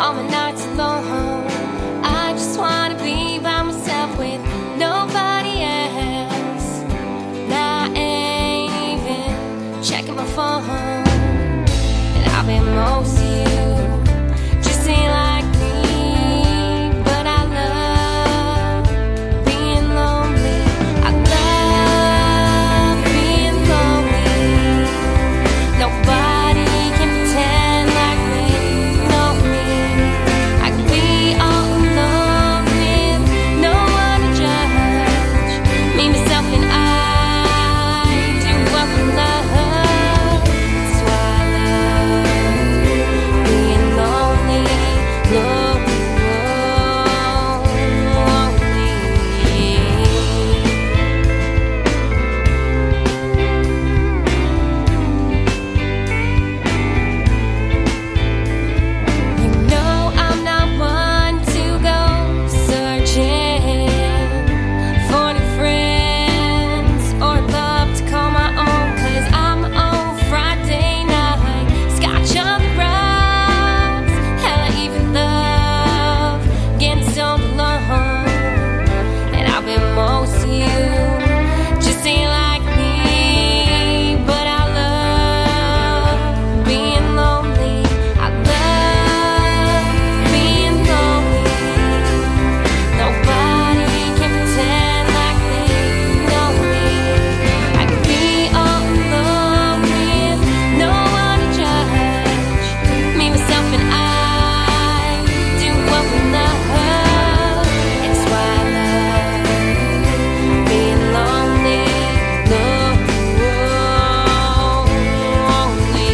all my nights alone. I just wanna be by myself with nobody else. Now I ain't even checking my phone, and I've been most of you just ain't like me. But I love being lonely. I love being lonely. Nobody can pretend like they know me. I can be all alone with no one to judge me, myself, and I do what we love. That's why I love being lonely, lonely. You know I'm not one to go searching for new friends or love to call my own, 'cause I'm on Friday night, scotch on the rocks. Hell, I even love getting stoned alone. And I've been most of you just ain't like me. But I love being lonely. I love being lonely. Nobody can pretend like they know me. I can be all alone with no one to judge me, myself, and I do what we love. It's why I love being lonely, lonely.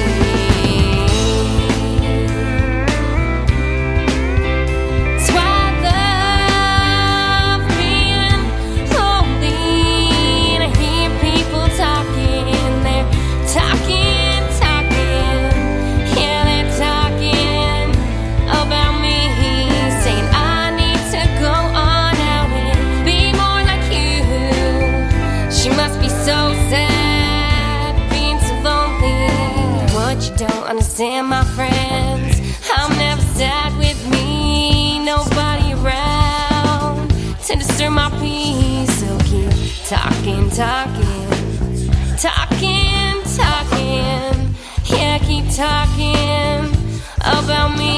It's why I love being lonely. And I hear people talking, they're talking, yeah, they're talking about me, saying I need to go on out and be more like you. She must be so sad, being so lonely. What you don't understand, my friends, I'm never sad with me. Nobody around to disturb my peace. So keep talking, yeah, keep talking about me.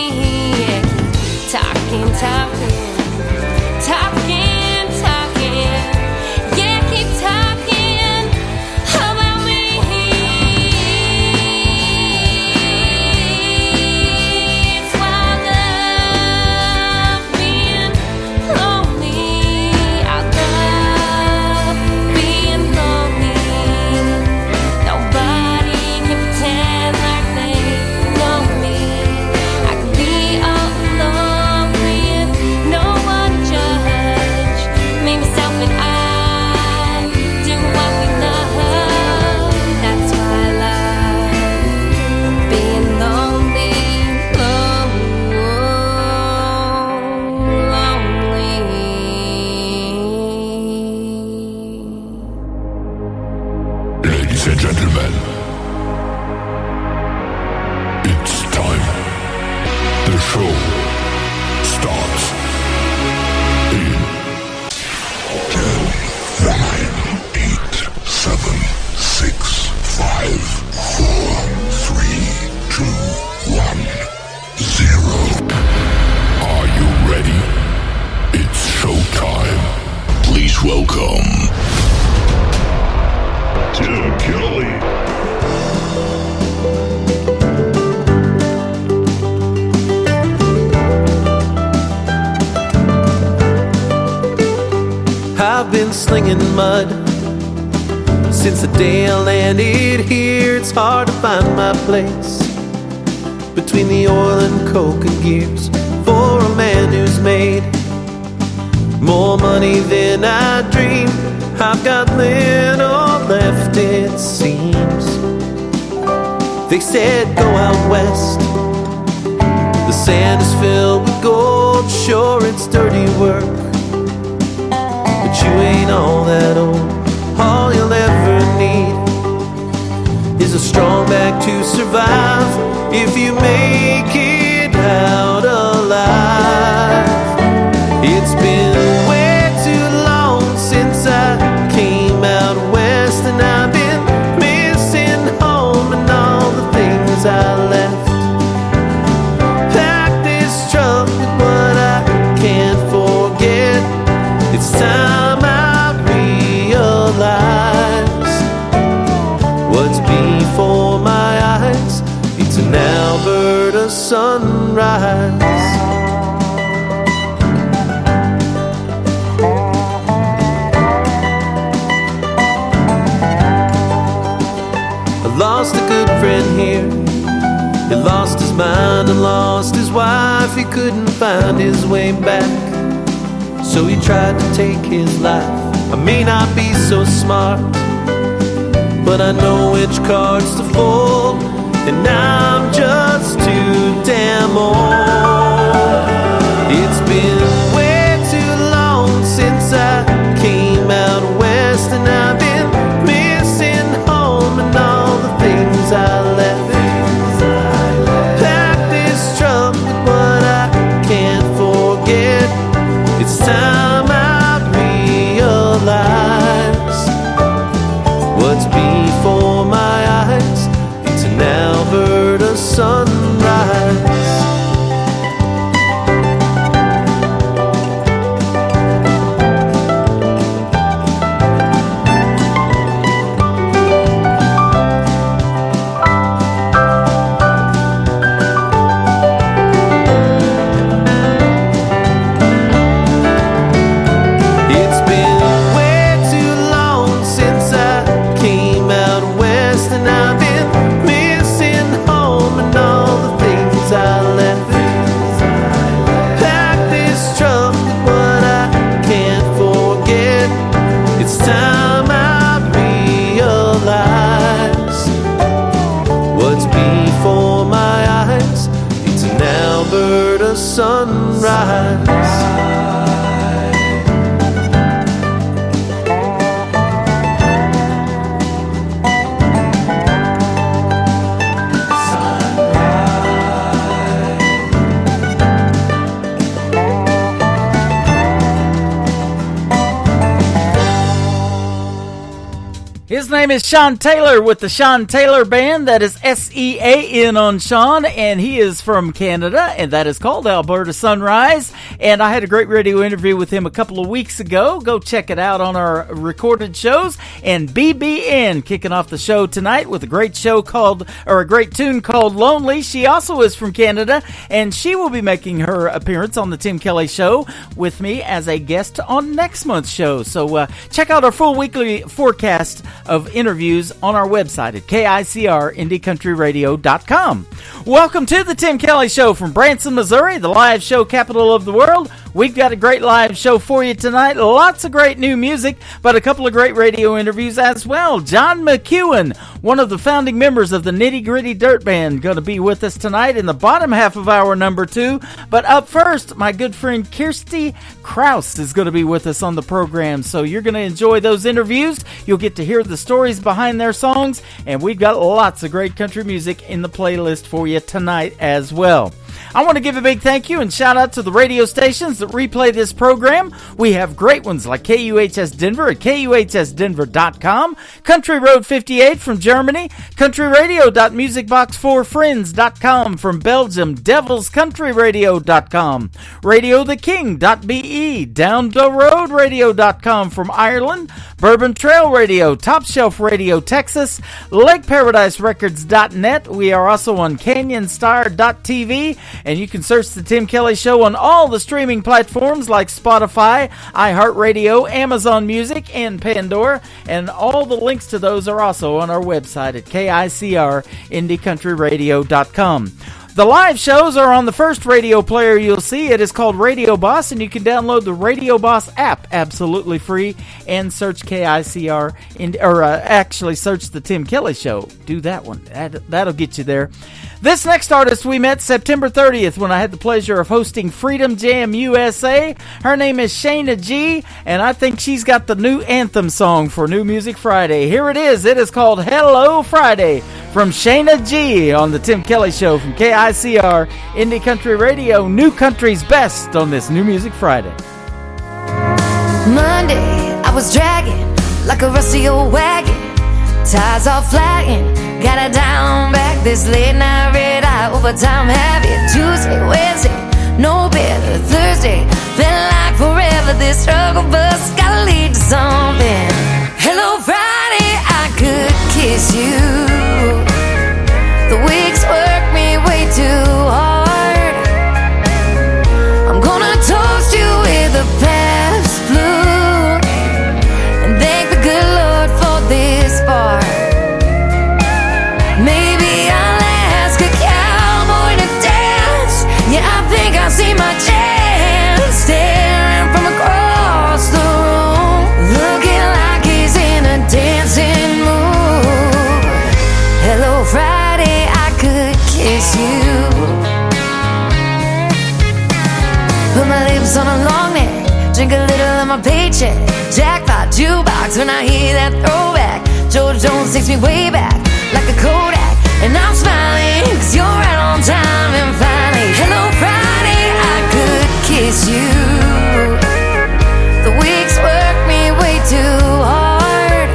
Yeah, keep talking, yeah, keep talking about me. It's why I love being lonely. I love being lonely. Nobody can pretend like they know me. I can be all alone with no one to judge me, myself, and I do what we love. That's why I love being lonely, lonely. Ladies and gentlemen, it's time. The show starts in 10, 9, 8, 7, 6, 5, 4, 3, 2, 1, 0. Are you ready? It's showtime. Please welcome Tim Kelly. I've been slinging mud since the day I landed here. It's hard to find my place between the oil and coke and gears for a man who's made more money than I dreamed. I've got little left, it seems. They said go out west, the sand is filled with gold. Sure, it's dirty work, but you ain't all that old. All you'll ever need is a strong back to survive if you make it out alive. Alberta sunrise. I lost a good friend here. He lost his mind and lost his wife. He couldn't find his way back, so he tried to take his life. I may not be so smart, but I know which cards to fold, and I'm just too damn old. It's been way too long since I came out west, and I've been missing home and all the things I left. Pack this trunk with what I can't forget. It's time I realize what's before my eyes. It's an Alberta sunrise. It's been way too long since I came out west, and I've been missing home and all the things I left. Pack this trunk with what I can't forget. It's time I realize what's before my eyes. It's an Alberta sunrise. His name is Sean Taylor with the Sean Taylor Band. That is S-E-A-N on Sean, and he is from Canada, and that is called Alberta Sunrise. And I had a great radio interview with him a couple of weeks ago. Go check it out on our recorded shows. And BBN kicking off the show tonight with a great show called, or a great tune called Lonely. She also is from Canada, and she will be making her appearance on the Tim Kelly Show with me as a guest on next month's show. So check out our full weekly forecast of interviews on our website at KICRIndieCountryRadio.com. Welcome to the Tim Kelly Show from Branson, Missouri, the live show capital of the world. We've got a great live show for you tonight. Lots of great new music, but a couple of great radio interviews as well. John McEwen, one of the founding members of the Nitty Gritty Dirt Band, going to be with us tonight in the bottom half of hour number 2. But up first, my good friend Kirsty Kraus is going to be with us on the program. So you're going to enjoy those interviews. You'll get to hear the stories behind their songs, and we've got lots of great country music in the playlist for you tonight as well. I want to give a big thank you and shout out to the radio stations that replay this program. We have great ones like KUHS Denver at KUHSdenver.com, Country Road 58 from Germany, countryradio.musicbox4friends.com from Belgium, devilscountryradio.com, radiotheking.be, downtheroadradio.com from Ireland, Bourbon Trail Radio, Top Shelf Radio Texas, LakeParadiseRecords.net. We are also on CanyonStar.tv, and you can search The Tim Kelly Show on all the streaming platforms like Spotify, iHeartRadio, Amazon Music, and Pandora. And all the links to those are also on our website at KICRIndieCountryRadio.com. The live shows are on the first radio player you'll see. It is called Radio Boss, and you can download the Radio Boss app absolutely free and search KICR, actually search The Tim Kelly Show. Do that one. That'll get you there. This next artist we met September 30th when I had the pleasure of hosting Freedom Jam USA. Her name is Shayna G, and I think she's got the new anthem song for New Music Friday. Here it is. It is called Hello Friday from Shayna G on the Tim Kelly Show from KICR Indie Country Radio, New Country's Best on this New Music Friday. Monday, I was dragging like a rusty old wagon. Tires all flagging, got it down back. This late night red eye overtime heavy. Tuesday, Wednesday, no better. Thursday, felt like forever. This struggle bus gotta lead to something. Hello Friday, I could kiss you. The weeks work me way kiss you. Put my lips on a long neck, drink a little of my paycheck. Jackpot jukebox when I hear that throwback. George Jones takes me way back like a Kodak. And I'm smiling 'cause you're right on time. And finally, hello Friday, I could kiss you. The weeks work me way too hard.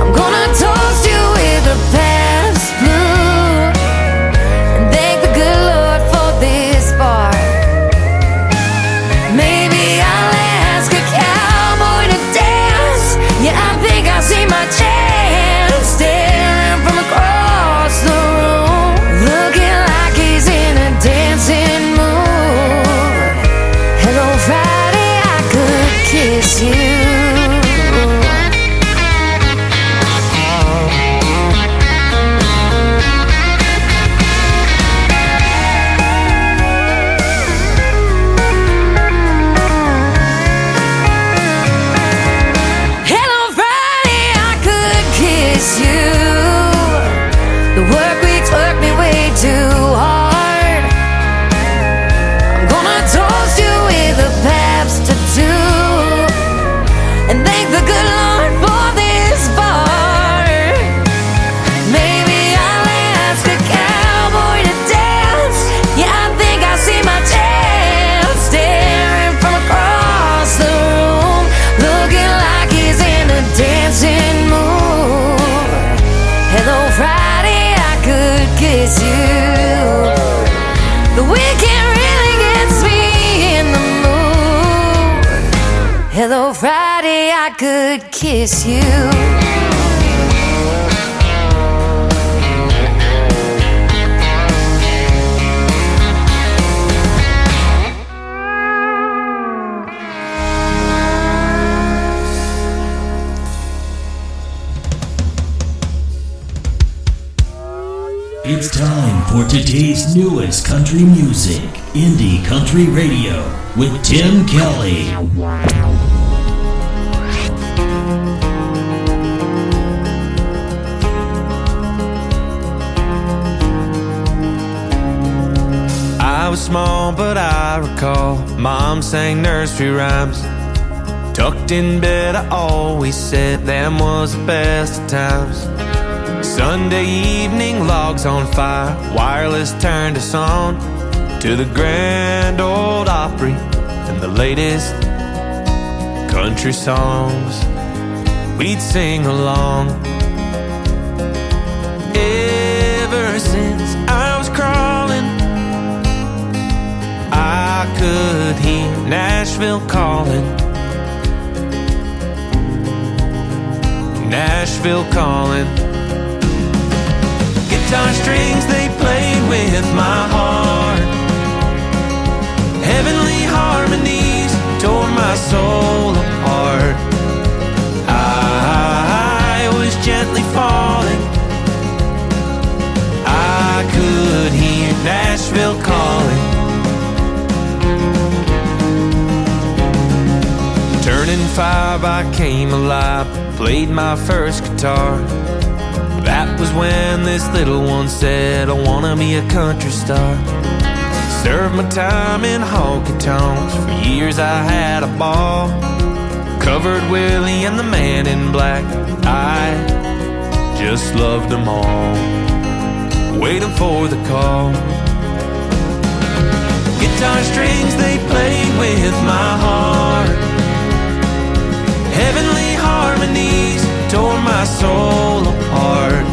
I'm gonna toast you with a Pabst Blue and thank the good Lord for this bar. Maybe I'll ask a cowboy to dance. Yeah, I think I see my chance staring from across the room, looking like he's in a dancing mood. Hello Friday, I could kiss you. Hello Friday, I could kiss you. The work weeks work me way too hard. I'm gonna toast you with a Pabst tattoo and thank the good Lord for this bar. Maybe I'll ask a cowboy to dance. Yeah, I think I see my chance staring from across the room, looking like he's in a dancing mood. Hello Friday, I could kiss you. The weekend really gets me in the mood. Hello Friday, I could kiss you. It's time for today's newest country music, Indie Country Radio, with Tim Kelly. I was small, but I recall Mom sang nursery rhymes. Tucked in bed, I always said them was the best of times. Sunday evening, logs on fire, wireless turned us on to the Grand Ole Opry and the latest country songs. We'd sing along. Ever since I was crawling, I could hear Nashville calling. Nashville calling. Guitar strings, they played with my heart. Heavenly harmonies tore my soul apart. I was gently falling. I could hear Nashville calling. Turning 5, I came alive, played my first guitar. That was when this little one said, I wanna be a country star. Served my time in honky tonks. For years I had a ball. Covered Willie and the Man in Black. I just loved them all. Waiting for the call. Guitar strings, they played with my heart. Heavenly harmonies tore my soul apart.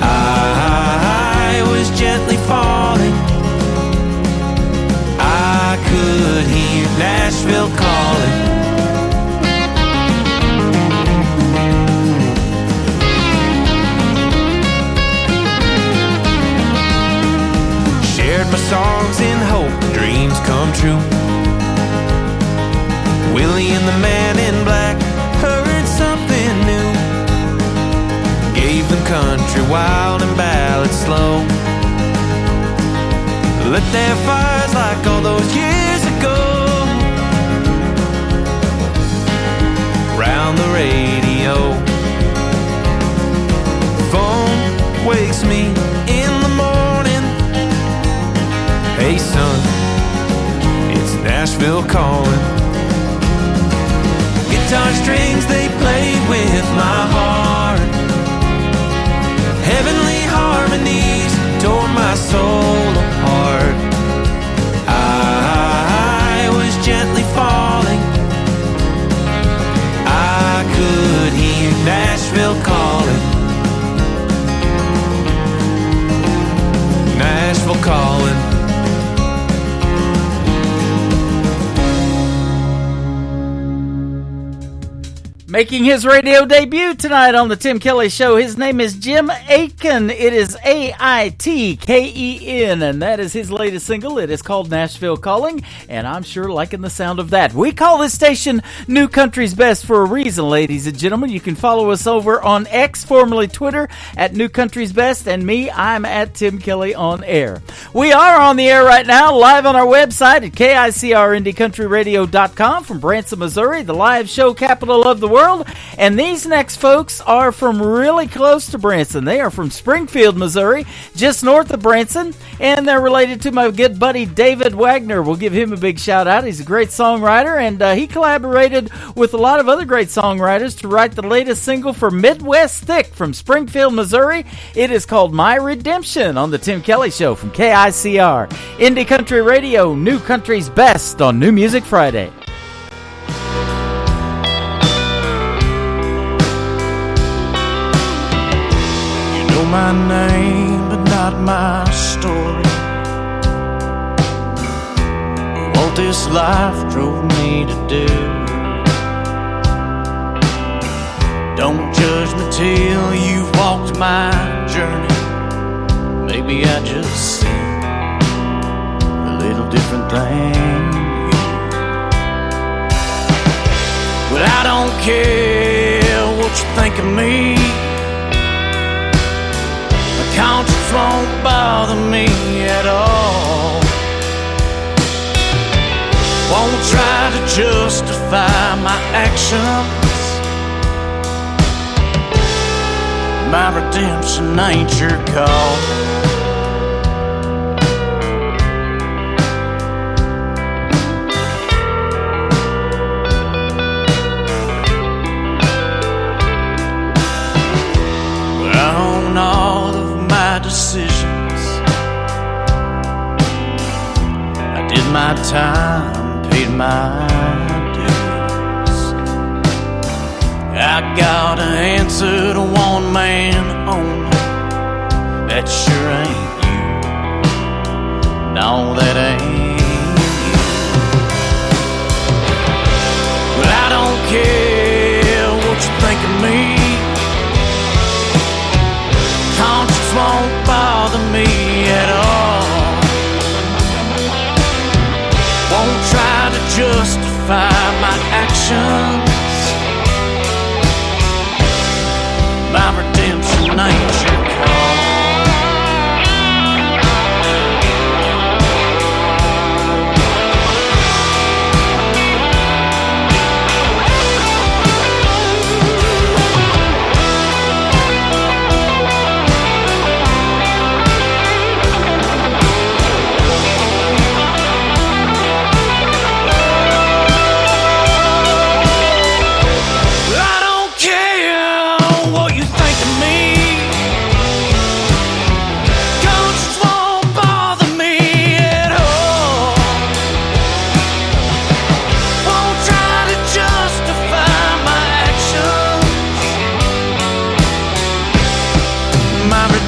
I was gently falling. I could hear Nashville calling. Shared my songs in hope dreams come true. Willie and the Man in Black heard something new. Gave them country wild and ballad slow. Lit their fires like all those years ago. Round the radio. Phone wakes me in strings, they play with my heart. Heavenly harmonies tore my soul apart. I was gently falling. I could hear Nashville calling. Nashville calling. Making his radio debut tonight on the Tim Kelly Show, his name is Jim Aiken. It is Aitken, and that is his latest single. It is called Nashville Calling, and I'm sure liking the sound of that. We call this station New Country's Best for a reason, ladies and gentlemen. You can follow us over on X, formerly Twitter, at New Country's Best, and me, I'm at Tim Kelly on air. We are on the air right now, live on our website at KICRIndieCountryRadio.com from Branson, Missouri, the live show capital of the world. And these next folks are from really close to Branson. They are from Springfield, Missouri, just north of Branson, and they're related to my good buddy David Wagner. We'll give him a big shout out. He's a great songwriter, and he collaborated with a lot of other great songwriters to write the latest single for Midwest Thick from Springfield, Missouri. It is called My Redemption on the Tim Kelly Show from KICR Indie Country Radio, New Country's Best on New Music Friday. My name, but not my story. What this life drove me to do. Don't judge me till you've walked my journey. Maybe I just see a little different thing. But I don't care what you think of me. Conscience won't bother me at all. Won't try to justify my actions. My redemption ain't your call. Decisions. I did my time, paid my dues. I got an answer to one man only. That sure ain't you. No, that ain't you. But I don't care what you think of me. Conscience won't bother me at all. Won't try to justify my actions. My redemption ain't your call.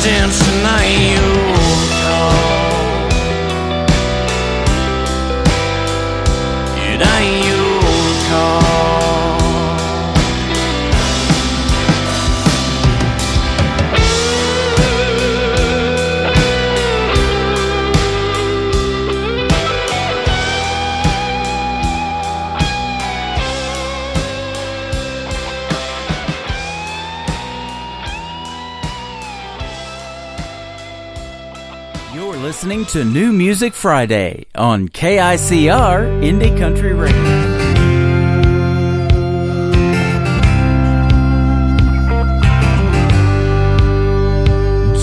Redemption ain't your call. It ain't your call. Listening to New Music Friday on KICR Indie Country Radio.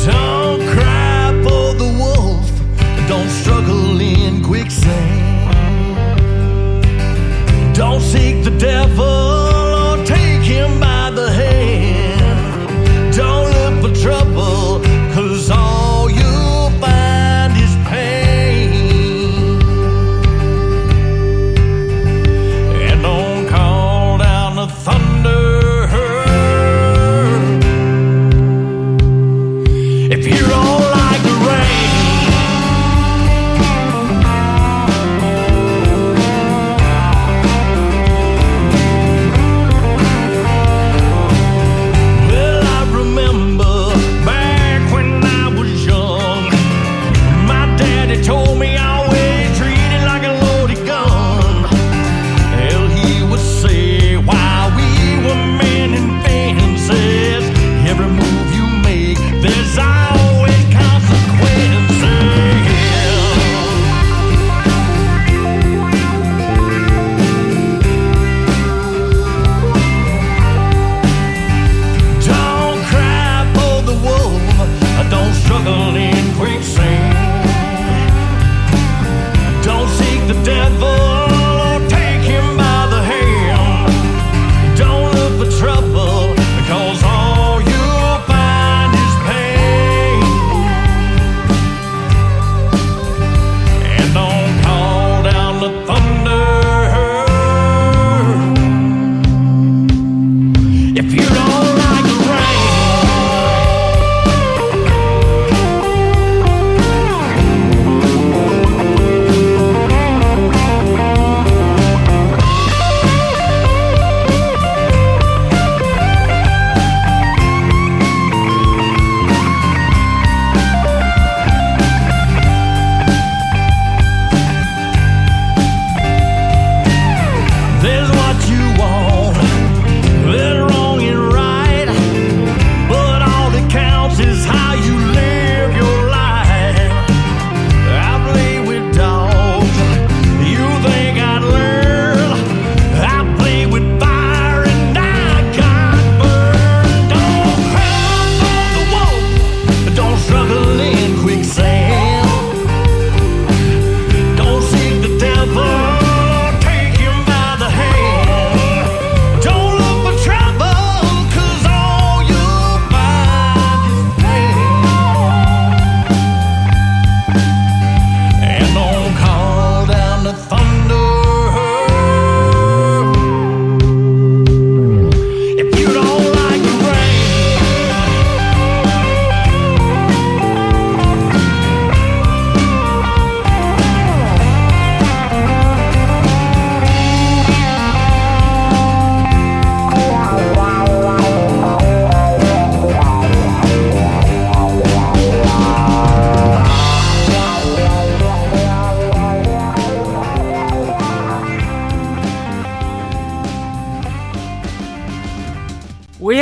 Don't cry for the wolf, don't struggle in quicksand. Don't seek the devil or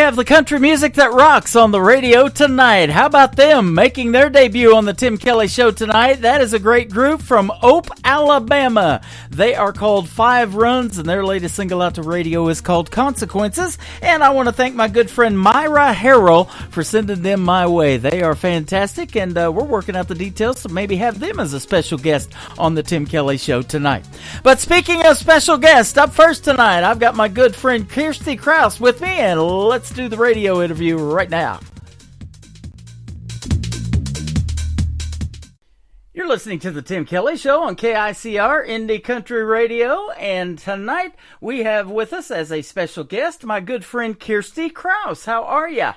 have the country music that rocks on the radio tonight. How about them making their debut on the Tim Kelly Show tonight? That is a great group from Ope, Alabama. They are called Five Runs, and their latest single out to radio is called Consequences. And I want to thank my good friend Myra Harrell for sending them my way. They are fantastic, and we're working out the details to maybe have them as a special guest on the Tim Kelly Show tonight. But speaking of special guests, up first tonight, I've got my good friend Kirsty Krause with me, and let's do the radio interview right now. You're listening to the Tim Kelly Show on KICR Indie Country Radio, and tonight we have with us as a special guest my good friend Kirsty Krause. How are ya?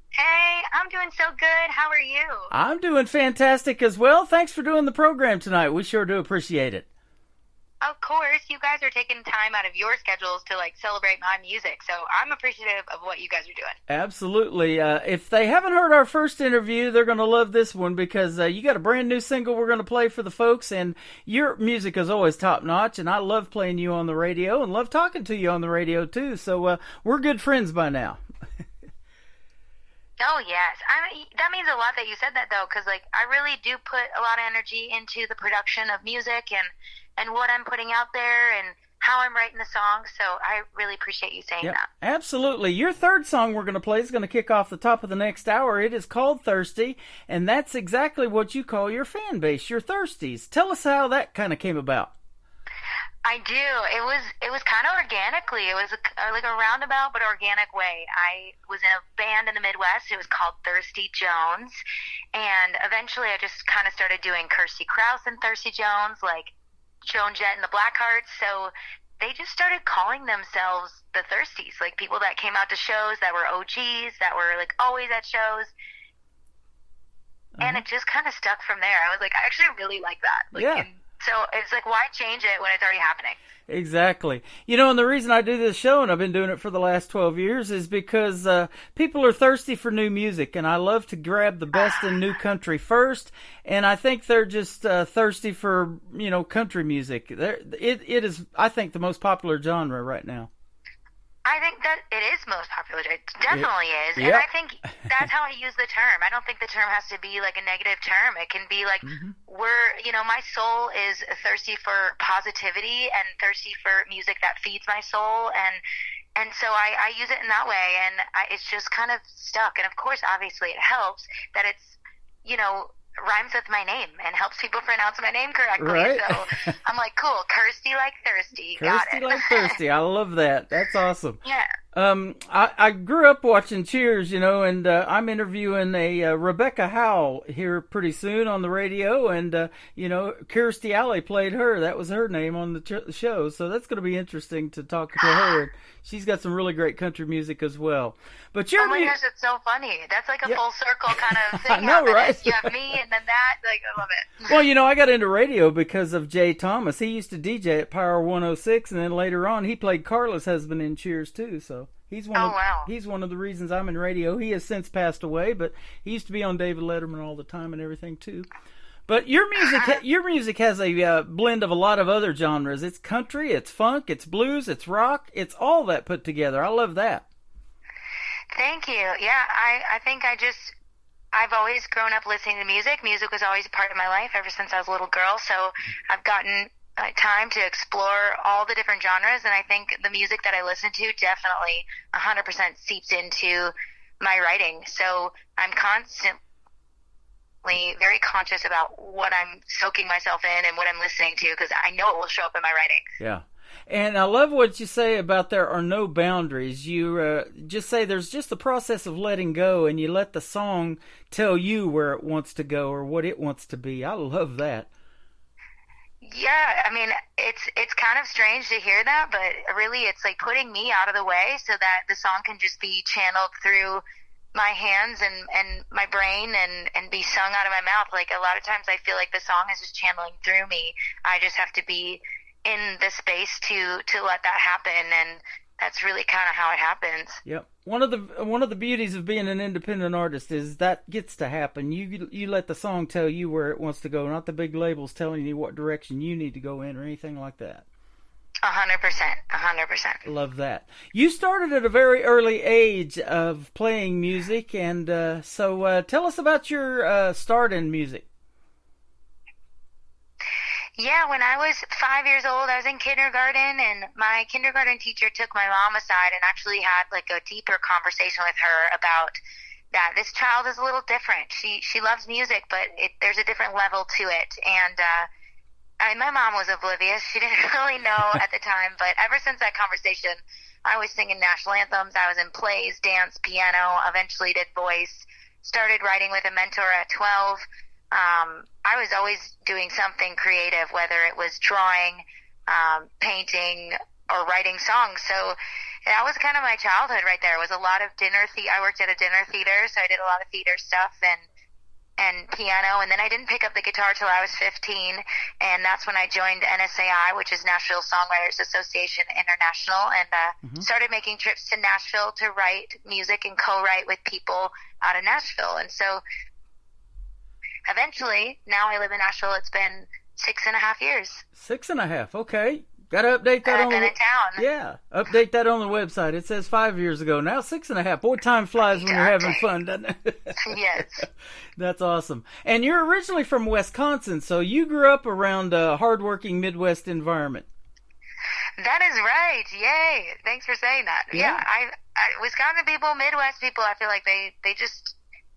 Hey, I'm doing so good. How are you? I'm doing fantastic as well. Thanks for doing the program tonight. We sure do appreciate it. Of course, you guys are taking time out of your schedules to celebrate my music, so I'm appreciative of what you guys are doing. Absolutely. If they haven't heard our first interview, they're going to love this one because you got a brand new single we're going to play for the folks, and your music is always top notch, and I love playing you on the radio and love talking to you on the radio too. So we're good friends by now. Oh, yes. That means a lot that you said that, though, because I really do put a lot of energy into the production of music and what I'm putting out there and how I'm writing the songs, so I really appreciate you saying that. Absolutely. Your third song we're going to play is going to kick off the top of the next hour. It is called Thirsty, and that's exactly what you call your fan base, your Thirsties. Tell us how that kind of came about. I do. It was kind of organically. It was a roundabout but organic way. I was in a band in the Midwest. It was called Thirsty Jones, and eventually I just kind of started doing Kirsty Krause and Thirsty Jones, like Joan Jett and the Blackhearts, so they just started calling themselves the Thirsties, like people that came out to shows that were OGs, that were always at shows, and it just kind of stuck from there. I was like, I actually really like that. And so it's why change it when it's already happening? Exactly. And the reason I do this show, and I've been doing it for the last 12 years, is because people are thirsty for new music, and I love to grab the best in new country first, and I think they're just thirsty for, country music. It is, I think, the most popular genre right now. I think that it is most popular. It definitely is. And I think that's how I use the term. I don't think the term has to be a negative term. It can be my soul is thirsty for positivity and thirsty for music that feeds my soul. And so I use it in that way. And it's just kind of stuck. And of course, obviously it helps that it's, rhymes with my name and helps people pronounce my name correctly. Right. So I'm like, cool, Kirsty like thirsty. Got it. Kirsty like thirsty. I love that. That's awesome. Yeah. I grew up watching Cheers, and I'm interviewing a Rebecca Howell here pretty soon on the radio, and Kirstie Alley played her. That was her name on the show, so that's going to be interesting to talk to her. She's got some really great country music as well. But oh my gosh, it's so funny. That's like a full circle kind of thing. I know, right? You have me, and then that. I love it. Well, I got into radio because of Jay Thomas. He used to DJ at Power 106, and then later on, he played Carla's husband in Cheers too. So he's one of the reasons I'm in radio. He has since passed away, but he used to be on David Letterman all the time and everything too. But your music has a blend of a lot of other genres. It's country, it's funk, it's blues, it's rock. It's all that put together. I love that. Thank you. Yeah, I think I've always grown up listening to music. Music was always a part of my life ever since I was a little girl. So I've gotten time to explore all the different genres, and I think the music that I listen to definitely 100% seeps into my writing. So I'm constantly very conscious about what I'm soaking myself in and what I'm listening to, because I know it will show up in my writing. Yeah. And I love what you say about there are no boundaries. You just say there's just the process of letting go, and you let the song tell you where it wants to go or what it wants to be. I love that. Yeah, I mean, it's kind of strange to hear that, but really it's like putting me out of the way so that the song can just be channeled through my hands and my brain and be sung out of my mouth. Like a lot of times I feel like the song is just channeling through me. I just have to be in the space to let that happen, and that's really kind of how it happens. Yep. One of the beauties of being an independent artist is that gets to happen. You let the song tell you where it wants to go, not the big labels telling you what direction you need to go in or anything like that. 100%. Love that. You started at a very early age of playing music, and so tell us about your start in music. Yeah, when I was 5 years old, I was in kindergarten, and my kindergarten teacher took my mom aside and actually had like a deeper conversation with her about that this child is a little different. She loves music, but there's a different level to it. And my mom was oblivious. She didn't really know at the time, but ever since that conversation, I was singing national anthems. I was in plays, dance, piano, eventually did voice, started writing with a mentor at 12. I was always doing something creative, whether it was drawing, painting, or writing songs. So that was kind of my childhood right there. It was a lot of I worked at a dinner theater, so I did a lot of theater stuff and piano. And then I didn't pick up the guitar till I was 15, and that's when I joined NSAI, which is Nashville Songwriters Association International, and started making trips to Nashville to write music and co-write with people out of Nashville. And so eventually, now I live in Nashville. It's been 6.5 years. 6.5, okay. Got to update that I've been in town. Yeah, update that on the website. It says 5 years ago. Now 6.5. Boy, time flies when you're having fun, doesn't it? Yes. That's awesome. And you're originally from Wisconsin, so you grew up around a hardworking Midwest environment. That is right. Yay. Thanks for saying that. Yeah, I Wisconsin people, Midwest people, I feel like they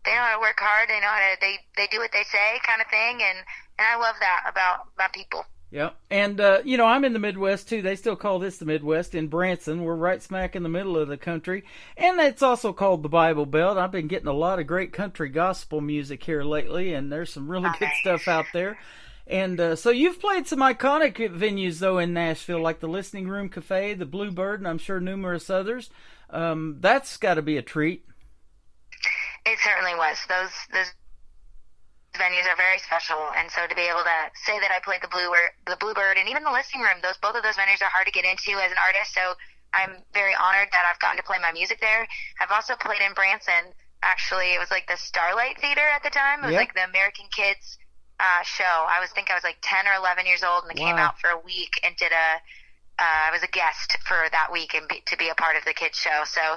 know how to work hard. They know how to, they do what they say kind of thing. And I love that about people. Yeah, and, I'm in the Midwest, too. They still call this the Midwest in Branson. We're right smack in the middle of the country, and it's also called the Bible Belt. I've been getting a lot of great country gospel music here lately, and there's some really good stuff out there. And so you've played some iconic venues, though, in Nashville, like the Listening Room Cafe, the Bluebird, and I'm sure numerous others. That's got to be a treat. It certainly was. Those venues are very special, and so to be able to say that I played the Bluebird, and even the Listening Room, both of those venues are hard to get into as an artist, so I'm very honored that I've gotten to play my music there. I've also played in Branson. Actually, it was like the Starlight Theater at the time. It was like the American Kids show. I was 10 or 11 years old, and I came out for a week and did I was a guest for that week and to be a part of the kids show. So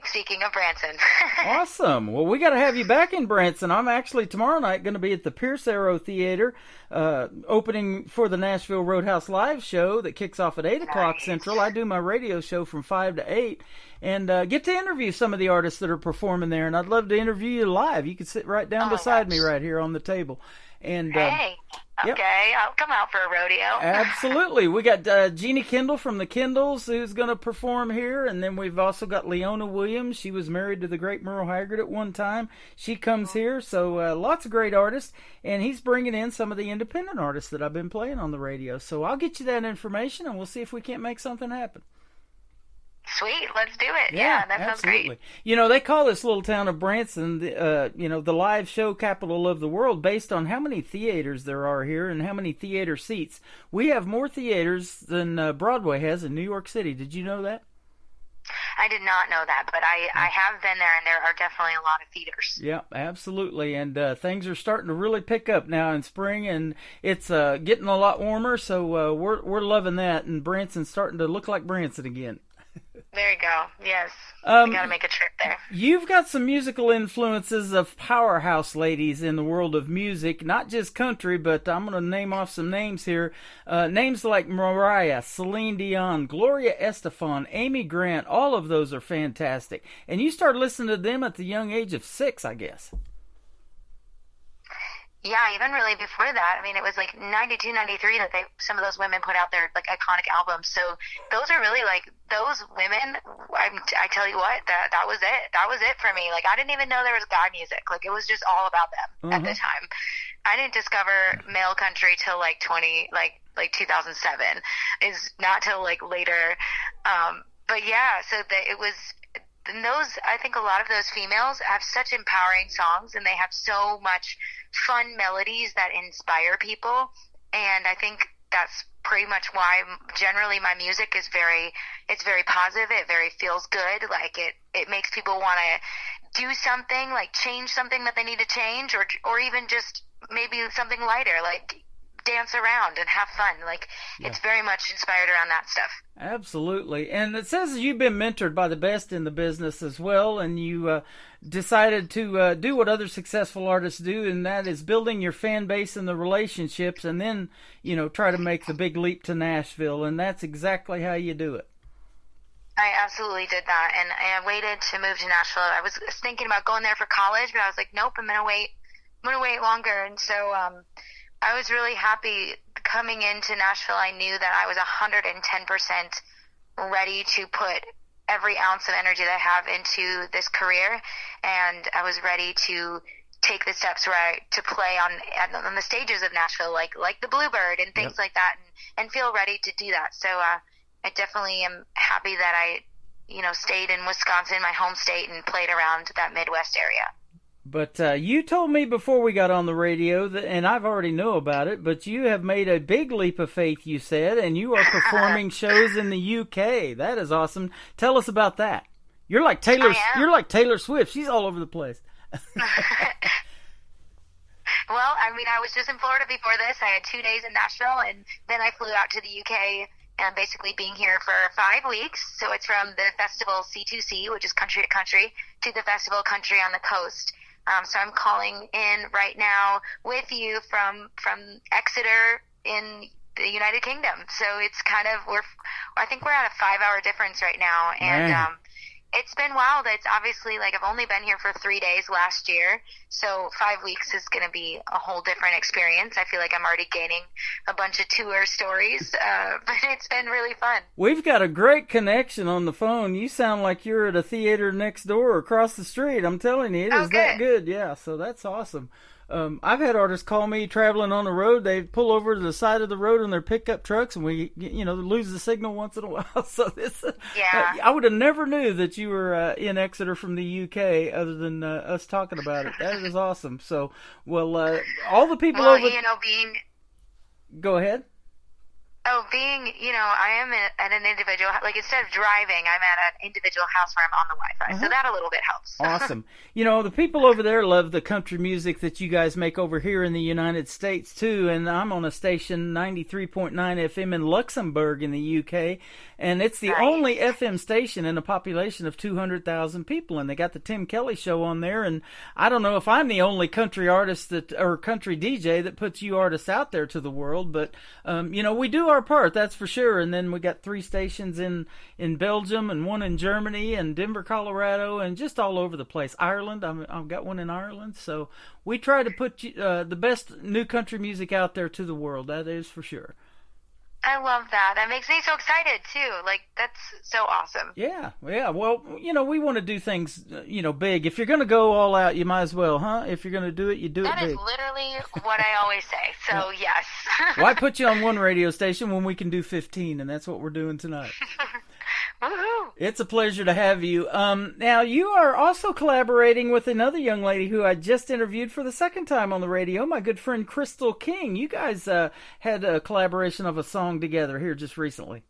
speaking of Branson. Awesome. Well, we got to have you back in Branson. I'm actually tomorrow night going to be at the Pierce Arrow Theater, opening for the Nashville Roadhouse Live show that kicks off at 8 o'clock Central. I do my radio show from 5 to 8 and get to interview some of the artists that are performing there. And I'd love to interview you live. You could sit right down beside me right here on the table. And hey. Okay, I'll come out for a rodeo. Absolutely. We got Jeannie Kendall from the Kendalls who's going to perform here, and then we've also got Leona Williams. She was married to the great Merle Haggard at one time. She comes here, so lots of great artists, and he's bringing in some of the independent artists that I've been playing on the radio. So I'll get you that information, and we'll see if we can't make something happen. Sweet, let's do it. Yeah, that sounds great. They call this little town of Branson, the live show capital of the world, based on how many theaters there are here and how many theater seats. We have more theaters than Broadway has in New York City. Did you know that? I did not know that, but I have been there, and there are definitely a lot of theaters. Yeah, absolutely, and things are starting to really pick up now in spring, and it's getting a lot warmer, so we're loving that, and Branson's starting to look like Branson again. There you go. Yes. We got to make a trip there. You've got some musical influences of powerhouse ladies in the world of music, not just country, but I'm going to name off some names here. Names like Mariah, Celine Dion, Gloria Estefan, Amy Grant, all of those are fantastic. And you started listening to them at the young age of 6, I guess. Yeah, even really before that. I mean, it was like 92, 93 that some of those women put out their like iconic albums. So those are really like those women. I tell you what, that was it. That was it for me. Like I didn't even know there was guy music. Like it was just all about them at the time. I didn't discover male country till like 2007. Is not till like later. But yeah, so it was. And I think a lot of those females have such empowering songs, and they have so much fun melodies that inspire people. And I think that's pretty much why generally my music is very positive. It very feels good. Like it makes people want to do something, like change something that they need to change, or even just maybe something lighter, like dance around and have fun. Like, it's very much inspired around that stuff. Absolutely. And it says you've been mentored by the best in the business as well, and you decided to do what other successful artists do, and that is building your fan base and the relationships, and then, try to make the big leap to Nashville, and that's exactly how you do it. I absolutely did that, and I waited to move to Nashville. I was thinking about going there for college, but I was like, nope, I'm gonna wait longer. And so I was really happy coming into Nashville. I knew that I was 110% ready to put every ounce of energy that I have into this career, and I was ready to take the steps to play on the stages of Nashville, like the Bluebird and things like that, and feel ready to do that. So I definitely am happy that I, stayed in Wisconsin, my home state, and played around that Midwest area. But you told me before we got on the radio, and I've already know about it, but you have made a big leap of faith, you said, and you are performing shows in the UK. That is awesome. Tell us about that. You're like Taylor Swift. She's all over the place. Well, I was just in Florida before this. I had 2 days in Nashville, and then I flew out to the UK, and basically being here for 5 weeks. So it's from the festival C2C, which is country to country, to the festival Country on the Coast. So I'm calling in right now with you from Exeter in the United Kingdom. So it's I think we're at a 5-hour difference right now. And it's been wild. It's obviously I've only been here for 3 days last year. So 5 weeks is going to be a whole different experience. I feel like I'm already gaining a bunch of tour stories, but it's been really fun. We've got a great connection on the phone. You sound like you're at a theater next door or across the street. I'm telling you, it is that good. Yeah, so that's awesome. I've had artists call me traveling on the road. They pull over to the side of the road in their pickup trucks, and we, lose the signal once in a while. So I would have never knew that you were in Exeter from the UK, other than us talking about it. That is awesome. So, all the people over. Go ahead. I am at an individual, instead of driving, I'm at an individual house where I'm on the Wi-Fi. So that a little bit helps. Awesome. The people over there love the country music that you guys make over here in the United States, too. And I'm on a station, 93.9 FM in Luxembourg in the UK. And it's the only FM station in a population of 200,000 people. And they got the Tim Kelly Show on there. And I don't know if I'm the only country artist or country DJ that puts you artists out there to the world. But, we do our part, that's for sure. And then we got 3 stations in Belgium and 1 in Germany and Denver, Colorado, and just all over the place. Ireland, I've got 1 in Ireland. So we try to put the best new country music out there to the world. That is for sure. I love that. That makes me so excited too. That's so awesome. Yeah. Well, we want to do things, big. If you're going to go all out, you might as well, huh? If you're going to do it, you do it big. That is literally what I always say. So yes. Why put you on 1 radio station when we can do 15? And that's what we're doing tonight. Woohoo! It's a pleasure to have you. Now, you are also collaborating with another young lady who I just interviewed for the second time on the radio, my good friend Crystal King. You guys had a collaboration of a song together here just recently.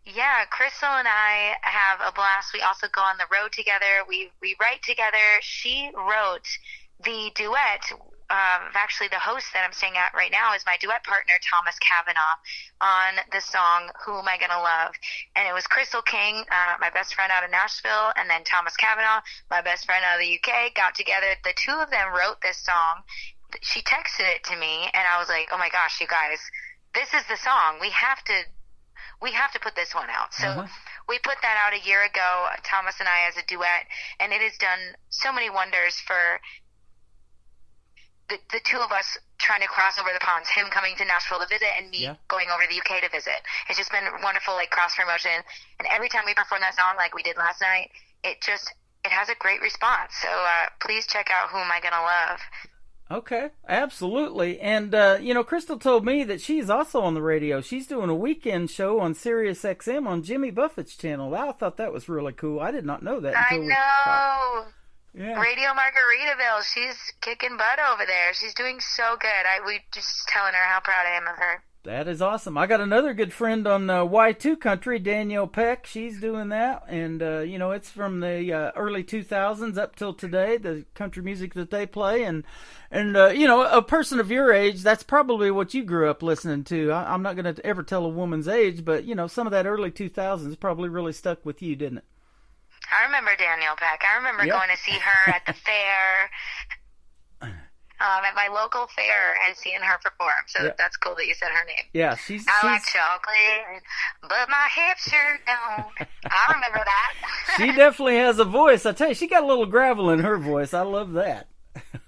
Yeah, Crystal and I have a blast. We also go on the road together. We write together. She wrote the duet. Actually, the host that I'm staying at right now is my duet partner, Thomas Cavanaugh, on the song Who Am I Gonna Love? And it was Crystal King, my best friend out of Nashville, and then Thomas Cavanaugh, my best friend out of the UK, got together. The 2 of them wrote this song. She texted it to me, and I was like, oh my gosh, you guys, this is the song. We have to put this one out. So we put that out a year ago, Thomas and I as a duet, and it has done so many wonders for the 2 of us trying to cross over the ponds, him coming to Nashville to visit and me going over to the UK to visit. It's just been wonderful, cross promotion. And every time we perform that song like we did last night, it has a great response. So please check out Who Am I Gonna Love? Okay, absolutely. And, Crystal told me that she's also on the radio. She's doing a weekend show on Sirius XM on Jimmy Buffett's channel. I thought that was really cool. I did not know that. I know. Yeah. Radio Margaritaville. She's kicking butt over there. She's doing so good. We just telling her how proud I am of her. That is awesome. I got another good friend on Y2 Country, Danielle Peck. She's doing that, and it's from the early 2000s up till today. The country music that they play, and a person of your age, that's probably what you grew up listening to. I'm not going to ever tell a woman's age, but some of that early 2000s probably really stuck with you, didn't it? I remember Danielle Peck. I remember going to see her at the fair. At my local fair and seeing her perform. So that's cool that you said her name. Yeah, I like chocolate, but my hips sure don't. I remember that. She definitely has a voice. I tell you, she got a little gravel in her voice. I love that.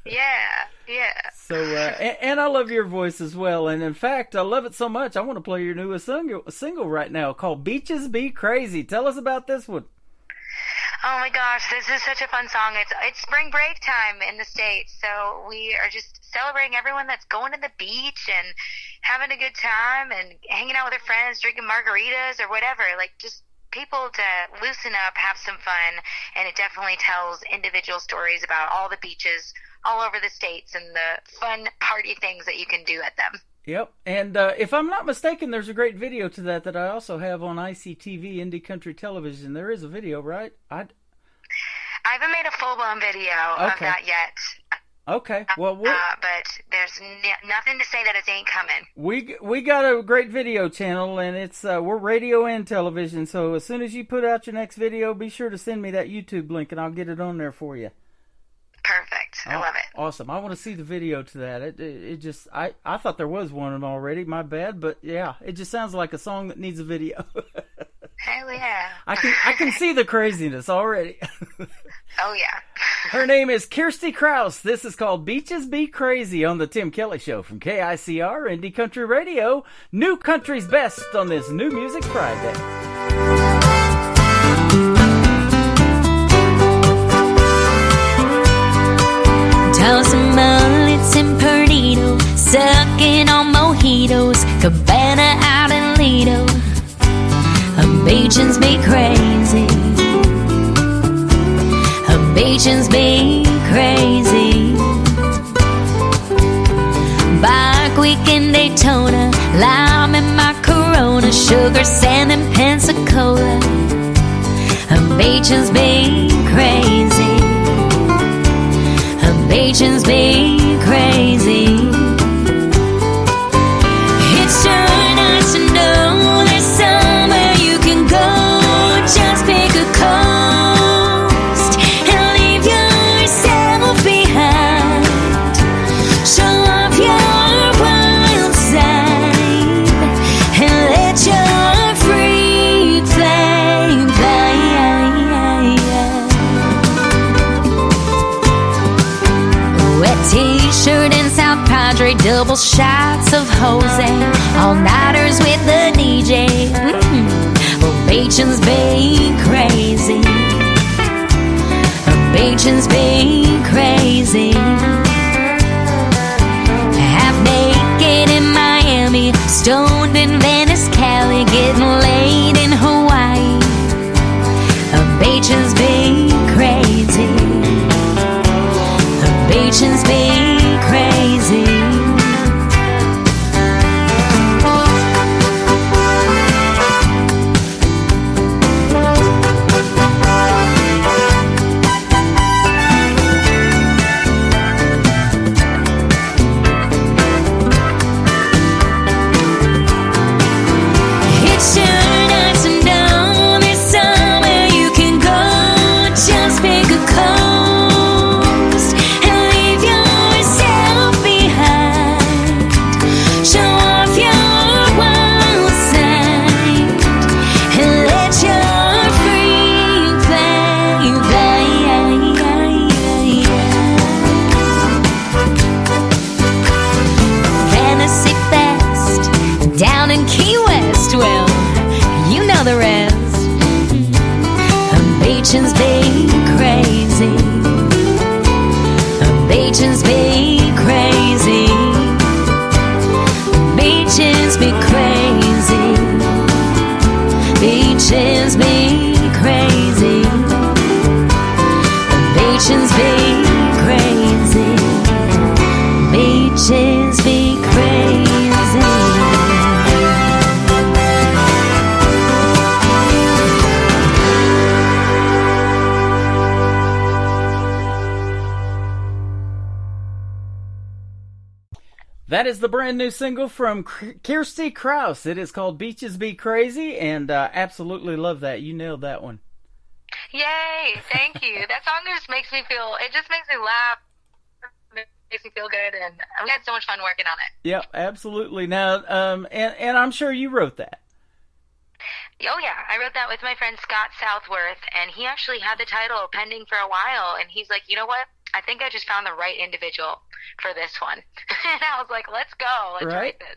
Yeah. So, and I love your voice as well. And in fact, I love it so much, I want to play your newest single right now called Beaches Be Crazy. Tell us about this one. Oh my gosh, this is such a fun song. It's spring break time in the States, so we are just celebrating everyone that's going to the beach and having a good time and hanging out with their friends, drinking margaritas or whatever. Like, just people to loosen up, have some fun, and it definitely tells individual stories about all the beaches all over the States and the fun party things that you can do at them. Yep, and if I'm not mistaken, there's a great video to that I also have on ICTV, Indie Country Television. There is a video, right? I haven't made a full-blown video of that yet. Okay, well, but there's nothing to say that it ain't coming. We got a great video channel, and it's we're radio and television. So as soon as you put out your next video, be sure to send me that YouTube link, and I'll get it on there for you. Perfect. I love it. Awesome. I want to see the video to that. It just I thought there was one already. My bad, but yeah, it just sounds like a song that needs a video. Hell yeah. I can see the craziness already. Oh yeah. Her name is Kirsty Krause. This is called Beaches Be Crazy on the Tim Kelly Show from KICR Indie Country Radio. New country's best on this New Music Friday. Tossing mullets and Perdido, sucking on mojitos, Cabana out in Lido. Beaches be crazy. Beaches be crazy. Bike week in Daytona, lime in my Corona, sugar sand in Pensacola. Beaches be crazy. Beaches be crazy. It's sure nice to know there's somewhere you can go. Just pick a coast and leave yourself behind. Show off your wild side and let your freak flame fly. Wet t-shirt and South Padre, double shots of Jose, all-nighters with the DJ. Well, Beaches be crazy. Beaches be crazy. Half naked in Miami, stoned in Venice, Cali, getting laid in Hawaii. Beaches be crazy. Beaches be crazy. It's sure nice to know there's somewhere you can go. Just pick a coast and leave yourself behind. Show off your wild side and let your freak flame fly. Fantasy Fest down in Key West, well, you know the rest. Beaches be crazy. Beaches be crazy. Beaches be crazy. Beaches be crazy. Beaches be crazy. Beaches be crazy. That is the brand new single from Kirsty Krause. It is called Beaches Be Crazy, and absolutely love that. You nailed that one. Yay! Thank you. That song just makes me feel. It just makes me laugh. Makes me feel good, and we had so much fun working on it. Yep, absolutely. Now, and I'm sure you wrote that. Oh yeah, I wrote that with my friend Scott Southworth, and he actually had the title pending for a while, and he's like, you know what? I think I just found the right individual for this one. And I was like, let's go. Let's write this.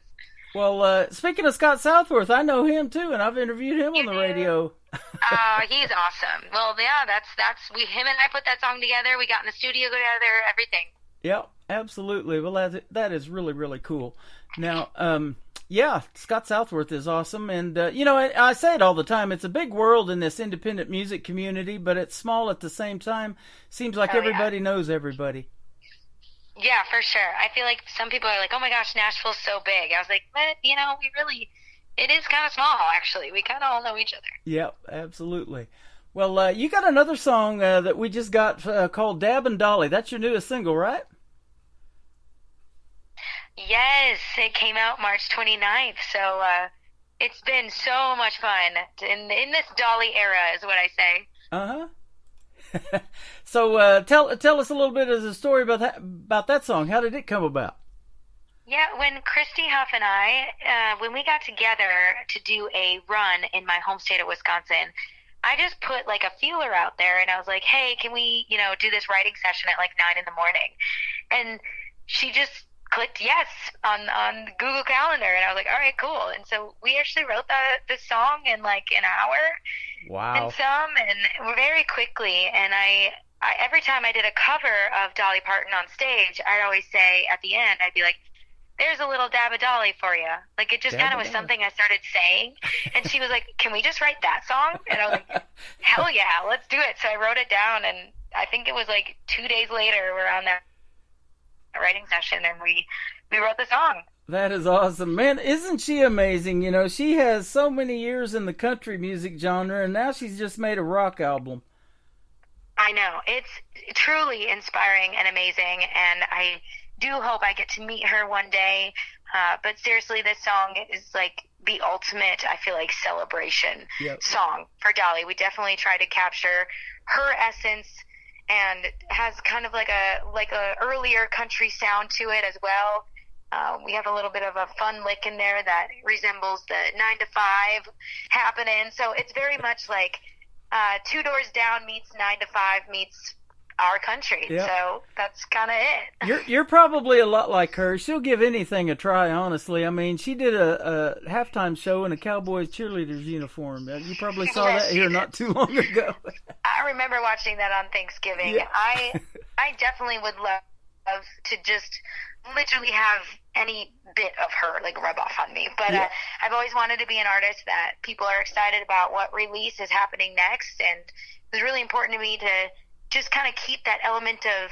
Well, speaking of Scott Southworth, I know him too, and I've interviewed him on the radio. He's awesome. Well, yeah, him and I put that song together. We got in the studio together, everything. Yep, absolutely. Well, that is really, really cool. Now, yeah, Scott Southworth is awesome, and I say it all the time. It's a big world in this independent music community, but it's small at the same time. Seems like everybody knows everybody. Yeah, for sure. I feel like some people are like, "Oh my gosh, Nashville's so big." I was like, "But it is kind of small, actually. We kind of all know each other." Yep, absolutely. Well, you got another song that we just got called "Dab and Dolly." That's your newest single, right? Yes, it came out March 29th, so it's been so much fun in this Dolly era, is what I say. So tell us a little bit of the story about that song. How did it come about? Yeah, when Christy Huff and I, when we got together to do a run in my home state of Wisconsin, I just put like a feeler out there, and I was like, "Hey, can we, do this writing session at like 9 a.m?" And she just clicked yes on Google Calendar, and I was like, all right, cool. And so we actually wrote this song in like an hour. Wow. And very quickly. And I every time I did a cover of Dolly Parton on stage, I'd always say at the end, I'd be like, "There's a little dab of Dolly for you." Like, it just kind of was something I started saying. And she was like, "Can we just write that song?" And I was like, "Hell yeah, let's do it." So I wrote it down, and I think it was like 2 days later we're on that writing session, and we wrote the song. That is awesome, man. Isn't she amazing? She has so many years in the country music genre, and now she's just made a rock album. I know. It's truly inspiring and amazing, and I do hope I get to meet her one day. But seriously, this song is like the ultimate, I feel like, celebration song for Dolly. We definitely try to capture her essence, and has kind of like a earlier country sound to it as well. We have a little bit of a fun lick in there that resembles the 9 to 5 happening. So it's very much like Two Doors Down meets 9 to 5 meets our country. Yep. So that's kind of it. You're probably a lot like her. She'll give anything a try, honestly. I mean, she did a halftime show in a Cowboys cheerleader's uniform. You probably saw that here not too long ago. I remember watching that on Thanksgiving. Yeah. I definitely would love to just literally have any bit of her like rub off on me. But I've always wanted to be an artist that people are excited about what release is happening next, and it was really important to me to just kind of keep that element of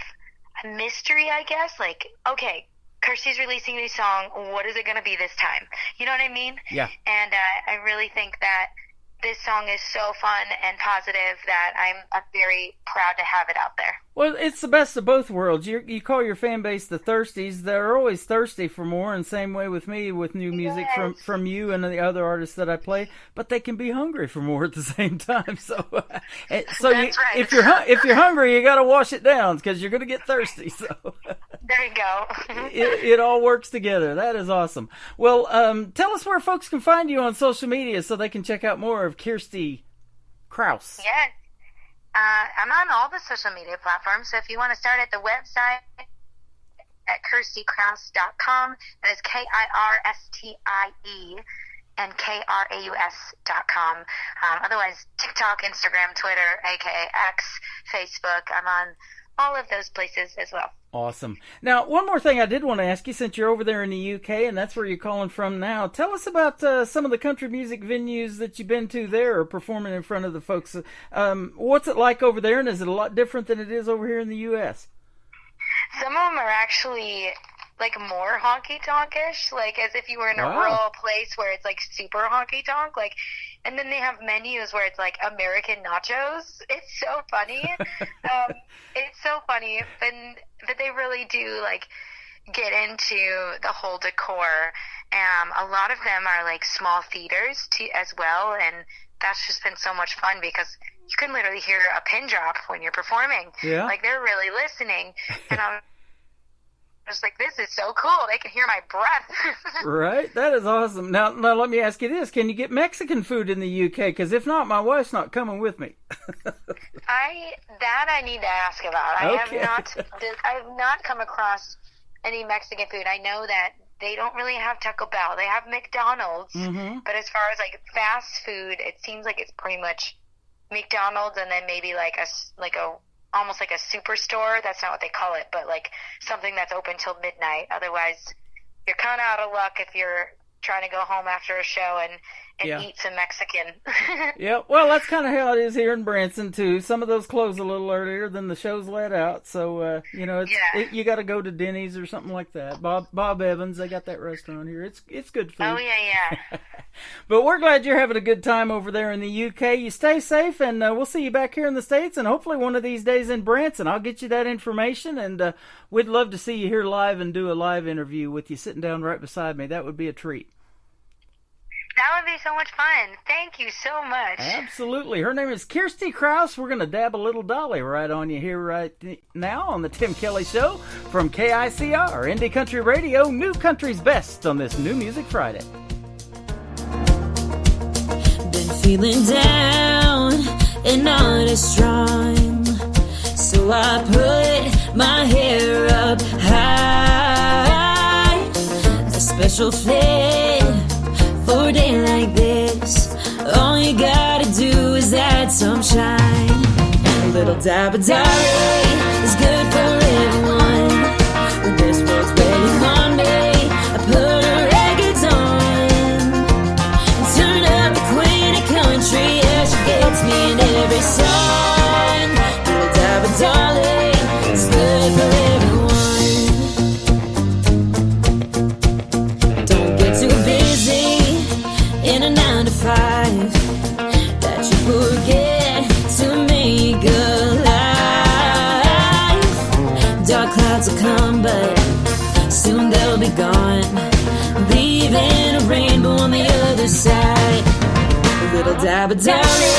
mystery, I guess. Like, okay, Kirsty's releasing a new song. What is it going to be this time? You know what I mean? Yeah. And I really think that this song is so fun and positive that I'm very proud to have it out there. Well, it's the best of both worlds. You call your fan base the Thirsties. They're always thirsty for more, and same way with me with new music from you and the other artists that I play. But they can be hungry for more at the same time. So That's right. if you're hungry, you got to wash it down because you're going to get thirsty. So there you go. it all works together. That is awesome. Well, tell us where folks can find you on social media so they can check out more of Kirsty Krause. Yes. I'm on all the social media platforms, so if you want to start at the website at KirstyKrause.com, that is KIRSTIE and KRAUS.com. Otherwise, TikTok, Instagram, Twitter, aka X, Facebook, I'm on all of those places as well. Awesome. Now, one more thing I did want to ask you, since you're over there in the UK, and that's where you're calling from now, tell us about some of the country music venues that you've been to there or performing in front of the folks. What's it like over there, and is it a lot different than it is over here in the U.S.? Some of them are actually like more honky-tonkish, like as if you were in a rural place where it's like super honky-tonk, like, and then they have menus where it's like American nachos. It's so funny. It's so funny, but they really do, like, get into the whole decor. A lot of them are like small theaters as well, and that's just been so much fun because you can literally hear a pin drop when you're performing. Yeah. Like they're really listening, and I'm just like, this is so cool. They can hear my breath. Right? That is awesome. Now, let me ask you this. Can you get Mexican food in the UK? Because if not, my wife's not coming with me. I need to ask about. Okay. I have not come across any Mexican food. I know that they don't really have Taco Bell. They have McDonald's. Mm-hmm. But as far as like fast food, it seems like it's pretty much McDonald's and then maybe like a almost like a superstore. That's not what they call it, but like something that's open till midnight. Otherwise, you're kind of out of luck if you're trying to go home after a show and eat some Mexican. Yeah, well, that's kind of how it is here in Branson, too. Some of those close a little earlier than the show's let out. So, you got to go to Denny's or something like that. Bob Evans, they got that restaurant here. It's good food. Oh, yeah. But we're glad you're having a good time over there in the UK. You stay safe, and we'll see you back here in the States, and hopefully one of these days in Branson. I'll get you that information, and we'd love to see you here live and do a live interview with you sitting down right beside me. That would be a treat. That would be so much fun. Thank you so much. Absolutely. Her name is Kirsty Krause. We're going to dab a little dolly right on you here right now on the Tim Kelly Show from KICR, Indie Country Radio, New Country's Best on this New Music Friday. Been feeling down and not as strong, so I put my hair up high. A special fit for a day like this, all you gotta do is add some shine. A little dab of dolly is good for everyone. When this world's waiting on me, I put her records on and turn up the queen of country. Yeah, she gets me in every song. A little dab of dolly is good for everyone. Don't get too busy in a 9 to 5 that you forget to make a life. Dark clouds will come, but soon they'll be gone, leaving a rainbow on the other side. A little dab of dolly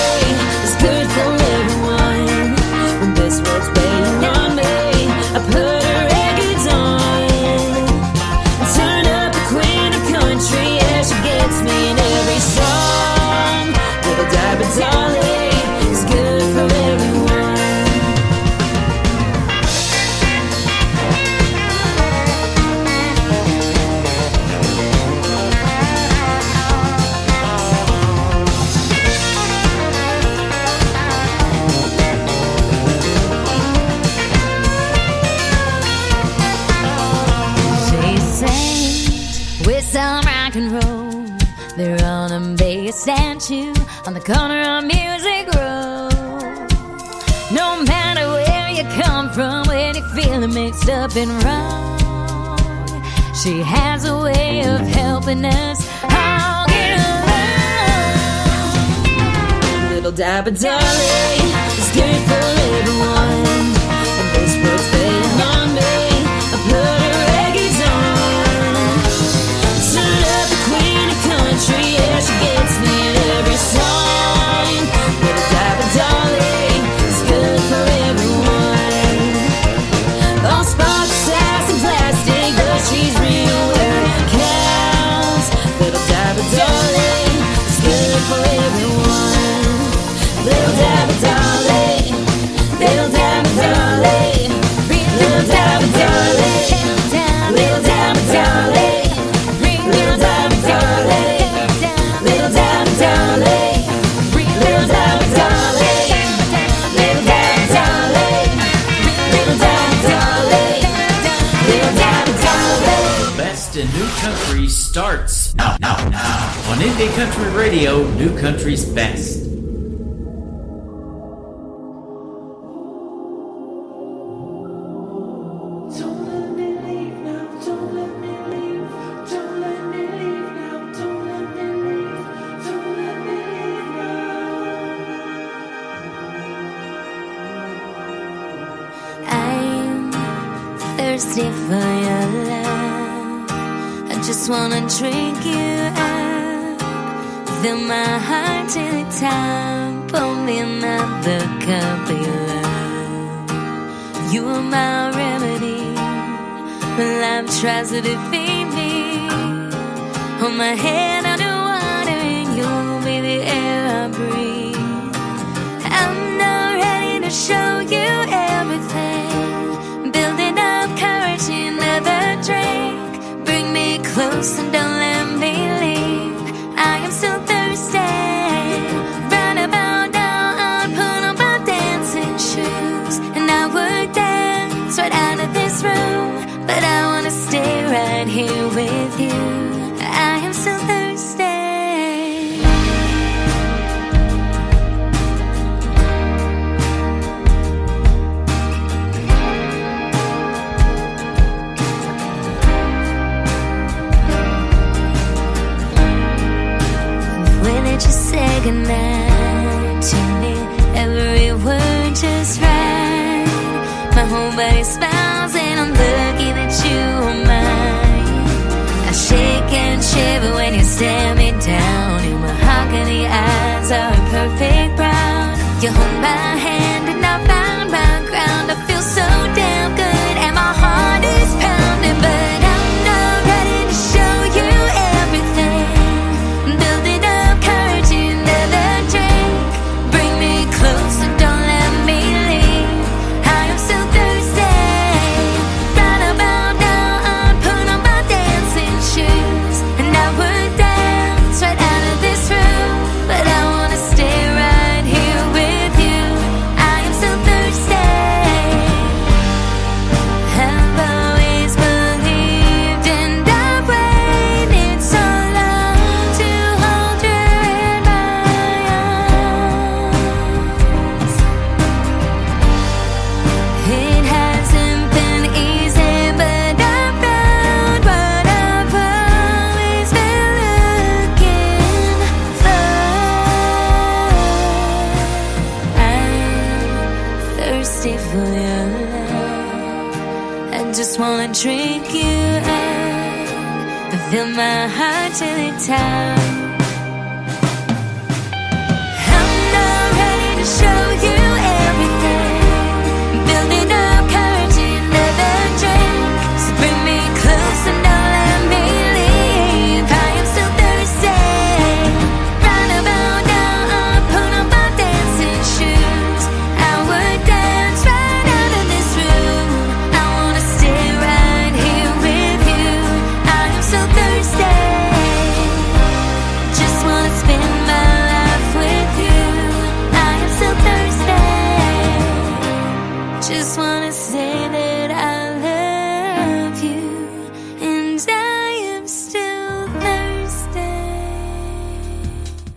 is good for everyone. When this world's waiting on me, I put her records on and turn up the queen of country. Yeah, she gets me in every song. Little dab of dolly is good for everyone. She sings with some rock and roll. They're on a big statue on the corner of Music Road. No matter where you come from, when you're feeling mixed up and wrong, she has a way of helping us all get along. Little dab of dolly is good for everyone. And this world's waiting on me, I put her records on. Turn up the queen of country, yeah, she gets me in every song. Little dab of dolly is good for everyone. All sparks, sass, and plastic, but she's real where it counts. Little dab of dolly is good for everyone. Little dab of dolly, little dab of dolly, little dab of dolly, little dab of dolly, little dab of dolly, little dab of dolly, little dab of dolly, little dab of dolly, little dab of dolly, little dab of dolly. Best in New Country starts now on Indie Country Radio, New Country's Best. I'm thirsty for your love. Just wanna drink you up, fill my heart till it's time. Pour me another cup of your love. You are my remedy when life tries to defeat me. Hold my head underwater and you'll be the air I breathe. I'm not ready to show you everything, building up courage in another drink. Bring me close and don't let me leave. I am so thirsty. Right about now I'll put on my dancing shoes and I would dance right out of this room, but I wanna stay right here with you. I am so thirsty. When did you say goodnight to me? Every word just right. My whole body smiles and I'm lucky that you are mine. I shake and shiver when you stare me down. In my mahogany eyes are a perfect brown. You hold my hand and I found my ground. I feel so damn good and my heart is pounding, but I'm not ready to show you everything. Building up courage in another drink. Bring me close and don't let me leave. I am so thirsty. Right about now I'll put on my dancing shoes and I would dance right out of this room, but I wanna stay right here with you. I am so thirsty. I've always believed and I've waited so long to hold you in my arms. It hasn't been easy, but I found what I've always been looking for. I'm thirsty for your love. I just wanna drink you up and fill my heart till it's time. I'm not ready to show you everything, building up courage in another drink. So bring me close and don't let me leave. I am so thirsty. Right about now I'll put on my dancing shoes. I would dance right out of this room. I wanna stay right here with you. I am so thirsty. Just wanna spend my life with you. I am so thirsty. Just wanna say that I love you, and I am still thirsty.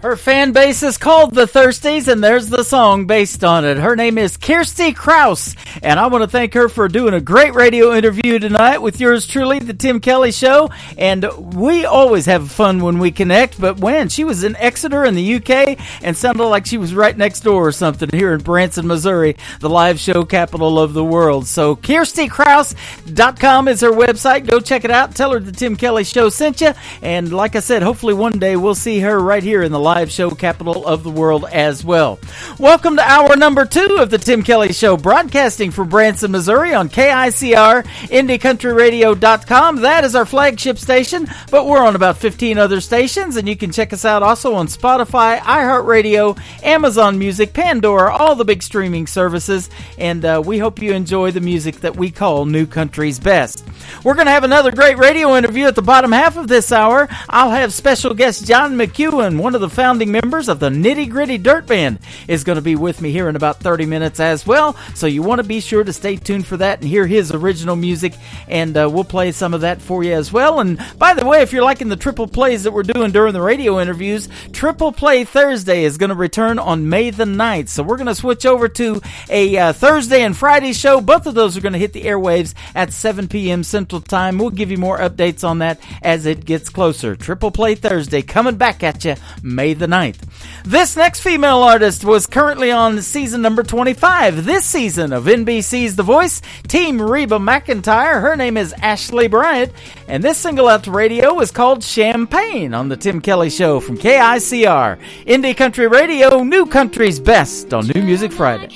Her fan base is called the Thirsties, and there's the song based on it. Her name is Kirsty Krause, and I want to thank her for doing a great radio interview tonight with yours truly, The Tim Kelly Show. And we always have fun when we connect, but when she was in Exeter in the UK and sounded like she was right next door or something here in Branson, Missouri, the live show capital of the world. So KirstyKrause.com is her website. Go check it out. Tell her The Tim Kelly Show sent you. And like I said, hopefully one day we'll see her right here in the live show capital of the world as well. Welcome to hour number 2 of The Tim Kelly Show, broadcasting from Branson, Missouri on KICR, IndieCountryRadio.com. That is our flagship station, but we're on about 15 other stations, and you can check us out also on Spotify, iHeartRadio, Amazon Music, Pandora, all the big streaming services, and we hope you enjoy the music that we call New Country's Best. We're going to have another great radio interview at the bottom half of this hour. I'll have special guest John McEwen, one of the founding members of the Nitty Gritty Dirt Band, is going to be with me here in about 30 minutes as well, so you want to be sure to stay tuned for that and hear his original music, and we'll play some of that for you as well. And by the way, if you're liking the triple plays that we're doing during the radio interviews, Triple Play Thursday is going to return on May the 9th, so we're going to switch over to a Thursday and Friday show. Both of those are going to hit the airwaves at 7 p.m. Central Time. We'll give you more updates on that as it gets closer. Triple Play Thursday coming back at you May the the 9th. This next female artist was currently on season number 25 this season of NBC's The Voice, Team Reba McEntire. Her name is Ashley Bryant, and this single out to radio is called Champagne on the Tim Kelly Show from KICR. Indie Country Radio, New Country's Best on New Music Friday.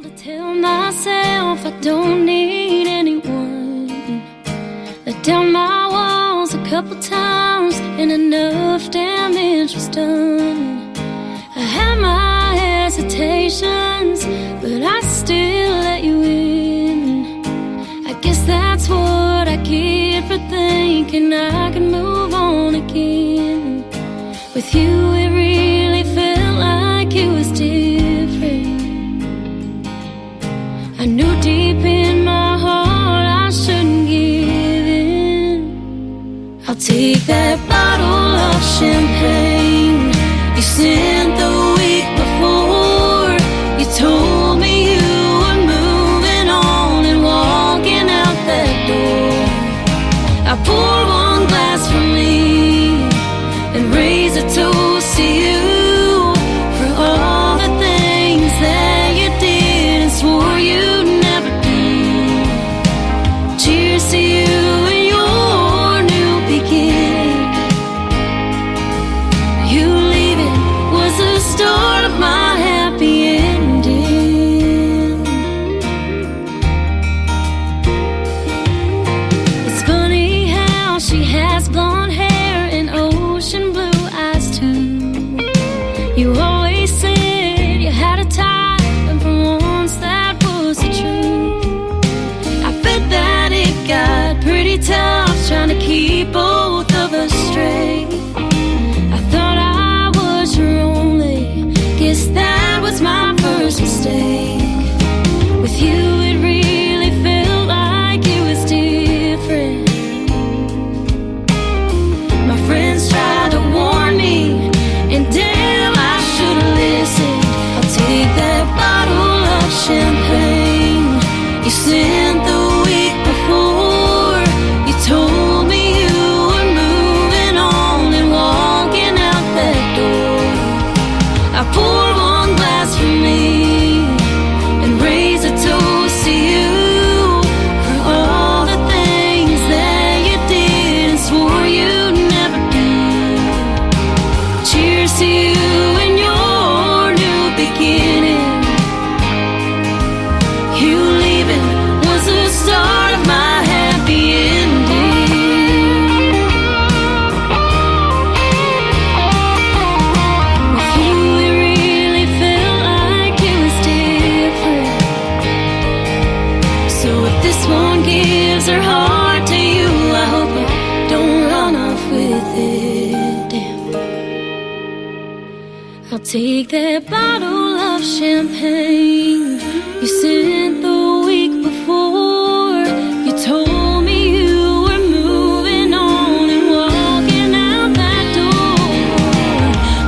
To tell myself I don't need anyone. Let down my walls a couple times and enough damage was done. I had my hesitations, but I still let you in. I guess that's what I get for thinking I can move on again. With you it really felt like it was different. I knew deep in my heart I shouldn't give in. I'll take that bottle of champagne you sent the week before. You told me you were moving on and walking out that door. I pour one glass for me and raise a toast to you for all the things that you did and swore you'd never do. Cheers to you and your new beginning. You leaving was the start of my happy ending. It's funny how she has blonde hair and ocean blue eyes too. You always said you had a type, and for once that was the truth. I bet that it got pretty tough trying to keep both of us straight. I thought I was your only, guess that was my first mistake. With you it really felt like it was different. My friends tried to warn me, and damn, I should've listened. I'll take that bottle of champagne you sent the week before. You told me you were moving on and walking out that door. I pour one glass for me and raise a toast to you for all the things that you did and swore you'd never do. Cheers to you and your new beginning. You leaving was the start of my happy ending. With you it really felt like it was different. So if this one gives her heart to you, I hope you don't run off with it. Damn. I'll take that bottle of champagne you sent the week before. You told me you were moving on and walking out that door.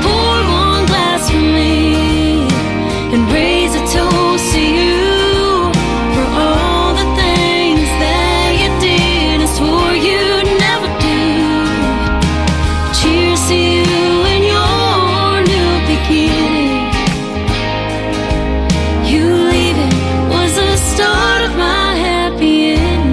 Pour one glass for me and raise a toast to you for all the things that you did and swore you'd never do. Cheers to you and your new beginning. You leaving was the start of my happy ending.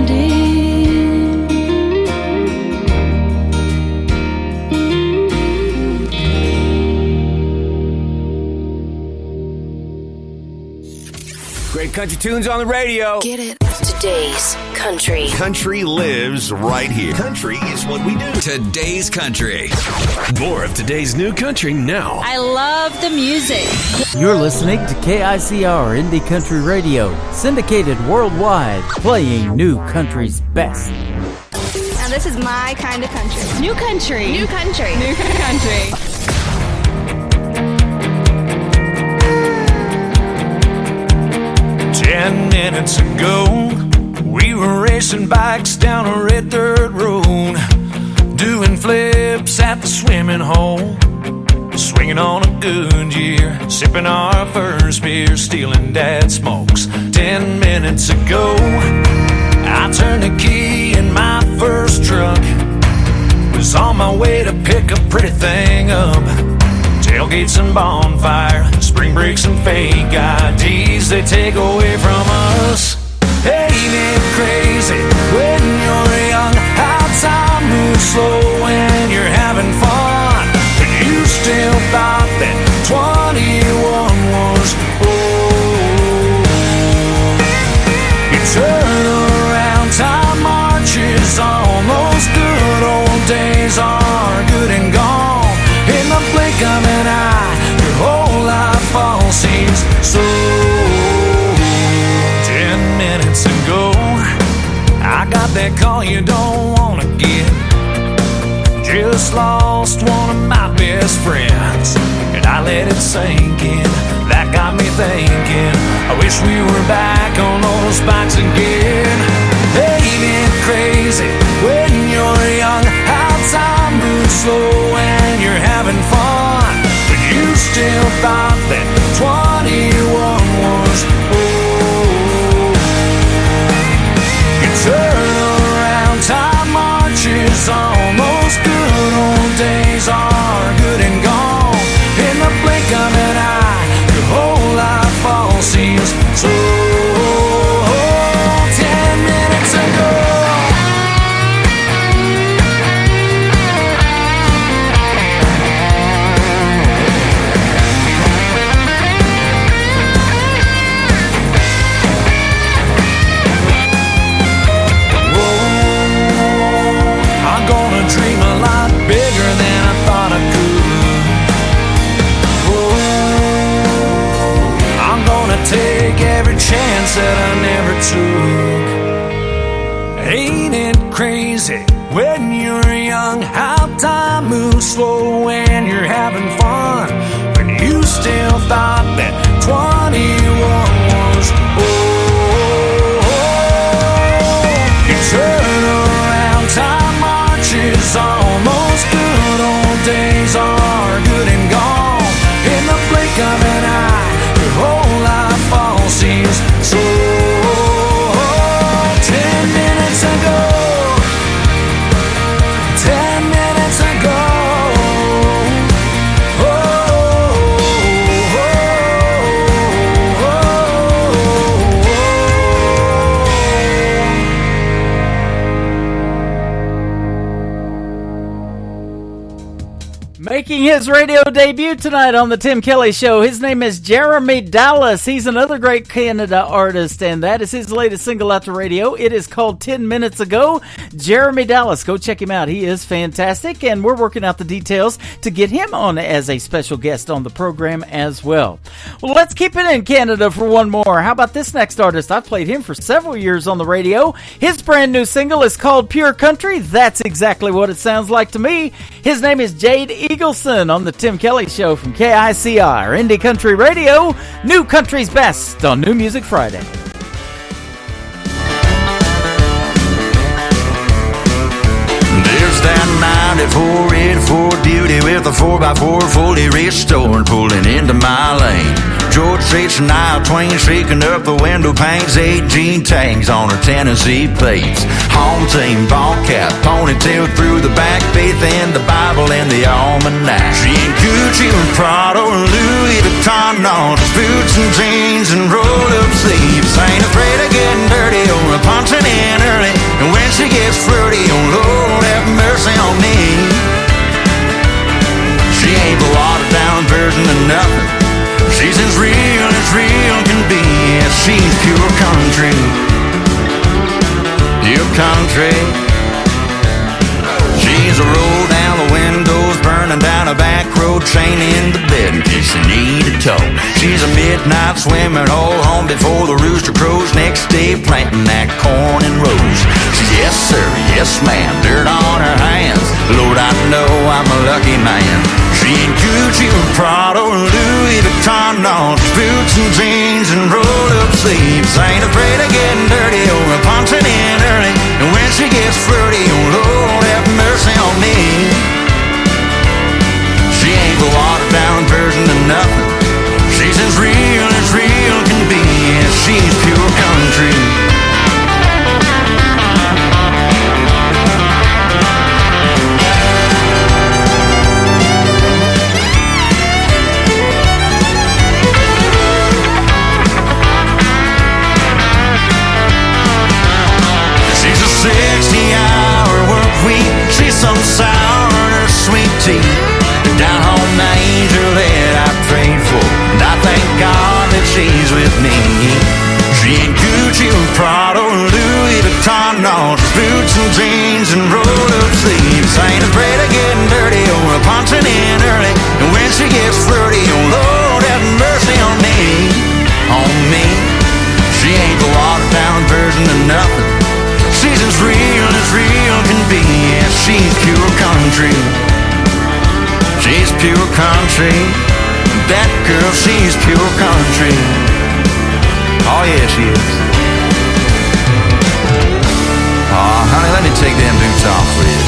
Great country tunes on the radio. Get it? Today's country. Country lives right here. Country is what we do. Today's country. More of today's new country now. I love the music. You're listening to KICR Indie Country Radio, syndicated worldwide, playing New Country's best. Now this is my kind of country. New country. New country. New country. 10 minutes ago, we were racing bikes down a red dirt road, doing flips at the swimming hole, swinging on a Goodyear, sipping our first beer, stealing Dad's smokes. 10 minutes ago, I turned the key in my first truck, was on my way to pick a pretty thing up. Tailgates and bonfire, spring breaks and fake IDs they take away from us. Ain't it crazy when you're young how time moves slow when you're having fun? But you still thought that 21 was old. You turn around, time marches on. Those good old days are good and gone. In the blink of an eye, your whole life all seems so. 10 minutes ago, I got that call you don't wanna get. Just lost one of my best friends, and I let it sink in. That got me thinking, I wish we were back on those bikes again. Ain't it crazy when you're young how time moves slow and you're having fun, but you still thought that 21 was old. You turn around, time marches on. Those good old days are good and gone. In the blink of an eye, your whole life all seems so. 10 minutes ago. Dream a lot bigger than I thought I could. Oh, I'm gonna take every chance that I never took. Ain't it crazy when you're young how time moves slow when you're having fun, when you still thought that 21 was old. You turn around, time marches on. Those good old days are good and gone. In the blink of an eye, your whole life all seems so. 10 minutes ago, 10 minutes ago. Making his radio debut tonight on the Tim Kelly Show, his name is Jeremy Dallas. He's another great Canada artist, and that is his latest single out to radio. It is called 10 Minutes Ago. Jeremy Dallas, go check him out. He is fantastic, and we're working out the details to get him on as a special guest on the program as well. Well, let's keep it in Canada for one more. How about this next artist? I've played him for several years on the radio. His brand new single is called Pure Country. That's exactly what it sounds like to me. His name is Jade Eagleson on the Tim Kelly Show from KICR, Indie Country Radio, New Country's Best on New Music Friday. There's that 94 84 beauty with a 4x4 fully restored pulling into my lane. George Strait's and Nile Twain shaking up the window panes, 18 tangs on her Tennessee plates. Home team, ball cap, ponytail through the back, faith in the Bible and the almanac. She ain't Gucci or Prada or Louis Vuitton, no, just boots and jeans and roll-up sleeves. Ain't afraid of getting dirty or punching in early, and when she gets flirty, oh Lord have mercy on me. She ain't the watered-down version of nothing. She's as real can be. Yes, she's pure country. Pure country. She's a roll down the windows, burning down a back road, chain in the bed in case you need a tow. She's a midnight swimmer, all home before the rooster crows. Next day planting that corn and rows. She's yes sir, yes ma'am, dirt on her hands. Lord, I know I'm a lucky man. She ain't Gucci or Prada or Louis Vuitton, no, just boots and jeans and roll-up sleeves. Ain't afraid of getting dirty or punching in early, and when she gets flirty, oh Lord have mercy on me. She ain't the watered-down version of nothing. She's as real can be. Yes, she's pure country. country. She's pure country. That girl, she's pure country. Oh yeah, she is. Oh, honey, let me take them boots off for you.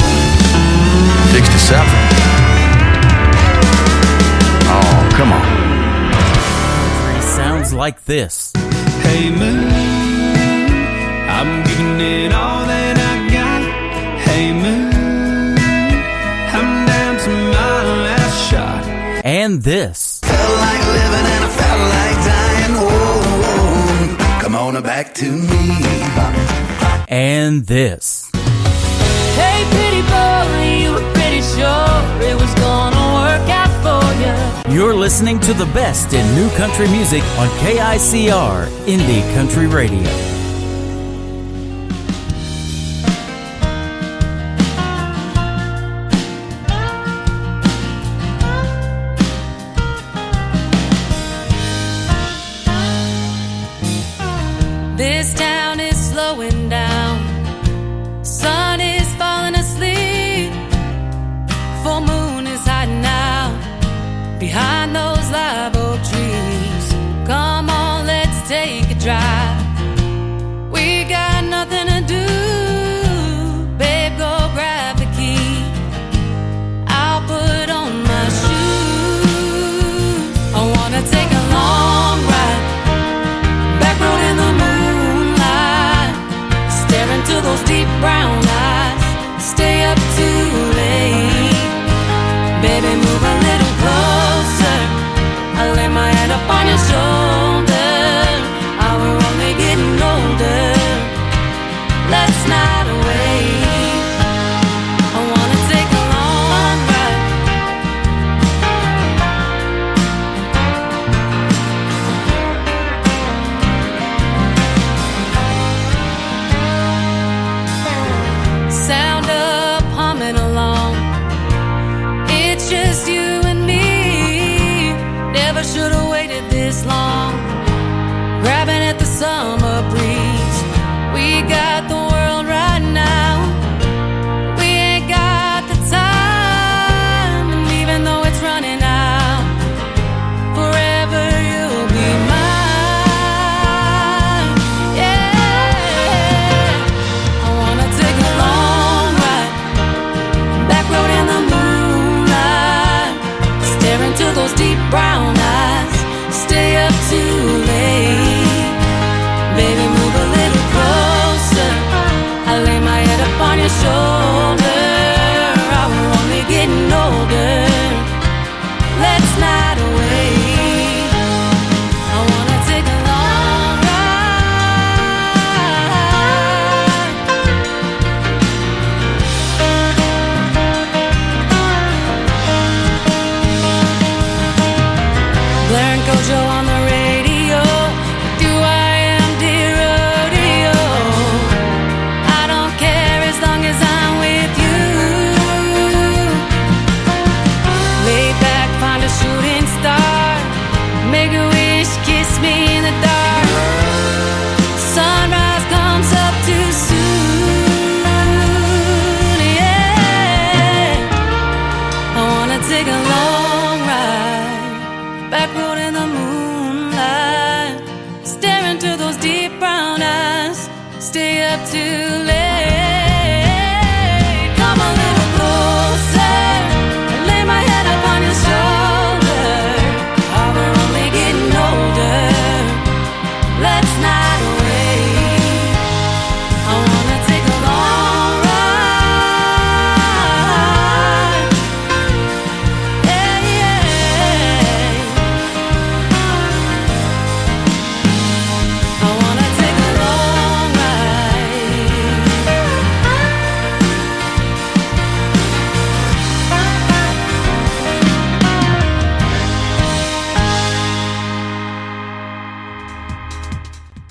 67. Oh, come on. Country sounds like this. Hey moon, I'm giving it all that I got. Hey moon, I'm down to my last shot. And this. Felt like living and I felt like dying. Oh, come on back to me. And this. Hey, pretty boy, you were pretty sure it was gonna work out for you. You're listening to the best in new country music on KICR, Indie Country Radio. This town is slowing down. Sun is falling asleep. Full moon is hiding out behind those live oak trees. Come on, let's take a drive. We got nothing to do. Babe, go grab the key. I'll put on my shoes. I wanna take a long ride. Back road in the moonlight. Stare into those deep brown eyes. Stay up too late. Baby, move a little closer. I lay my head up on your shoulder. We're only getting older. Let's not wait. I wanna take a long ride. Sound up, humming along. It's just you and me. Never should've waited this long. Grabbing at the summer breeze. We got the world right now. We ain't got the time. And even though it's running out, forever you'll be mine. Yeah. I wanna take a long ride. Back road in the moonlight. Stare into those deep brown eyes. Stay up too late. Baby, move a little closer. I lay my head up on your shoulder. We're only getting older. Let's not wait. I wanna take a long ride. Blair and Kojo on the radio. Do I am dear rodeo? I don't care as long as I'm with you. Lay back, find a shooting star. Make a wish, kiss me in the dark. Sunrise comes up too soon. Yeah. I wanna take a long ride. Back road in the moonlight. Stare into those deep brown eyes. Stay up too late. Come a little closer. Lay my head up on your shoulder. We're only getting older. Let's not wait. I wanna take a long ride. Yeah, yeah. I wanna take a long ride.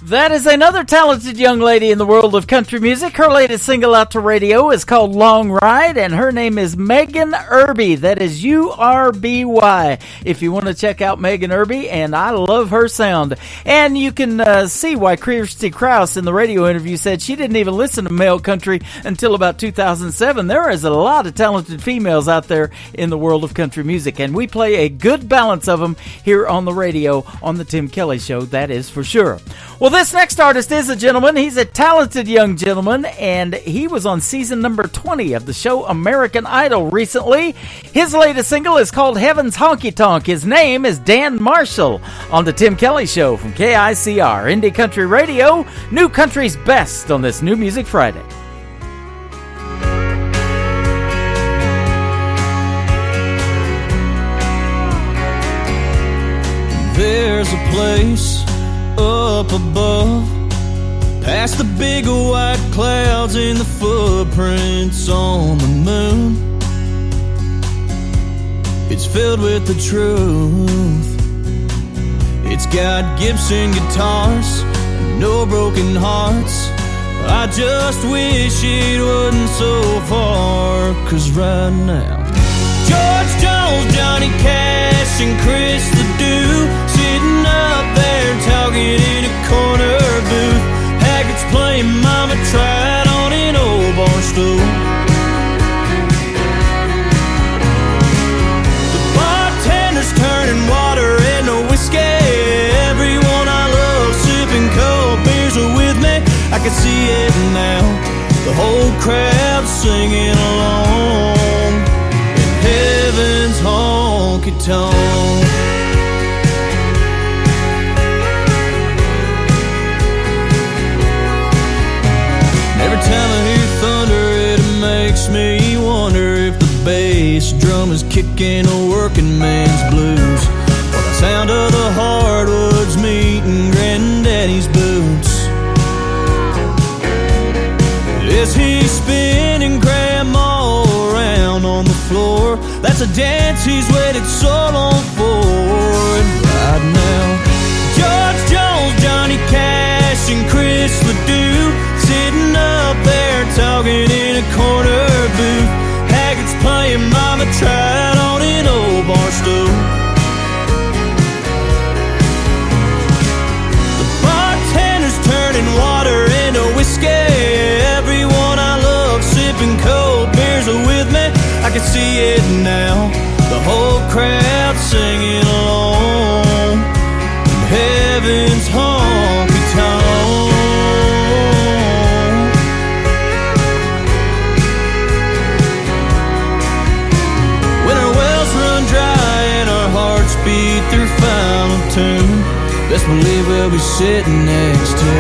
That is another talented young lady in the world of country music. Her latest single out to radio is called Long Ride, and her name is Megan Irby. That is U-R-B-Y. If you want to check out Megan Irby, and I love her sound. And you can see why Kirsty Krause in the radio interview said she didn't even listen to male country until about 2007. There is a lot of talented females out there in the world of country music, and we play a good balance of them here on the radio on the Tim Kelly Show, that is for sure. Well, this next artist is a gentleman. He's a talented young gentleman, and he was on season number 20 of the show American Idol recently. His latest single is called Heaven's Honky Tonk. His name is Dan Marshall on the Tim Kelly Show from KICR, Indie Country Radio, New Country's best on this New Music Friday. There's a place up above, past the big white clouds and the footprints on the moon. It's filled with the truth. It's got Gibson guitars and no broken hearts. I just wish it wasn't so far, 'cause right now George Jones, Johnny Cash, and Chris Ledoux sitting up there talking in a corner booth. Haggart's playing Mama Tried on an old bar stool. The bartender's turning water into whiskey. Everyone I love sipping cold beers are with me. I can see it now, the whole crowd singing along. Heaven's honky tonk. Every time I hear thunder, it makes me wonder if the bass drum is kicking a working man's blues, or the sound of the hardwoods meeting Granddaddy's boots. Is he spinning Grandma around on the floor? That's a dance he's waited so long for. And right now, George Jones, Johnny Cash, and Chris Ledoux sitting up there talking in a corner booth. Haggart's playing Mama Tried on an old bar stool. The bartender's turning water into whiskey. Everyone I love sipping cold beers are with me. I can see it now, the whole crowd singing along. Heaven's honky tonk. When our wells run dry and our hearts beat their final tune, best believe we'll be sitting next to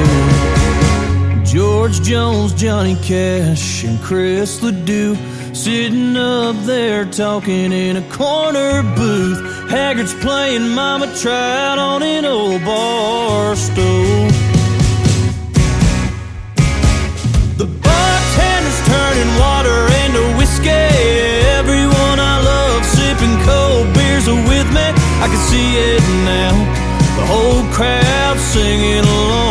George Jones, Johnny Cash, and Chris Ledoux sitting up there talking in a corner booth. Haggart's playing Mama Tried on an old bar stool. The bartender's turning water into whiskey. Everyone I love sipping cold beers are with me. I can see it now, the whole crowd singing along.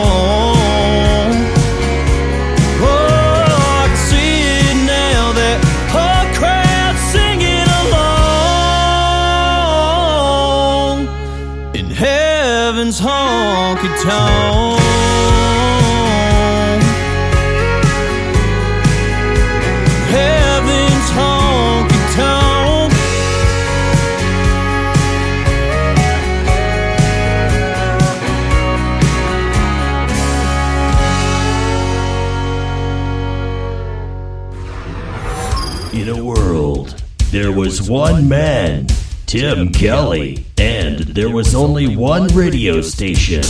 Heaven's honky tonk. Heaven's honky tonk. In a world, there was one man, Tim Kelly, and there was only one radio station,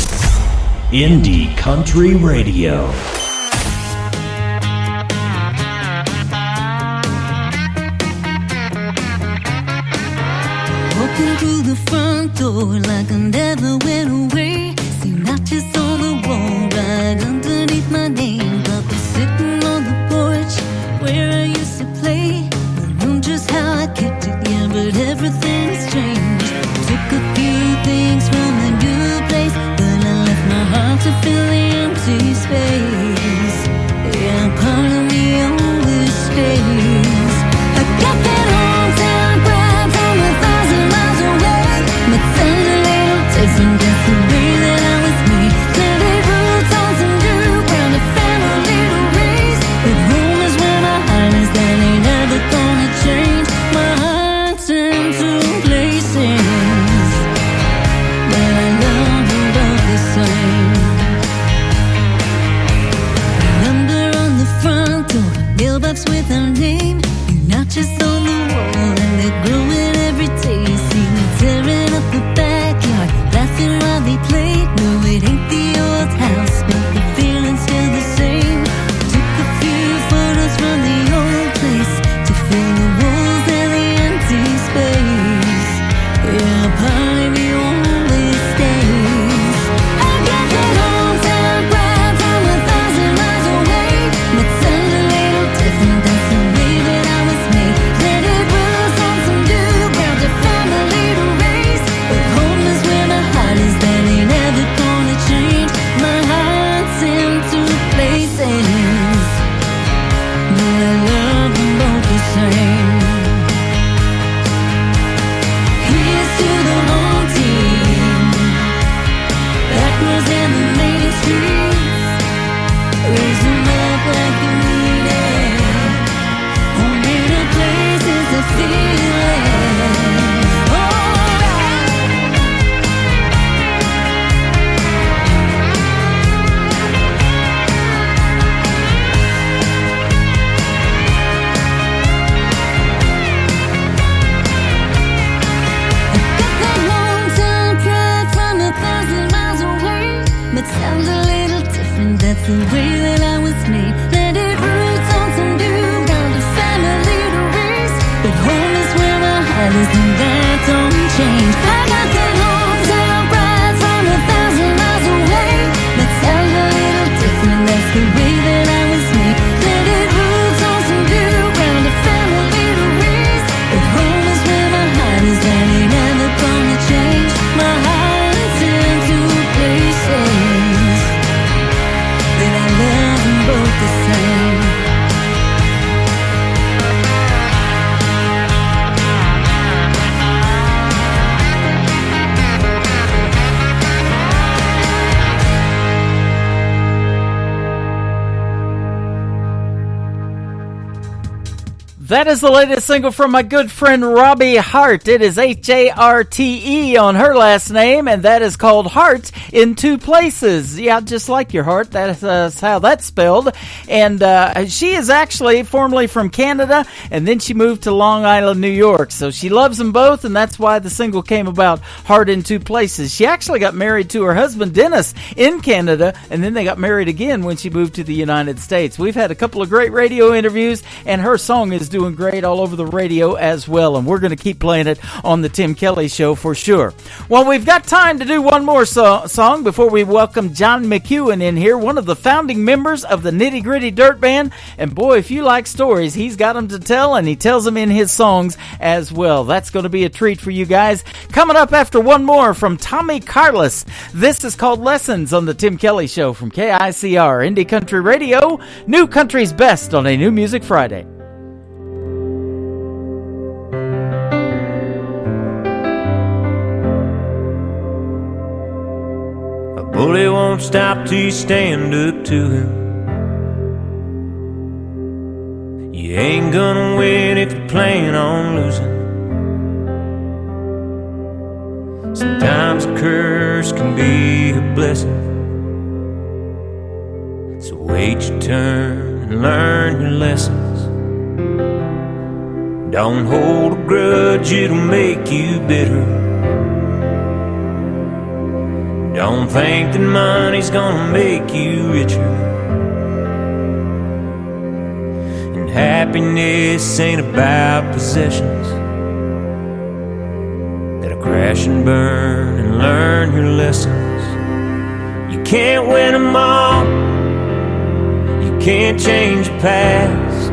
Indie Country Radio. Walking through the front door like I never went away. See notches on the wall right underneath my name. But we're sitting on the porch where I used to play. I know just how I kept it, yeah, but everything's changed. Took a few things from the new place, but I left my heart want to fill the empty space. Yeah, part of me always stays. I got that hometown pride from 1,000 miles away. But sounds a little different, that's the way that I was made. Planted roots on some new ground, a family to raise. But home is where my heart is, that ain't ever gonna change. My heart's in two places, but I love them both the same. Number on the front door, mailbox with our name. You're not just on the wall, and they're growing every day. See me tearing up the backyard, laughing while they played. No, it ain't the old house, but the feeling's still the same. Took a few photos from the old place to fill the walls and the empty space. Yeah, part of me always stays. I got that hometown pride from 1,000 miles away. But sounds a little different, that's the way that I was made. Planted roots on some new ground, a family to raise. But home is where my heart is, that ain't ever gonna change. My heart's in two places, but I love them both the same. Here's to the home team, that was in the main streets. Raise them up like you need it. Home in a place is a feeling. Alright. That hometown pride from 1,000 miles away, but sounds a little different, that's the way that I was made. Planted roots on some new ground, a family to raise. But home is where my heart is, and that don't change. I got that hometown pride from 1,000 miles away, but sounds a little different, that's the way that I was made. Planted roots on some new ground, a family to raise. But home is where my heart is, that ain't ever gonna change. My heart's in two places, but I love them both the same. That is the latest single from my good friend Robbie Hart. It is H-A-R-T-E on her last name, and that is called Heart in Two Places. Yeah, just like your heart. That's how that's spelled. And she is actually formerly from Canada, and then she moved to Long Island, New York. So she loves them both, and that's why the single came about, Heart in Two Places. She actually got married to her husband, Dennis, in Canada, and then they got married again when she moved to the United States. We've had a couple of great radio interviews, and her song is doing great all over the radio as well, and we're going to keep playing it on the Tim Kelly Show for sure. Well, we've got time to do one more song before we welcome John McEwen in here, one of the founding members of the Nitty Gritty Dirt Band, and boy, if you like stories, he's got them to tell, and he tells them in his songs as well. That's going to be a treat for you guys. Coming up after one more from Tommy Carlos. This is called Lessons on the Tim Kelly Show from KICR Indie Country Radio, New Country's Best on a New Music Friday. Bully won't stop till you stand up to him. You ain't gonna win if you plan on losing. Sometimes a curse can be a blessing. So wait your turn and learn your lessons. Don't hold a grudge, it'll make you bitter. Don't think that money's gonna make you richer. And happiness ain't about possessions that'll crash and burn, and learn your lessons. You can't win them all, you can't change your past.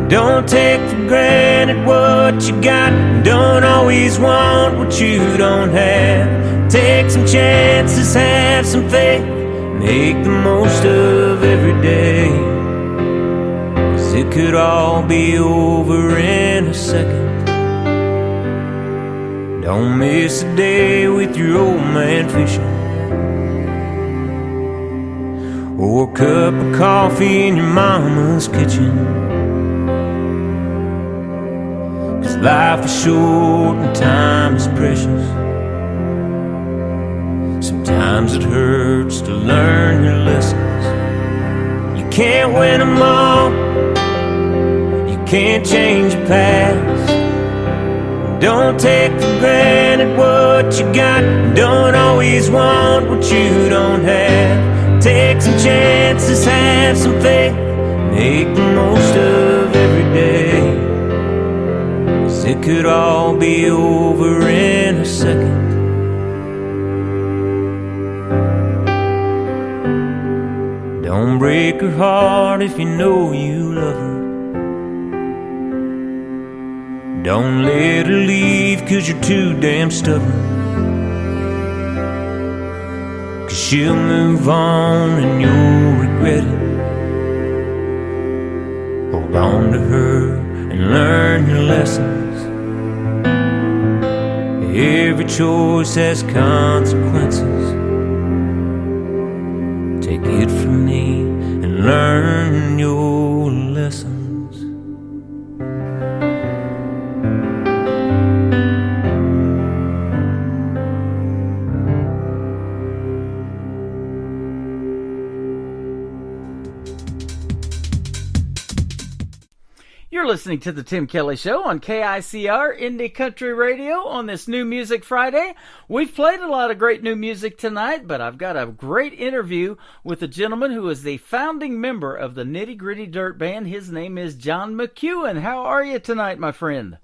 Don't take for granted what what you got. Don't always want what you don't have. Take some chances, have some faith. Make the most of every day. 'Cause it could all be over in a second. Don't miss a day with your old man fishing, or a cup of coffee in your mama's kitchen. 'Cause life is short and time is precious. Sometimes it hurts to learn your lessons. You can't win them all. You can't change your past. Don't take for granted what you got. Don't always want what you don't have. Take some chances, have some faith. Make the most of every day. 'Cause it could all be over in a second. Don't break her heart if you know you love her. Don't let her leave 'cause you're too damn stubborn. 'Cause she'll move on and you'll regret it. Hold on to her and learn your lessons. Every choice has consequences. Take it from me and learn your lessons. You're listening to the Tim Kelly Show on KICR Indie Country Radio on this New Music Friday. We've played a lot of great new music tonight, but I've got a great interview with a gentleman who is the founding member of the Nitty Gritty Dirt Band. His name is John McEuen. How are you tonight, my friend?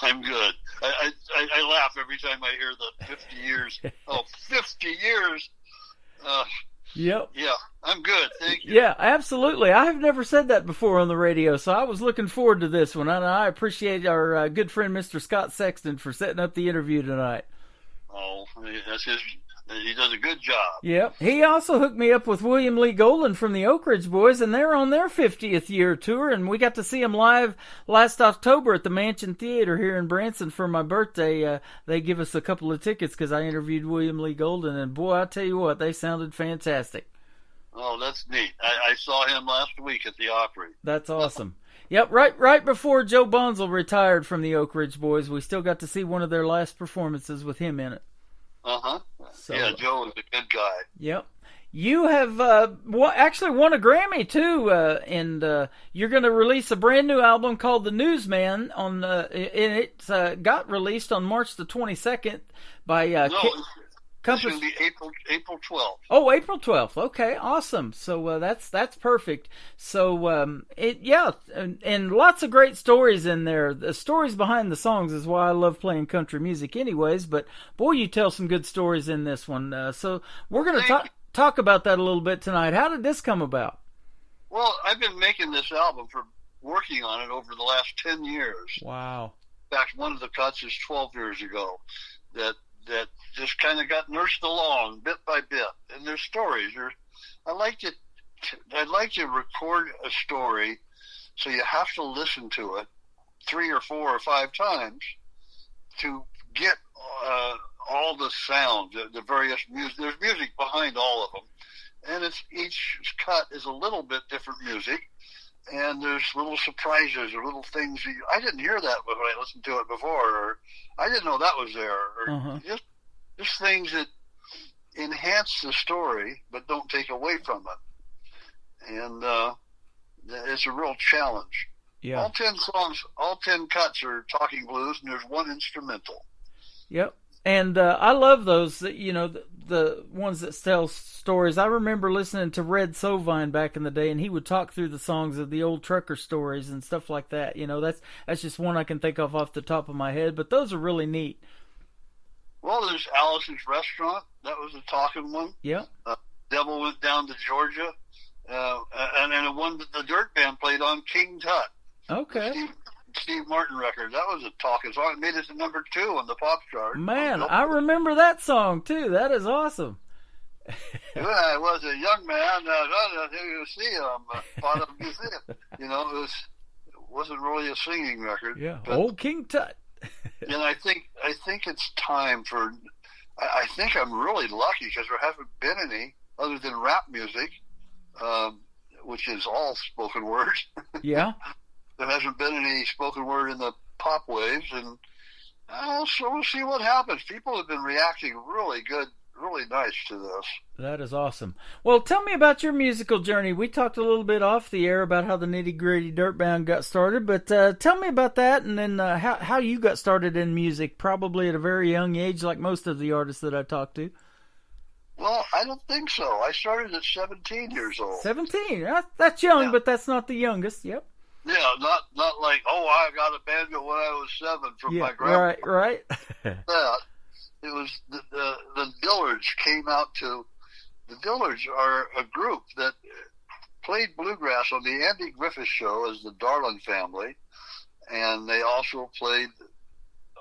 I'm good. I laugh every time I hear the 50 years. Oh, 50 years! Yep. Yeah, I'm good. Thank you. Yeah, absolutely. I have never said that before on the radio, so I was looking forward to this one. And I appreciate our good friend, Mr. Scott Sexton, for setting up the interview tonight. Oh, that's his. He does a good job. Yep. He also hooked me up with William Lee Golden from the Oak Ridge Boys, and they're on their 50th year tour, and we got to see them live last October at the Mansion Theater here in Branson for my birthday. They give us a couple of tickets because I interviewed William Lee Golden, and boy, I tell you what, they sounded fantastic. Oh, that's neat. I saw him last week at the Opry. That's awesome. Yep, right before Joe Bonzel retired from the Oak Ridge Boys, we still got to see one of their last performances with him in it. Uh-huh. So, yeah, Joe is a good guy. Yep. You have actually won a Grammy, too, and you're going to release a brand new album called The Newsman, and it got released on March the 22nd by It's going to be April 12th. Oh, April 12th. Okay, awesome. So that's perfect. So and lots of great stories in there. The stories behind the songs is why I love playing country music, anyways. But boy, you tell some good stories in this one. So we're going to talk about that a little bit tonight. How did this come about? Well, I've been making this album working on it over the last 10 years. Wow. In fact, one of the cuts is 12 years ago. That just kind of got nursed along bit by bit. And there's stories. I'd like to record a story, so you have to listen to it 3 or 4 or 5 times to get all the sounds, the various music. There's music behind all of them, and each cut is a little bit different music. And there's little surprises or little things. I didn't hear that when I listened to it before, or I didn't know that was there, or just things that enhance the story but don't take away from it. And it's a real challenge. Yeah. All 10 songs, all 10 cuts are talking blues, and there's one instrumental. Yep. And I love those, the ones that tell stories. I remember listening to Red Sovine back in the day, and he would talk through the songs of the old trucker stories and stuff like that. That's just one I can think of off the top of my head, but those are really neat. Well, there's Alice's Restaurant. That was a talking one. Yeah. Devil Went Down to Georgia. And one that the Dirt Band played on, King Tut. Okay. Steve Martin record. That was a talking song. It made it to number 2 on the pop chart. Man, I remember that song too. That is awesome. When I was a young man, you see him, part of the museum. It wasn't really a singing record. Yeah, Old King Tut. And I think it's time for. I think I'm really lucky because there haven't been any other than rap music, which is all spoken word. Yeah. There hasn't been any spoken word in the pop waves, and so we'll see what happens. People have been reacting really good, really nice to this. That is awesome. Well, tell me about your musical journey. We talked a little bit off the air about how the Nitty Gritty Dirt Band got started, but tell me about that, and then how you got started in music, probably at a very young age, like most of the artists that I talked to. Well, I don't think so. I started at 17 years old. 17? That's young, yeah. But that's not the youngest. Yep. Yeah, not like, I got a banjo when I was 7 from my grandpa. Right. Yeah, it was the Dillards came out to. The Dillards are a group that played bluegrass on the Andy Griffith Show as the Darlin Family, and they also played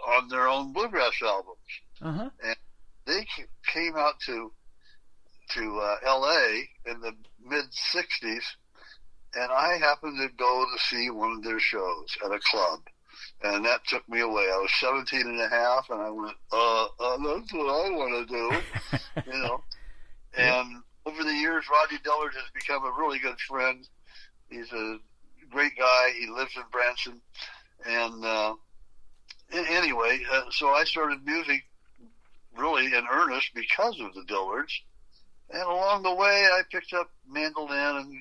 on their own bluegrass albums. Uh-huh. And they came out to L.A. in the mid-'60s, and I happened to go to see one of their shows at a club, and that took me away. I was 17 and a half, and I went, that's what I want to do, And over the years, Rodney Dillard has become a really good friend. He's a great guy. He lives in Branson, and anyway, so I started music really in earnest because of the Dillards. And along the way, I picked up mandolin and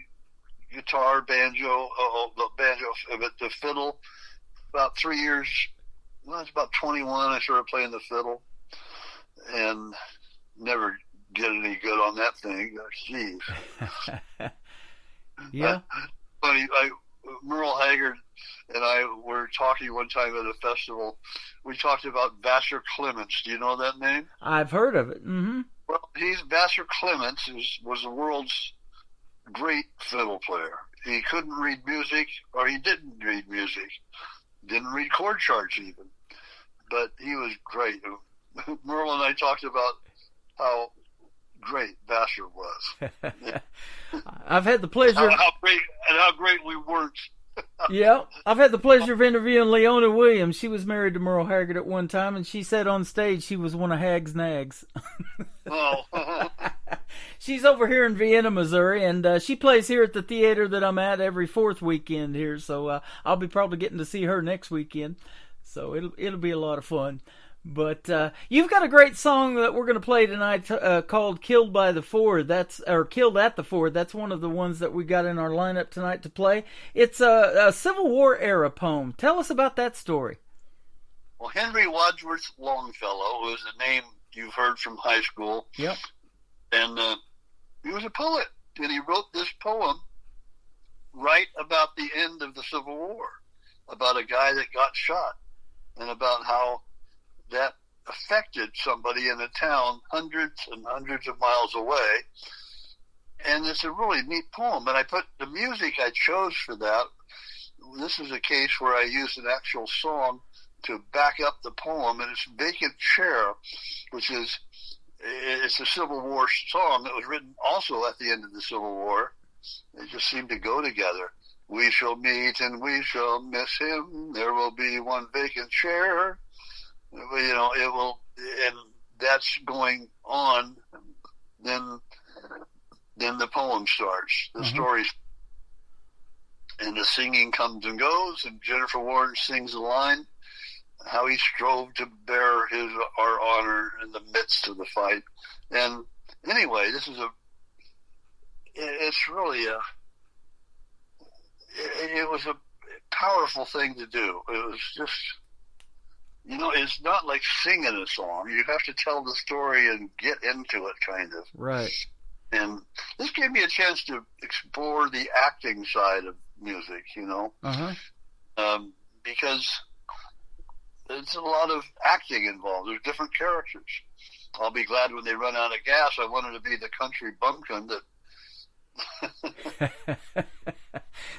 guitar, banjo, the fiddle. About 3 years, when I was about 21, I started playing the fiddle, and never get any good on that thing. Jeez. Yeah. Funny, Merle Haggard and I were talking one time at a festival. We talked about Vassar Clements. Do you know that name? I've heard of it. Mm-hmm. Well, Vassar Clements was the world's great fiddle player. He couldn't read music, or he didn't read music. Didn't read chord charts even. But he was great. Merle and I talked about how great Vassar was. I've had the pleasure... How great we weren't. Yeah, I've had the pleasure of interviewing Leona Williams. She was married to Merle Haggard at one time, and she said on stage she was one of Hag's nags. Oh. She's over here in Vienna, Missouri, and she plays here at the theater that I'm at every fourth weekend here, so I'll be probably getting to see her next weekend. So it'll be a lot of fun. But you've got a great song that we're going to play tonight called "Killed by the Ford." Killed at the Ford. That's one of the ones that we got in our lineup tonight to play. It's a Civil War era poem. Tell us about that story. Well, Henry Wadsworth Longfellow, who is a name you've heard from high school. Yep. And he was a poet, and he wrote this poem right about the end of the Civil War, about a guy that got shot, and about how that affected somebody in a town hundreds and hundreds of miles away. And it's a really neat poem. And I put the music I chose for that. This is a case where I used an actual song to back up the poem, and it's Vacant Chair, which is, it's a Civil War song that was written also at the end of the Civil War. They just seem to go together. We shall meet and we shall miss him. There will be one vacant chair. It will, and that's going on. Then the poem starts. The stories, and the singing comes and goes. And Jennifer Warren sings a line, how he strove to bear our honor in the midst of the fight. And anyway, it's really it was a powerful thing to do. It was just. It's not like singing a song. You have to tell the story and get into it, kind of. Right. And this gave me a chance to explore the acting side of music, because there's a lot of acting involved. There's different characters. I'll be glad when they run out of gas. I wanted to be the country bumpkin that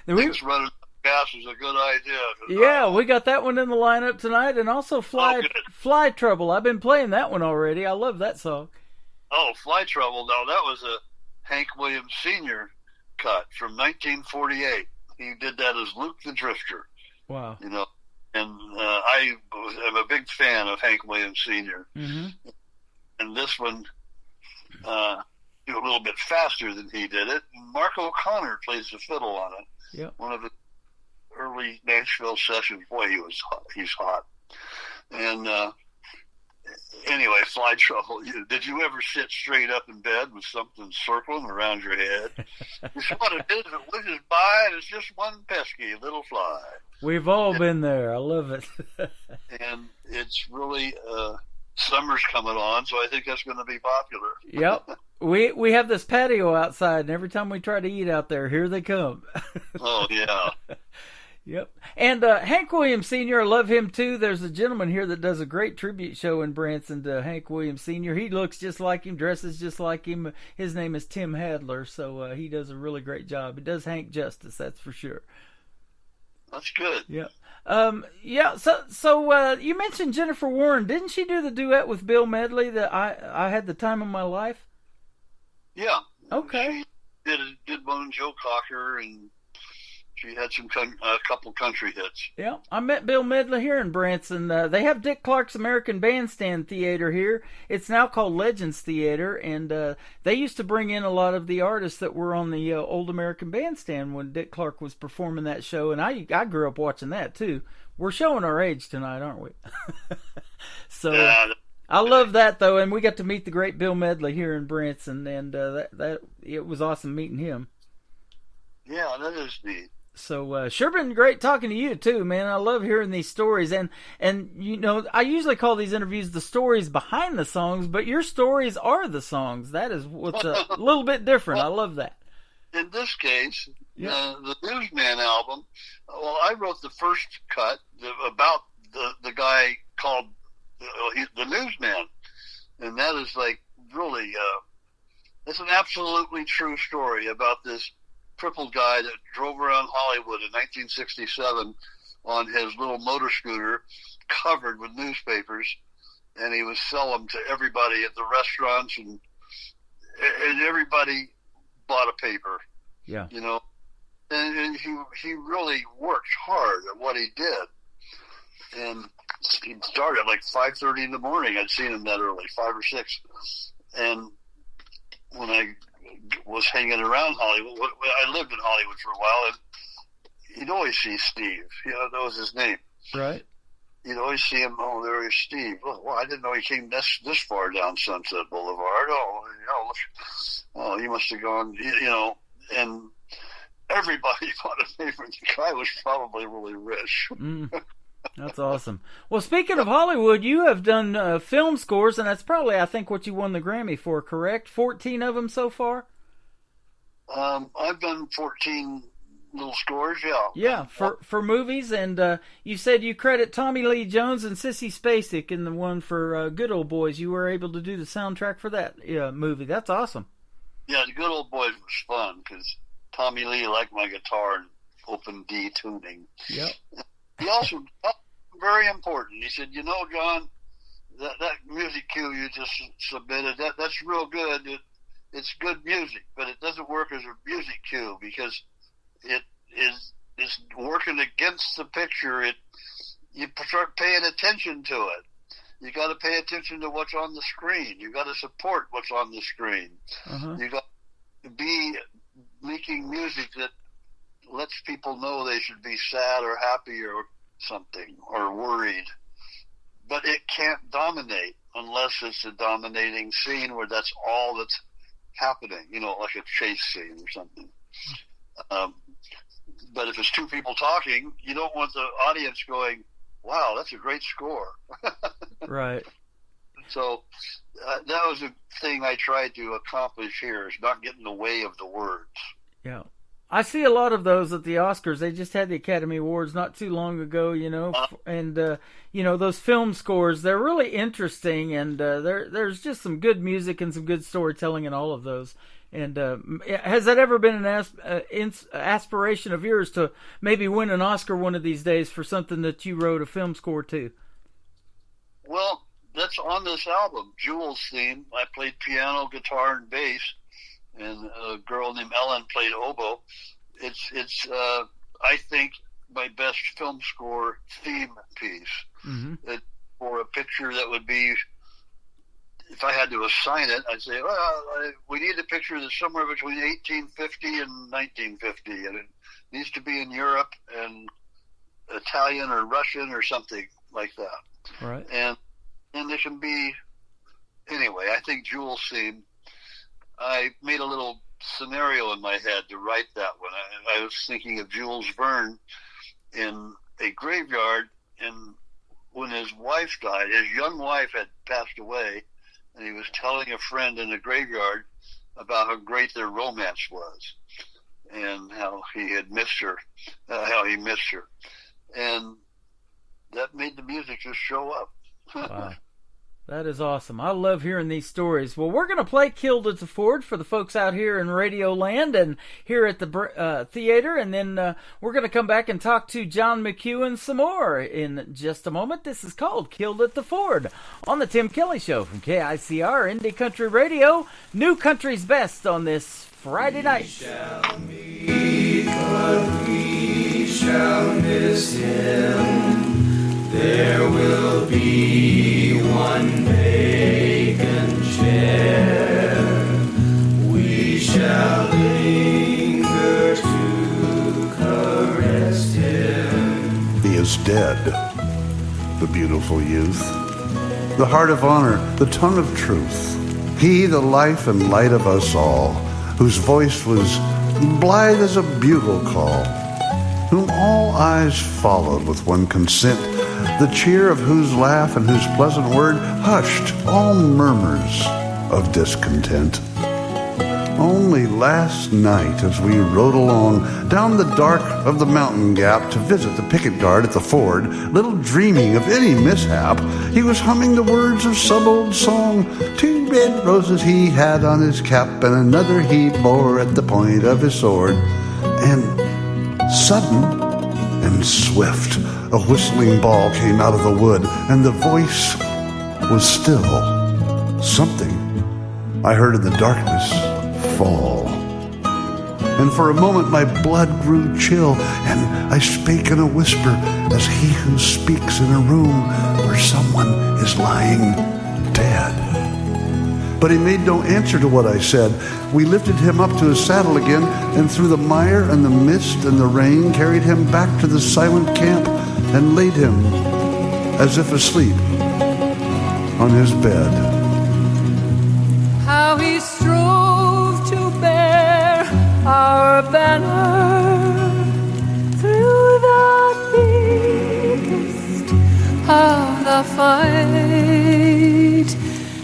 keeps running out of gas is a good idea. Yeah, we got that one in the lineup tonight, and also Fly Trouble. I've been playing that one already. I love that song. Oh, Fly Trouble. No, that was a Hank Williams Sr. cut from 1948. He did that as Luke the Drifter. Wow. You know, and I am a big fan of Hank Williams Sr. Mm-hmm. And this one, a little bit faster than he did it. Mark O'Connor plays the fiddle on it. Yep. One of the early Nashville sessions. Boy, he's hot. And anyway, Fly Trouble. Did you ever sit straight up in bed with something circling around your head? It's what it is. It whizzes by, and it's just one pesky little fly. We've all been there. I love it. And it's really summer's coming on, so I think that's going to be popular. Yep. We have this patio outside, and every time we try to eat out there, here they come. Oh, yeah. Yep. And Hank Williams Sr., I love him too. There's a gentleman here that does a great tribute show in Branson to Hank Williams Sr. He looks just like him, dresses just like him. His name is Tim Hadler, so he does a really great job. He does Hank justice, that's for sure. That's good. Yep. So you mentioned Jennifer Warren. Didn't she do the duet with Bill Medley that I had the time of my life? Yeah. Okay. She did one with Joe Cocker, and she had a couple country hits. Yeah, I met Bill Medley here in Branson. They have Dick Clark's American Bandstand Theater here. It's now called Legends Theater, and they used to bring in a lot of the artists that were on the old American Bandstand when Dick Clark was performing that show, and I grew up watching that too. We're showing our age tonight, aren't we? So I love that though, and we got to meet the great Bill Medley here in Branson, and that it was awesome meeting him. Yeah, that is neat. So sure been great talking to you too, man. I love hearing these stories, and you know, I usually call these interviews the stories behind the songs, but your stories are the songs. That is what's a little bit different. I love that. In this case, the Newsman album. Well, I wrote the first cut about the guy called the Newsman, and that is like really it's an absolutely true story about this crippled guy that drove around Hollywood in 1967 on his little motor scooter covered with newspapers, and he would sell them to everybody at the restaurants, and everybody bought a paper. Yeah. You know, and he really worked hard at what he did. And he started at like 5:30 in the morning. I'd seen him that early, 5 or 6. And when I was hanging around Hollywood, I lived in Hollywood for a while, and you'd always see Steve. You know, that was his name. Right. You'd always see him. Oh, there is Steve. Oh, well, I didn't know he came this far down Sunset Boulevard. Oh, you know, oh, he must have gone. You know, and everybody bought a paper. The guy was probably really rich. That's awesome. Well, speaking of Hollywood, you have done film scores, and that's probably, I think, what you won the Grammy for, correct? 14 of them so far? I've done 14 little scores, yeah. Yeah, for movies, and you said you credit Tommy Lee Jones and Sissy Spacek in the one for Good Old Boys. You were able to do the soundtrack for that movie. That's awesome. Yeah, the Good Old Boys was fun, because Tommy Lee liked my guitar and open D tuning. Yep. He also, very important, he said, you know, John, that music cue you just submitted, that's real good. It's good music, but it doesn't work as a music cue because it's working against the picture. You start paying attention to it. You got to pay attention to what's on the screen. You got to support what's on the screen. You got to be making music that lets people know they should be sad or happy or something or worried, but it can't dominate unless it's a dominating scene where that's all that's happening, you know, like a chase scene or something. But if it's two people talking, you don't want the audience going, wow, that's a great score. Right. So that was a thing I tried to accomplish here, is not get in the way of the words. Yeah. I see a lot of those at the Oscars. They just had the Academy Awards not too long ago, you know, and, you know, those film scores, they're really interesting, and there's just some good music and some good storytelling in all of those. And has that ever been an aspiration of yours to maybe win an Oscar one of these days for something that you wrote a film score to? Well, that's on this album, Jewel's theme. I played piano, guitar, and bass, and a girl named Ellen played oboe. It's I think, my best film score theme piece. It, for a picture that would be, if I had to assign it, I'd say, well, we need a picture that's somewhere between 1850 and 1950, and it needs to be in Europe and Italian or Russian or something like that. Right. And it can be, anyway, I think Jewel's theme, I made a little scenario in my head to write that one. I was thinking of Jules Verne in a graveyard, and when his wife died, his young wife had passed away, and he was telling a friend in the graveyard about how great their romance was and how he had missed her, how he missed her. And that made the music just show up. Wow. That is awesome. I love hearing these stories. Well, we're going to play Killed at the Ford for the folks out here in Radio Land and here at the theater, and then we're going to come back and talk to John McEwen some more in just a moment. This is called Killed at the Ford on the Tim Kelly Show from KICR Indie Country Radio. New Country's Best on this Friday night. We shall meet, but we shall miss him. There will be one vacant chair. We shall linger to caress him. He is dead, the beautiful youth, the heart of honor, the tongue of truth. He, the life and light of us all, whose voice was blithe as a bugle call, whom all eyes followed with one consent, the cheer of whose laugh and whose pleasant word hushed all murmurs of discontent. Only last night, as we rode along down the dark of the mountain gap to visit the picket guard at the ford, little dreaming of any mishap, he was humming the words of some old song. 2 red roses he had on his cap, and another he bore at the point of his sword. And sudden and swift, a whistling ball came out of the wood, and the voice was still. Something I heard in the darkness fall. And for a moment my blood grew chill, and I spake in a whisper, as he who speaks in a room where someone is lying dead. But he made no answer to what I said. We lifted him up to his saddle again, and through the mire and the mist and the rain carried him back to the silent camp and laid him, as if asleep, on his bed. How he strove to bear our banner through the thickest of the fight,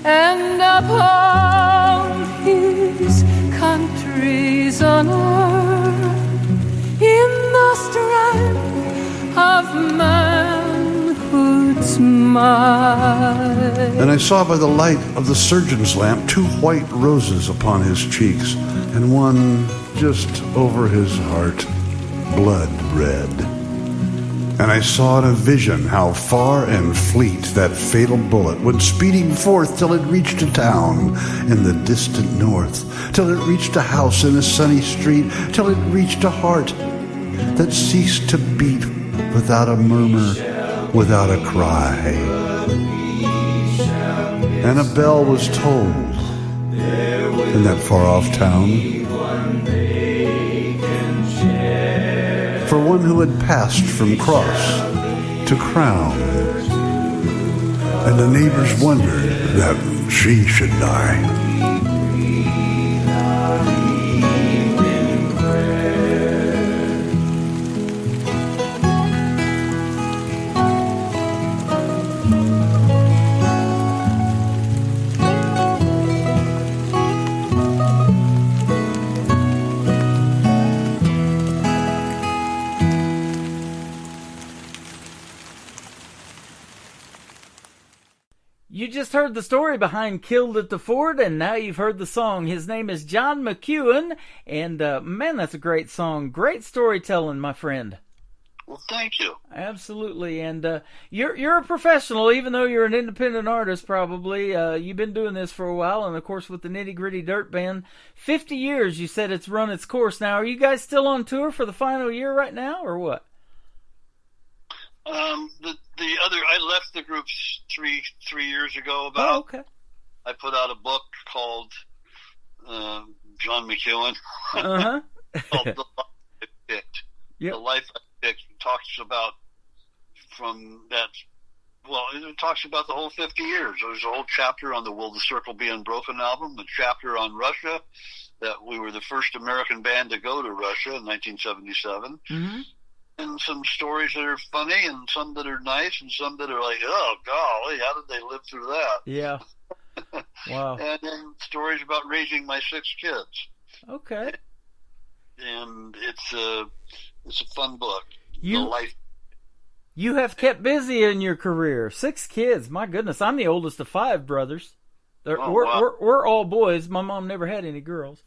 and uphold his country's honor in the strength of manhood's might. And I saw by the light of the surgeon's lamp 2 white roses upon his cheeks, and one just over his heart, blood red. And I saw in a vision how far and fleet that fatal bullet went speeding forth till it reached a town in the distant north, till it reached a house in a sunny street, till it reached a heart that ceased to beat without a murmur, without a cry. And a bell was tolled in that far-off town for one who had passed from cross to crown. And the neighbors wondered that she should die. You just heard the story behind Killed at the Fort, and now you've heard the song. His name is John McEuen, and man, that's a great song. Great storytelling, my friend. Well, thank you. Absolutely, and you're a professional, even though you're an independent artist. Probably you've been doing this for a while, and of course with the Nitty Gritty Dirt Band, 50 years. You said it's run its course. Now, are you guys still on tour for the final year right now, or what? I left the group three years ago. Okay. I put out a book called John McEuen. Uh-huh. Called The Life I Picked. Yep. The Life I Picked talks about it talks about the whole 50 years. There's a whole chapter on the Will the Circle Be Unbroken album, a chapter on Russia, that we were the first American band to go to Russia in 1977. Mm-hmm. And some stories that are funny, and some that are nice, and some that are like, oh, golly, how did they live through that? Yeah. Wow. And then stories about raising my 6 kids. Okay. And it's a fun book. You have kept busy in your career. 6 kids. My goodness. I'm the oldest of 5 brothers. We're all boys. My mom never had any girls.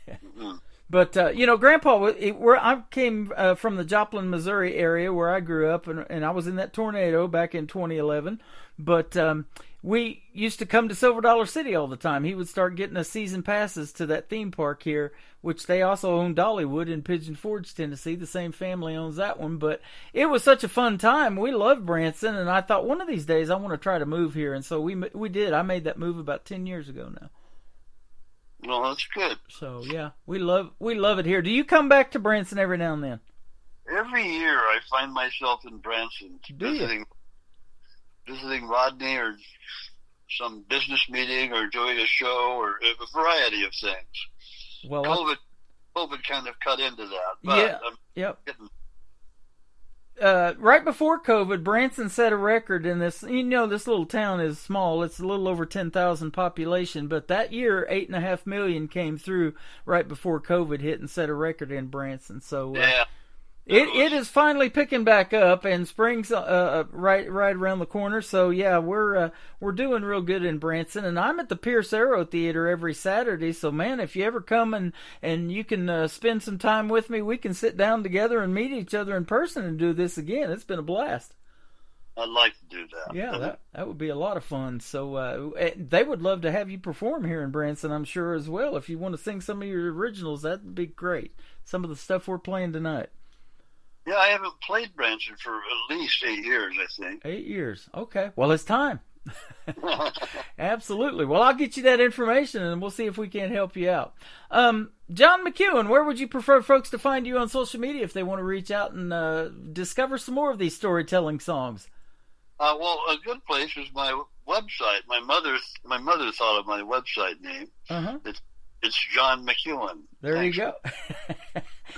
Mm-hmm. But, Grandpa, I came from the Joplin, Missouri area where I grew up, and I was in that tornado back in 2011. But we used to come to Silver Dollar City all the time. He would start getting us season passes to that theme park here, which they also own Dollywood in Pigeon Forge, Tennessee. The same family owns that one. But it was such a fun time. We loved Branson, and I thought one of these days I want to try to move here. And so we did. I made that move about 10 years ago now. Well, that's good. So yeah, we love it here. Do you come back to Branson every now and then? Every year I find myself in Branson visiting Rodney, or some business meeting, or doing a show, or a variety of things. Well, COVID kind of cut into that. But yep. Right before COVID, Branson set a record in this. This little town is small. It's a little over 10,000 population, but that year, 8.5 million came through right before COVID hit and set a record in Branson. So it is finally picking back up, and spring's right around the corner. So yeah, we're doing real good in Branson, and I'm at the Pierce Arrow Theater every Saturday. So man, if you ever come and you can spend some time with me, we can sit down together and meet each other in person and do this again. It's been a blast. I'd like to do that. Yeah, that would be a lot of fun. So they would love to have you perform here in Branson, I'm sure, as well. If you want to sing some of your originals, that'd be great. Some of the stuff we're playing tonight. Yeah, I haven't played Branson for at least 8 years, I think. 8 years. Okay. Well, it's time. Absolutely. Well, I'll get you that information, and we'll see if we can help you out. John McEuen, where would you prefer folks to find you on social media if they want to reach out and discover some more of these storytelling songs? Well, a good place is my website. My mother thought of my website name. Uh-huh. It's John McEuen. There you go.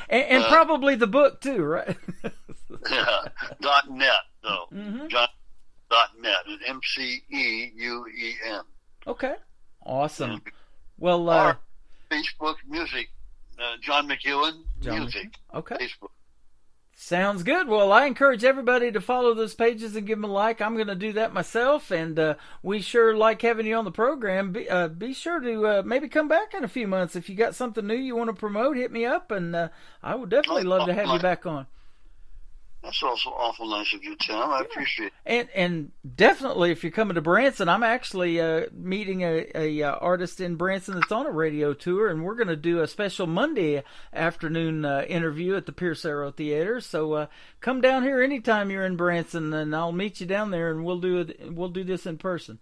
and probably the book too, right? Yeah, .net though. Mm-hmm. John.net. MCEUEN. Okay. Awesome. Well, Facebook music, John McEuen music. Okay. Facebook. Sounds good. Well, I encourage everybody to follow those pages and give them a like. I'm going to do that myself, and we sure like having you on the program. Be sure to maybe come back in a few months. If you got something new you want to promote, hit me up, and I would definitely love to have you back on. That's also awful nice of you, Tim. I appreciate it. And definitely, if you're coming to Branson, I'm actually meeting a artist in Branson that's on a radio tour, and we're going to do a special Monday afternoon interview at the Pierce Arrow Theater. So come down here anytime you're in Branson, and I'll meet you down there, and we'll do this in person.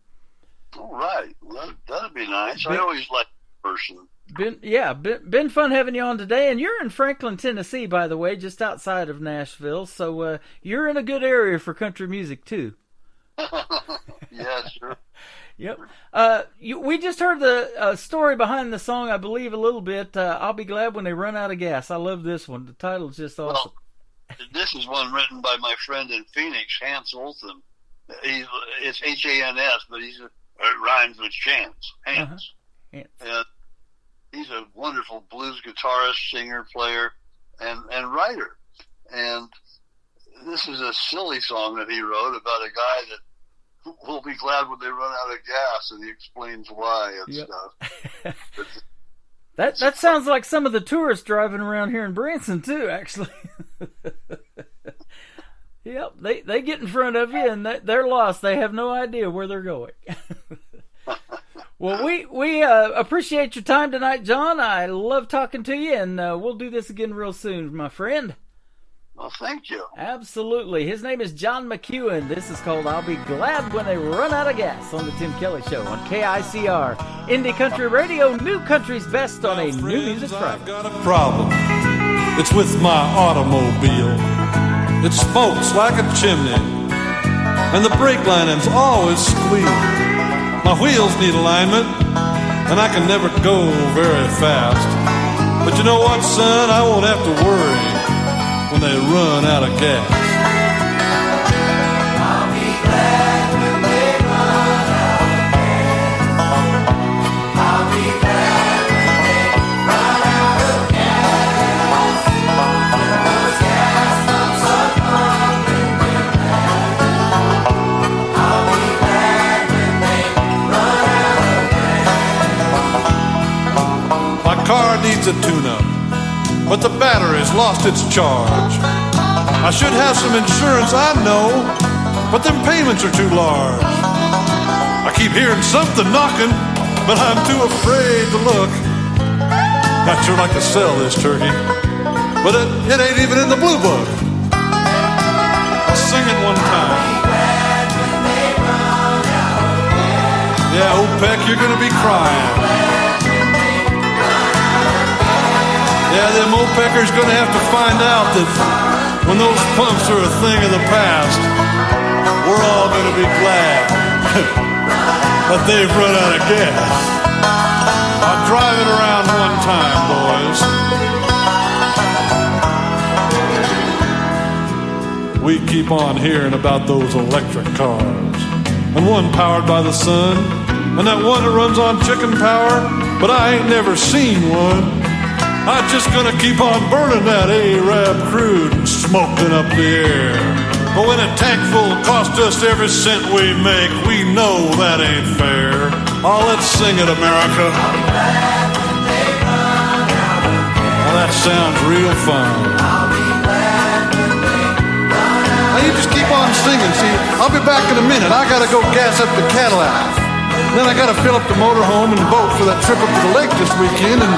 All right, well, that'd be nice. I always like person. Been fun having you on today, and you're in Franklin, Tennessee, by the way, just outside of Nashville, so you're in a good area for country music too. Yeah, sure. Yep. We just heard the story behind the song, I believe, a little bit. I'll Be Glad When They Run Out of Gas. I love this one. The title's just awesome. Well, this is one written by my friend in Phoenix, Hans Olsen. It's H-A-N-S, but it rhymes with chance. Hans. Uh-huh. And he's a wonderful blues guitarist, singer, player, and writer. And this is a silly song that he wrote about a guy will be glad when they run out of gas, and he explains why and stuff. That sounds like some of the tourists driving around here in Branson too, actually. Yep, they get in front of you and they're lost. They have no idea where they're going. Well, we appreciate your time tonight, John. I love talking to you, and we'll do this again real soon, my friend. Well, thank you. Absolutely. His name is John McEwen. This is called I'll Be Glad When They Run Out of Gas on the Tim Kelly Show on KICR. Indie Country Radio, New Country's Best on a New Music Friday. I've got a problem. It's with my automobile. It smokes like a chimney, and the brake lining's always squealed. My wheels need alignment, and I can never go very fast. But you know what, son? I won't have to worry when they run out of gas. I'll be glad when they run out of gas. I'll be glad when they run out of gas. When those gas pumps are pumping their gas. I'll be glad when they run out of gas. My car needs a tune-up, but the battery's lost its charge. I should have some insurance, I know, but them payments are too large. I keep hearing something knocking, but I'm too afraid to look. I'd sure like to sell this turkey, but it ain't even in the blue book. I'll sing it one time. Yeah, old Peck, you're gonna be crying. Yeah, them old Peckers gonna have to find out that when those pumps are a thing of the past, we're all gonna be glad that they've run out of gas. I'll drive it around one time, boys. We keep on hearing about those electric cars, and one powered by the sun, and that one that runs on chicken power, but I ain't never seen one. I'm just gonna keep on burning that Arab crude and smoking up the air. But when a tank full costs us every cent we make, we know that ain't fair. Oh, let's sing it, America. Well, that sounds real fun. Now you just keep on singing. See, I'll be back in a minute. I gotta go gas up the Cadillac. Then I gotta fill up the motorhome and boat for that trip up to the lake this weekend, and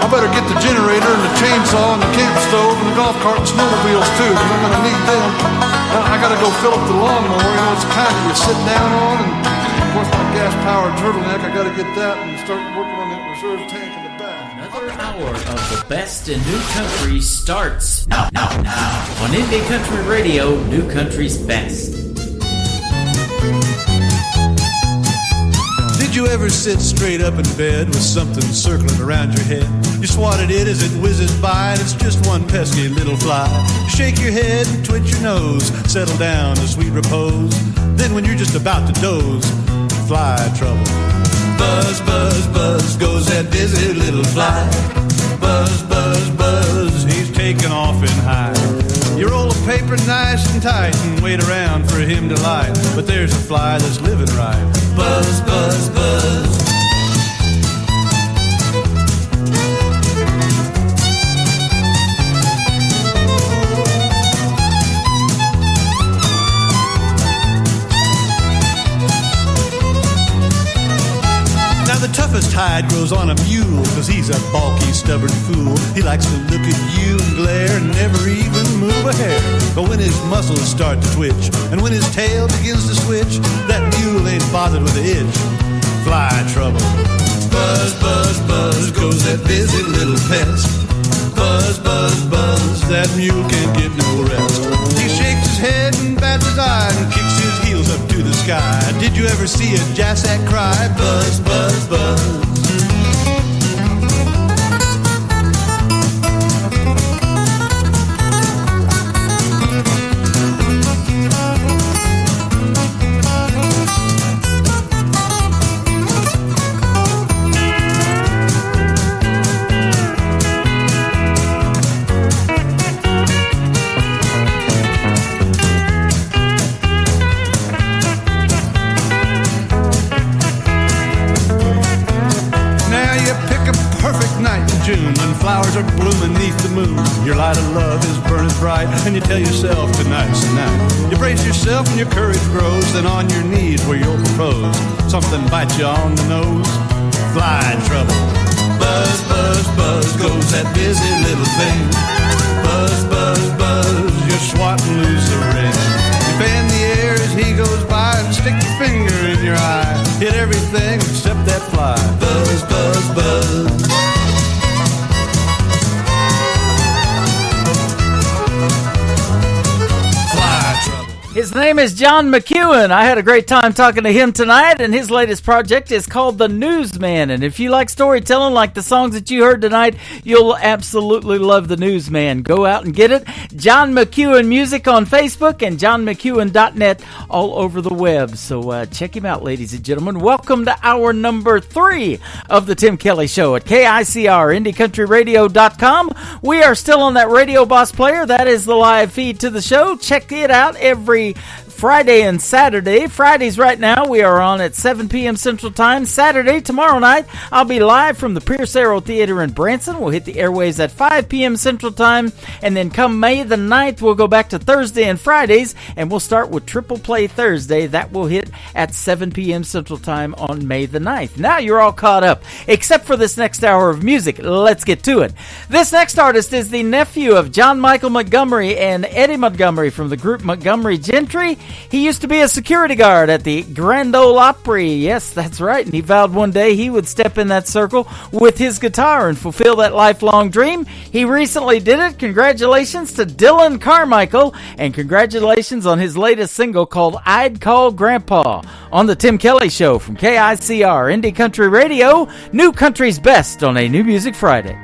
I better get the generator and the chainsaw and the camp stove and the golf cart and snowmobiles too, because I'm gonna need them. I gotta go fill up the lawnmower. You know, it's the kind that you sit down on, and of course my gas-powered turtleneck, I gotta get that and start working on that reserve tank in the back. Another hour of the best in New Country starts now on Indie Country Radio, New Country's Best. Did you ever sit straight up in bed with something circling around your head? You swat at it as it whizzes by, and it's just one pesky little fly. You shake your head and twitch your nose, settle down to sweet repose. Then when you're just about to doze, fly trouble. Buzz, buzz, buzz goes that busy little fly. Buzz, buzz, buzz, he's taking off in high. You roll a paper nice and tight and wait around for him to light, but there's a fly that's living right. Buzz, buzz, buzz. Now the toughest hide grows on a mule, 'cause he's a bulky, stubborn fool. He likes to look at you and glare and never even move a hair. But when his muscles start to twitch, and when his tail begins to switch, that mule ain't bothered with the itch. Fly trouble. Buzz, buzz, buzz goes that busy little pest. Buzz, buzz, buzz, that mule can't get no rest. He shakes his head and bats his eye and kicks his heels up to the sky. Did you ever see a jassack cry? Buzz, buzz, buzz. are blooming neath the moon. Your light of love is burning bright, and you tell yourself tonight's the night. You brace yourself and your courage grows, then on your knees where you'll propose. Something bites you on the nose. Fly trouble. Buzz, buzz, buzz goes that busy little thing. Buzz, buzz, buzz, you're swatting loose the ring. You fan the air as he goes by and stick your finger in your eye. Hit everything except that fly. Buzz, buzz, buzz. His name is John McEuen. I had a great time talking to him tonight, and his latest project is called The Newsman. And if you like storytelling like the songs that you heard tonight, you'll absolutely love The Newsman. Go out and get it. John McEuen Music on Facebook and johnmceuen.net all over the web. So check him out, ladies and gentlemen. Welcome to hour number 3 of The Tim Kelly Show at KICR, IndieCountryRadio.com. We are still on that Radio Boss player. That is the live feed to the show. Check it out every Friday and Saturday. Fridays right now we are on at 7 p.m. Central Time. Saturday, tomorrow night, I'll be live from the Pierce Arrow Theater in Branson. We'll hit the airways at 5 p.m. Central Time. And then come May the 9th, we'll go back to Thursday and Fridays. And we'll start with Triple Play Thursday. That will hit at 7 p.m. Central Time on May the 9th. Now you're all caught up, except for this next hour of music. Let's get to it. This next artist is the nephew of John Michael Montgomery and Eddie Montgomery from the group Montgomery Gentry. He used to be a security guard at the Grand Ole Opry. Yes, that's right. And he vowed one day he would step in that circle with his guitar and fulfill that lifelong dream. He recently did it. Congratulations to Dylan Carmichael, and congratulations on his latest single called I'd Call Grandpa on the Tim Kelly Show from KICR Indie Country Radio, New Country's Best on a New Music Friday.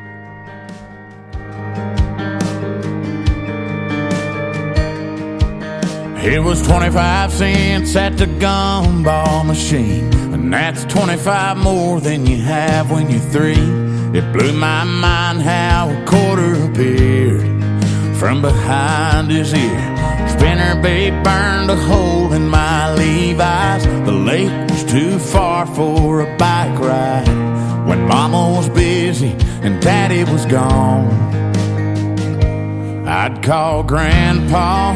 It was 25 cents at the gumball machine, and that's 25 more than you have when you're 3. It blew my mind how a quarter appeared from behind his ear. Spinnerbait burned a hole in my Levi's. The lake was too far for a bike ride when Mama was busy and Daddy was gone. I'd call Grandpa.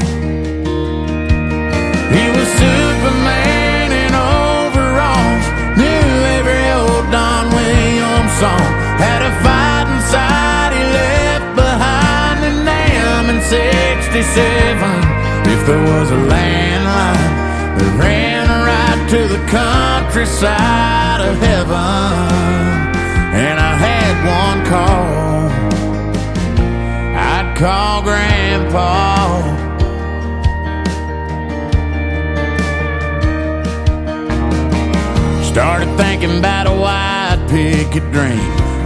He was Superman in overalls, knew every old Don Williams song, had a fight inside he left behind in Nam in 67. If there was a landline that ran right to the countryside of heaven, and I had one call, I'd call Grandpa. Started thinking about a white picket dream,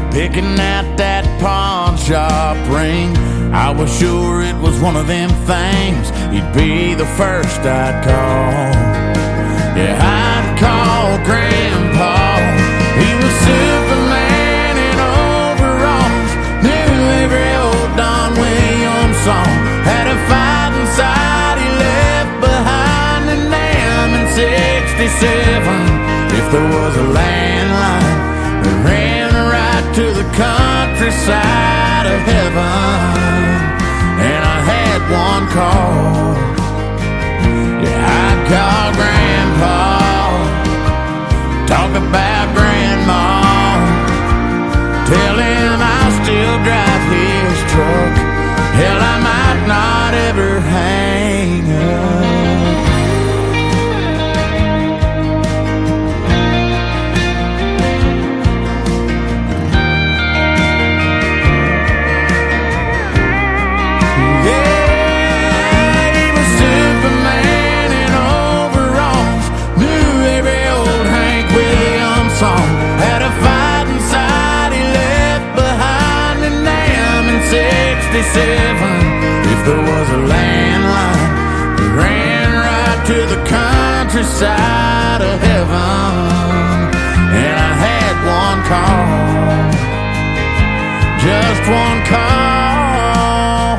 picking out that pawn shop ring. I was sure it was one of them things, he'd be the first I'd call. Yeah, I'd call Grandpa. He was Superman in overalls, knew every old Don Williams song, had a fight inside he left behind in Nam in 67. If there was a landline that ran right to the countryside of heaven, and I had one call, yeah, I'd call Grandpa. Talk about Grandma, tell him I'll still drive his truck. Hell, I might not ever hang up. If there was a landline that ran right to the countryside of heaven, and I had one call, just one call,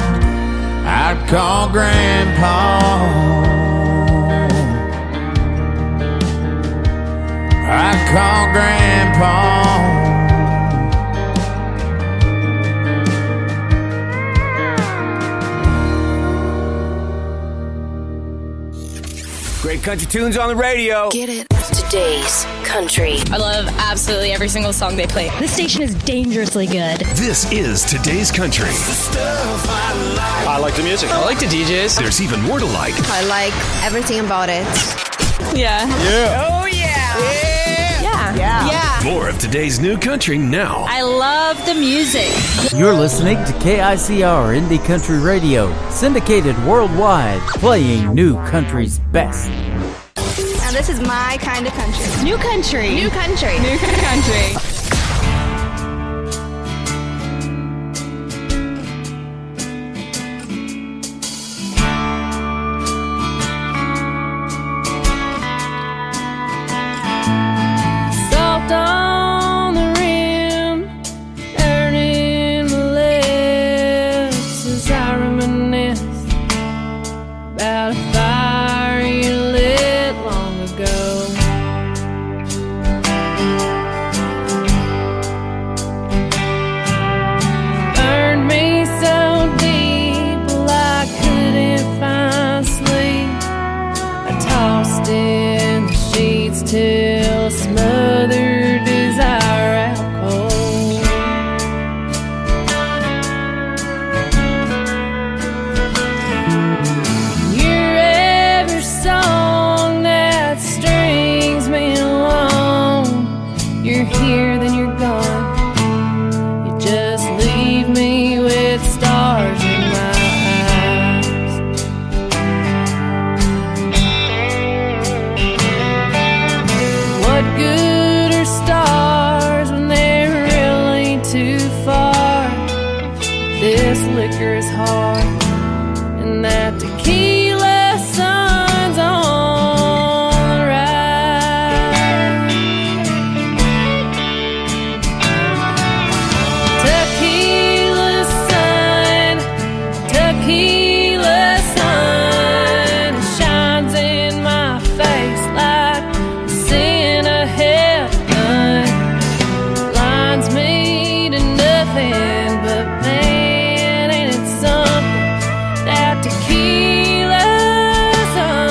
I'd call Grandpa. I'd call Grandpa. Great country tunes on the radio. Get it? Today's country. I love absolutely every single song they play. This station is dangerously good. This is today's country. I like the music. I like the DJs. There's even more to like. I like everything about it. Yeah. Yeah. Oh, yeah. Yeah. More of today's new country now. I love the music. You're listening to KICR Indie Country Radio, syndicated worldwide, playing new country's best. Now this is my kind of country. New country. New country. New country. Salt on the rim, burning the lips as I reminisce about a fire you lit long ago. Burned me so deep, well, I couldn't find sleep. I tossed in the sheets till I smothered desire out cold. Your every song that strings me along. You're here, then you're gone. You just leave me with stars in my eyes. What good are stars when they're really too far? This liquor is hard, and that tequila sun's on the rise. Tequila sun, tequila sun shines in my face like a sin of heaven. Blinds me to nothing but man, ain't it something, that tequila sun.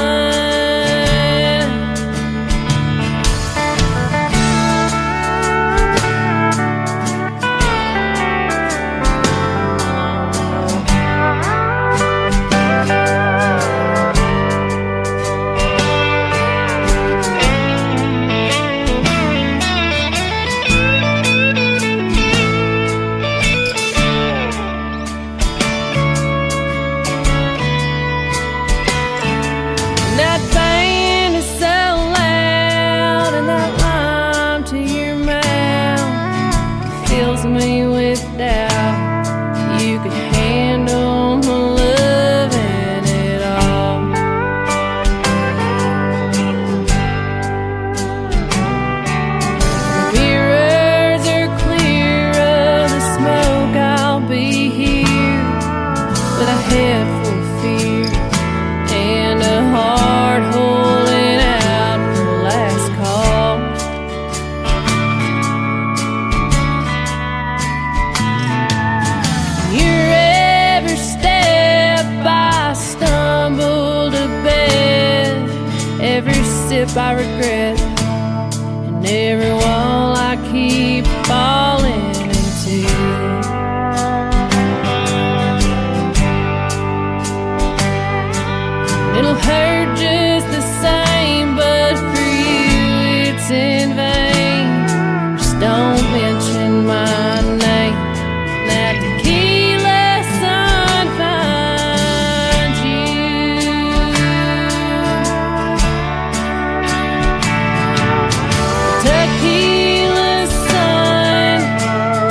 That band is so loud, and that lime to your mouth fills me with doubt. You could handle my love and it all. The mirrors are clear of the smoke. I'll be here with a head full of fear and a heart holding out for the last call. Your every step I stumble to bed, every sip I regret, and every wall I keep falling into. It'll hurt just the same, but for you it's in vain. Just don't mention my name. That tequila sun finds you. Tequila sun,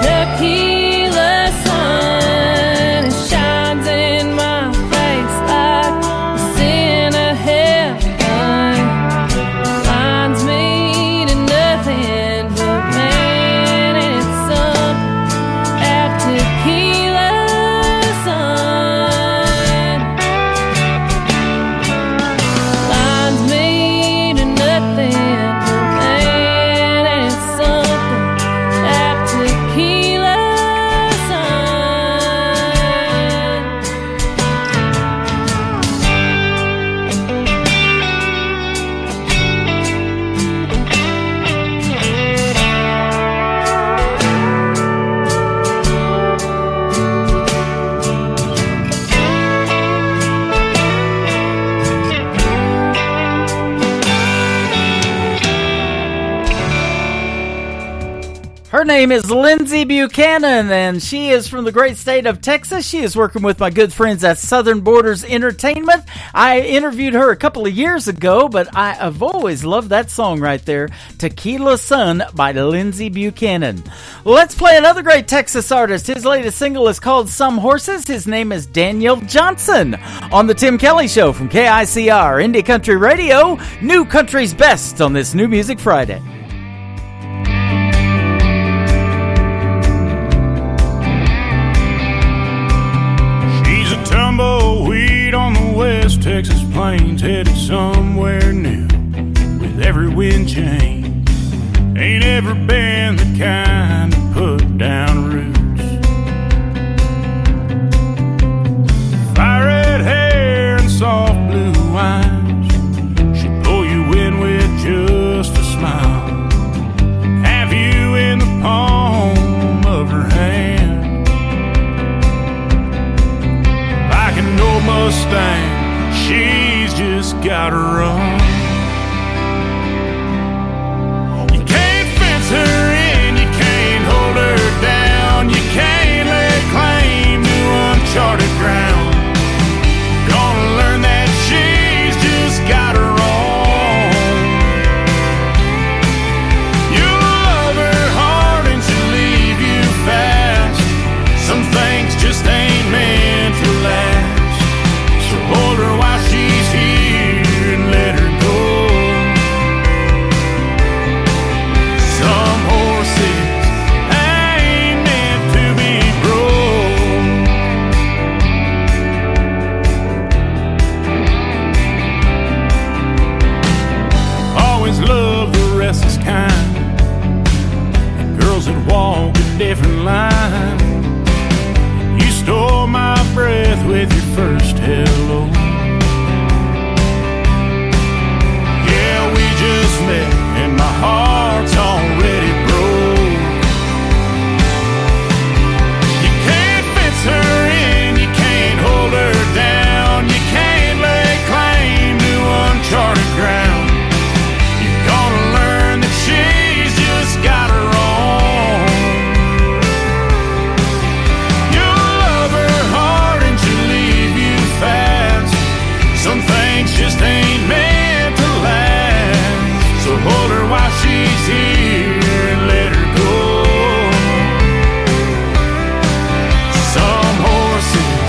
tequila sun, it shines in my face like a sin of heaven. Blinds me to nothing but man, and it's something, that tequila sun. Blinds me to nothing but man, and it's Her name is Lindsey Buchanan, and she is from the great state of Texas. She is working with my good friends at Southern Borders Entertainment. I interviewed her a couple of years ago, but I've always loved that song right there, Tequila Sun by Lindsey Buchanan. Let's play another great Texas artist. His latest single is called Some Horses. His name is Daniel Johnson. On the Tim Kelly Show from KICR, Indie Country Radio, New Country's Best on this New Music Friday. Tumbleweed on the West Texas plains, headed somewhere new with every wind change. Ain't ever been the kind to put down roots. Fire red hair and soft blue eyes, she'll pull you in with just a smile. Have you in the palm of her hand. An old Mustang, she's just gotta run. You can't fence her in, you can't hold her down, you can't lay claim to uncharted ground. Gonna learn that she's just gotta roam. You'll love her hard and she'll leave you fast. Some things just ain't meant to last. Hold her while she's here and let her go. Some horses ain't meant to be broke. Always loved the restless kind, the girls that walk a different line. You stole my breath with your first hello. Yeah, we just met and my heart's already broke. You can't fence her in, you can't hold her down, you can't lay claim to uncharted ground. You're gonna learn that she's just got her own. Some things just ain't meant to last. So hold her while she's here and let her go. Some horses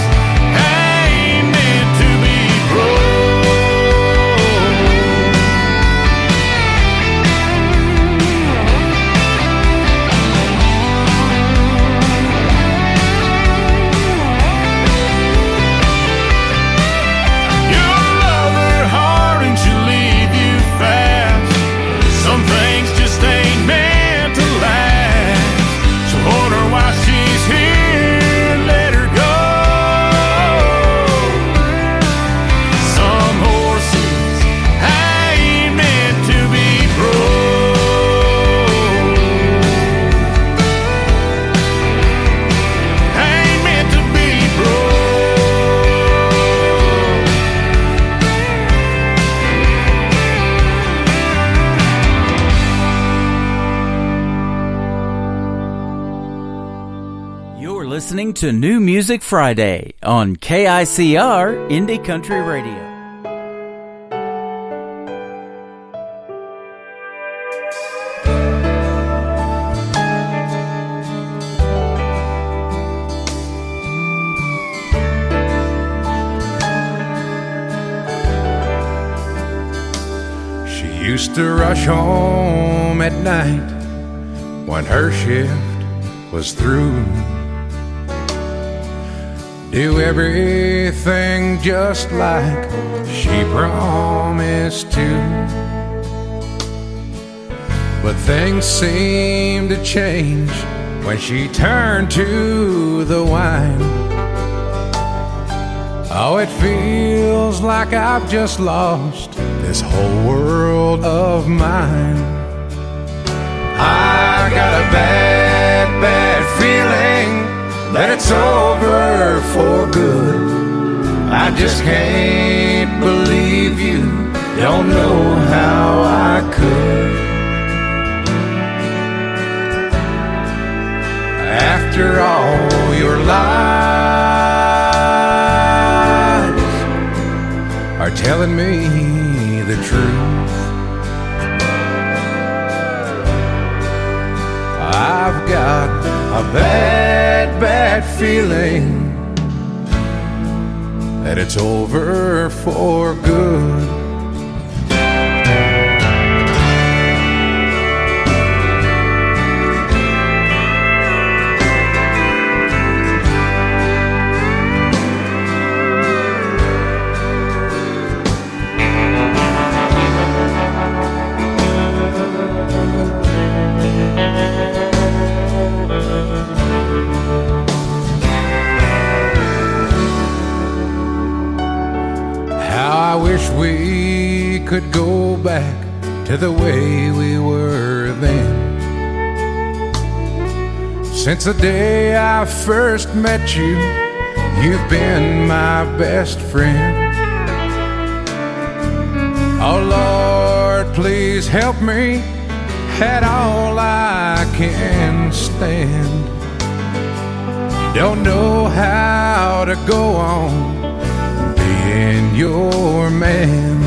ain't meant to be broke. Listening to New Music Friday on KICR Indie Country Radio. She used to rush home at night when her shift was through. Do everything just like she promised to. But things seemed to change when she turned to the wine. Oh, it feels like I've just lost this whole world of mine. I got a bad, bad feeling that it's over for good. I just can't believe you don't know how I could. telling me the truth. I've got a bad, bad feeling that it's over for good. I wish we could go back to the way we were then. Since the day I first met you, you've been my best friend. Oh Lord, please help me at all I can stand. Don't know how to go on being your man.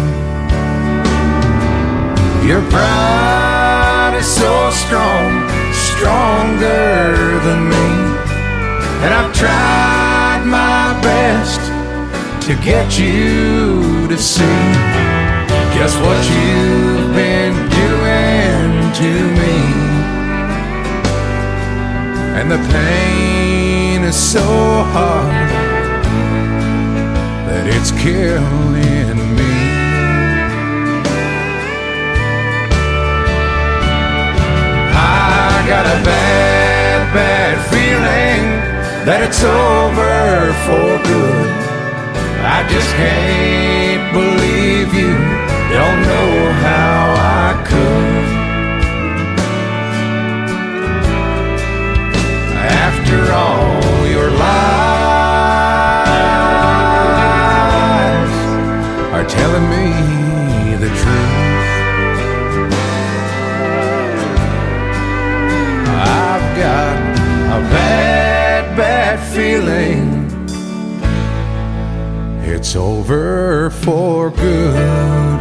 Your pride is so strong, stronger than me, and I've tried my best to get you to see just what you've been doing to me. And the pain is so hard that it's killing me. I got a bad, bad feeling that it's over for good. I just can't believe you don't know how I could. After all your lies are telling me the truth. I've got a bad, bad feeling it's over for good.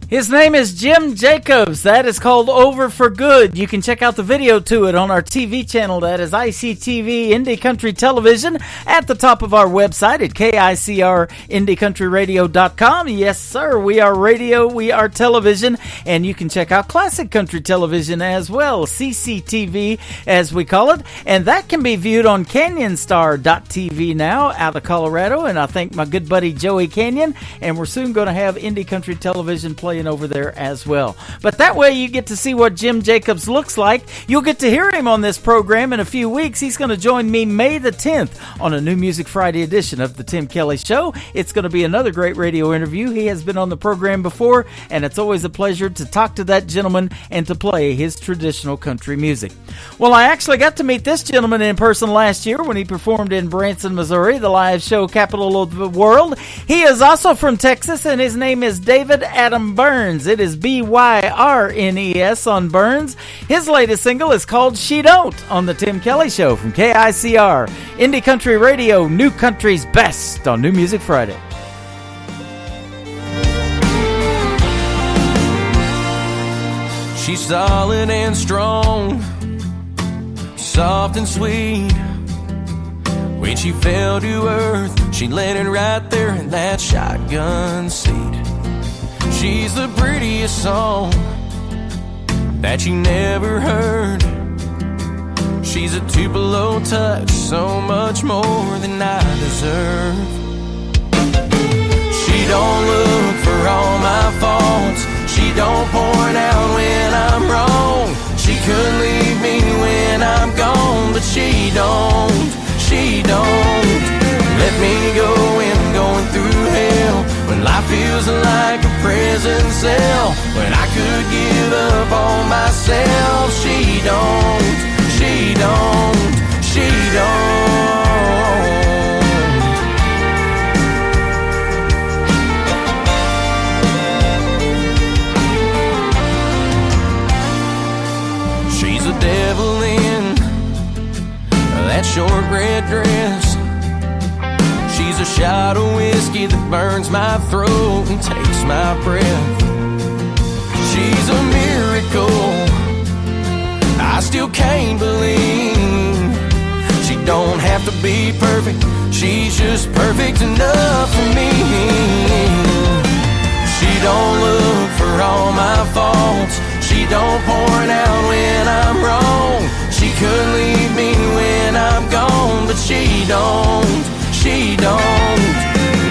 His name is Jim Jacobs. That is called Over for Good. You can check out the video to it on our TV channel. That is ICTV Indie Country Television at the top of our website at KICRIndieCountryRadio.com. Yes, sir. We are radio. We are television. And you can check out Classic Country Television as well, CCTV as we call it. And that can be viewed on CanyonStar.tv now out of Colorado. And I thank my good buddy Joey Canyon. And we're soon going to have Indie Country Television playing over there as well. But that way you get to see what Jim Jacobs looks like. You'll get to hear him on this program in a few weeks. He's going to join me May the 10th on a New Music Friday edition of the Tim Kelly Show. It's going to be another great radio interview. He has been on the program before, and it's always a pleasure to talk to that gentleman and to play his traditional country music. Well, I actually got to meet this gentleman in person last year when he performed in Branson, Missouri, the live show capital of the world. He is also from Texas, and his name is David Adam Burns. It is Byrnes on Burns. His latest single is called She Don't on the Tim Kelly Show from KICR, Indie Country Radio, New Country's Best on New Music Friday. She's solid and strong, soft and sweet. When she fell to earth, she landed right there in that shotgun seat. She's the prettiest song that you never heard. She's a Tupelo touch, so much more than I deserve. She don't look for all my faults. She don't point out when I'm wrong. She could leave me when I'm gone, but she don't let me go when I'm going through hell, when life feels like a prison cell, when I could give up on myself. She don't short red dress. She's a shot of whiskey that burns my throat and takes my breath. She's a miracle I still can't believe. She don't have to be perfect, she's just perfect enough for me. She don't look for all my faults, she don't point out when I'm wrong. She could leave me when I'm gone, but she don't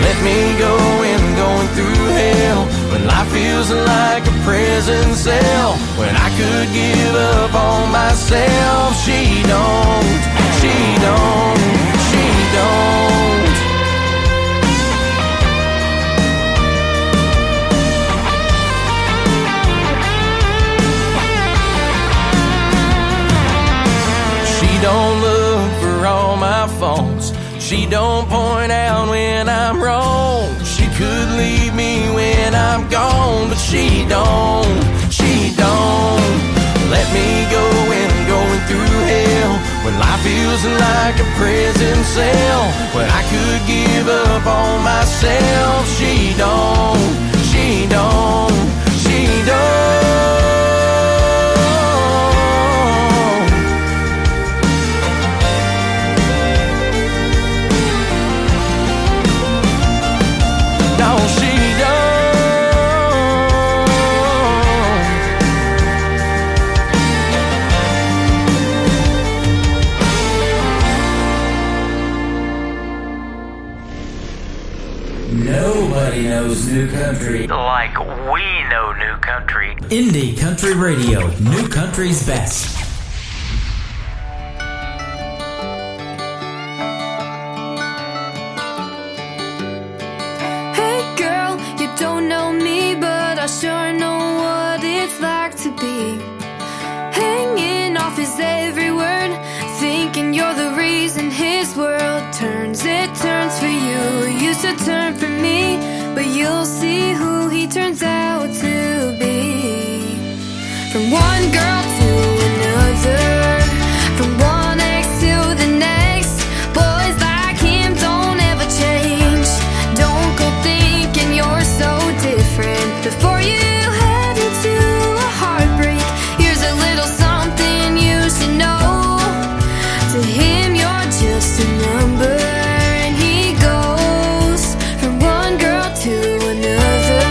let me go when I'm going through hell, when life feels like a prison cell, when I could give up on myself. She don't. She don't look for all my faults, she don't point out when I'm wrong. She could leave me when I'm gone, but she don't let me go when I'm going through hell, when life feels like a prison cell, when I could give up on myself. She don't. No, she Nobody knows new country like we know new country. Indie Country Radio, new country's best. Hey girl, you don't know me, but I sure know what it's like to be hanging off his every word, thinking you're the reason his world turns. It turns for you, used to turn for me, but you'll see who he turns out to be. From one girl to another, from one ex to the next, boys like him don't ever change. Don't go thinking you're so different before you head into a heartbreak. Here's a little something you should know. To him you're just a number, and he goes from one girl to another.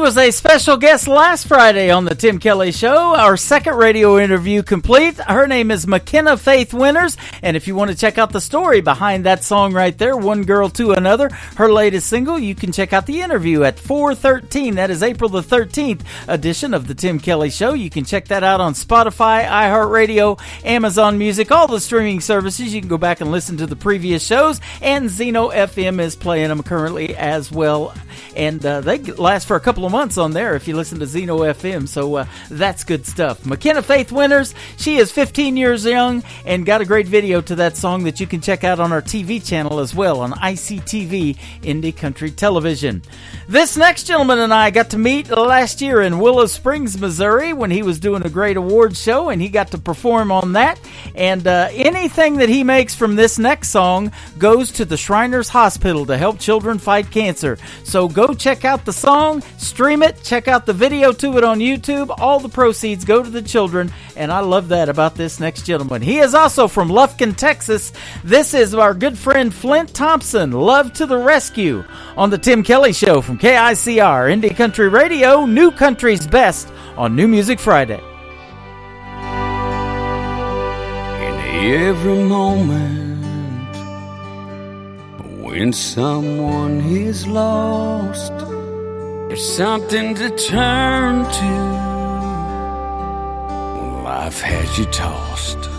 was a special guest last Friday on the Tim Kelly Show. Our second radio interview complete. Her name is McKenna Faith Winters, and if you want to check out the story behind that song right there, One Girl to Another, her latest single, you can check out the interview at 4/13. That is April the 13th edition of the Tim Kelly Show. You can check that out on Spotify, iHeartRadio, Amazon Music, all the streaming services. You can go back and listen to the previous shows, and Zeno FM is playing them currently as well. And they last for a couple of months on there if you listen to Zeno FM, so that's good stuff. McKenna Faith Winters, she is 15 years young and got a great video to that song that you can check out on our TV channel as well on ICTV, Indie Country Television. This next gentleman and I got to meet last year in Willow Springs, Missouri when he was doing a great awards show, and he got to perform on that. And anything that he makes from this next song goes to the Shriners Hospital to help children fight cancer. So go check out the song, stream it, check out the video to it on YouTube. All the proceeds go to the children, and I love that about this next gentleman. He is also from Lufkin, Texas. This is our good friend Flint Thompson, Love to the Rescue, on the Tim Kelly Show from KICR, Indie Country Radio, New Country's Best on New Music Friday. In every moment when someone is lost, there's something to turn to when life has you tossed.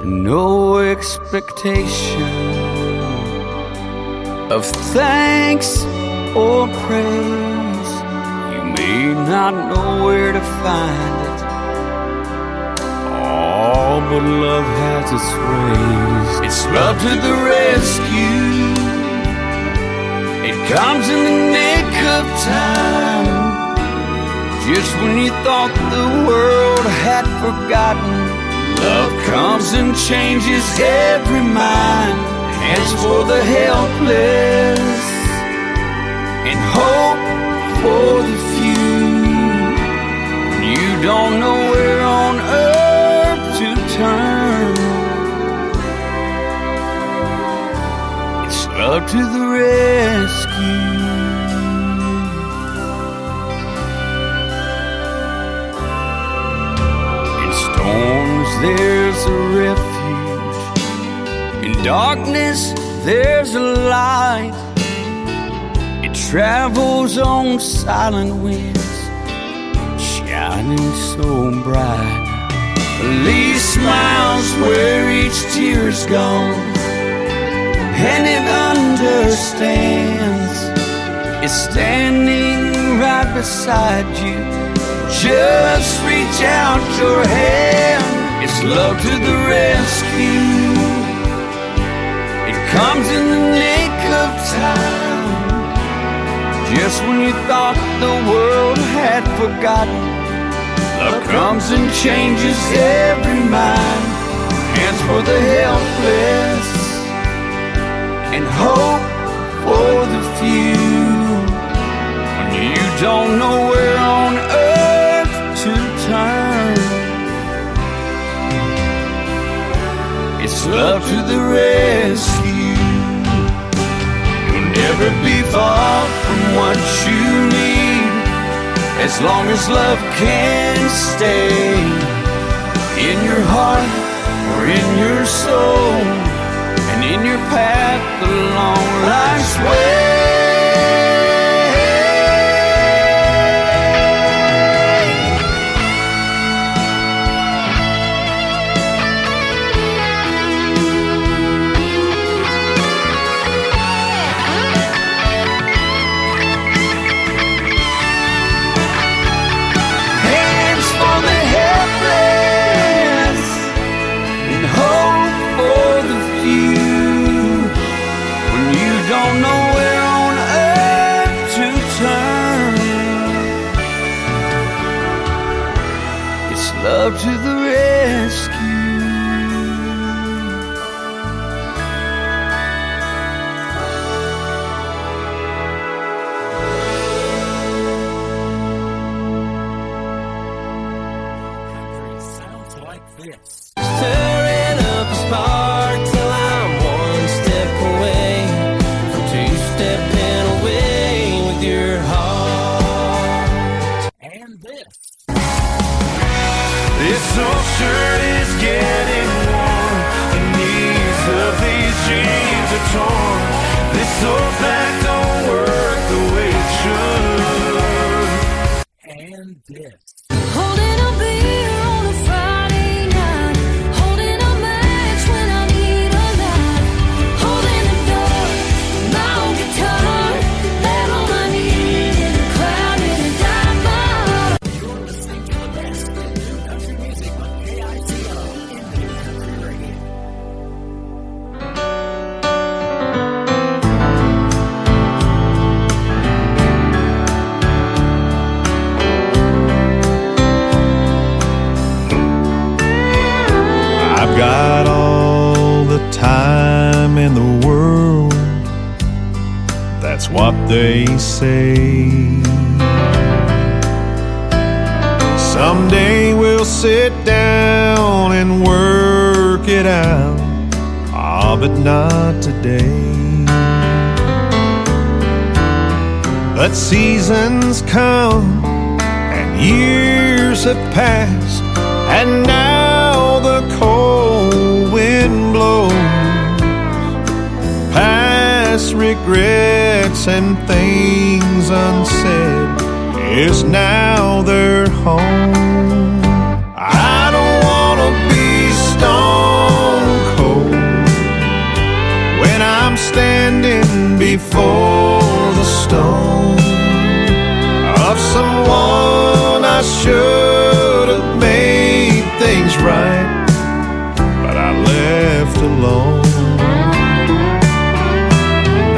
No expectation of thanks or praise. You may not know where to find it. Oh, but love has its ways. It's love to the rescue. It comes in the nick of time, just when you thought the world had forgotten. Love comes and changes every mind, hands for the helpless, and hope for the few. When you don't know where on earth to turn, it's love to the rescue. In storms there's a refuge, in darkness there's a light. It travels on silent winds, shining so bright. Lee smiles where each tear's gone, and it understands. It's standing right beside you. Just reach out your hand. It's love to the rescue. It comes in the nick of time, just when you thought the world had forgotten. Love comes and changes every mind, hands for the helpless, and hope for the few. When you don't know where on earth to turn, it's love to the rescue. You'll never be far from what you need, as long as love can stay in your heart or in your soul, and in your path along life's way. Don't know where on earth to turn, it's love to the rescue. Country sounds like this. Stirring up a spark till I'm one step away, two-stepping away with your heart. This old shirt is getting worn. The knees of these jeans are torn. This old back don't work the way it should. And this. Holding a beer on a Friday night. Holding a match when I need a light. Holding the door, my old guitar. That all I need in a crowd in a dive bar. You're listening to the best in new country music on KICR Indie Country Radio. I've got all the time in the world, that's what they say. Someday we'll sit down and work it out, but not today. But seasons come and years have passed, and now the cold wind blows. Past regrets and things unsaid is now their home. I don't wanna be stone cold when I'm standing before the stone of someone I should have made things right, but I left alone.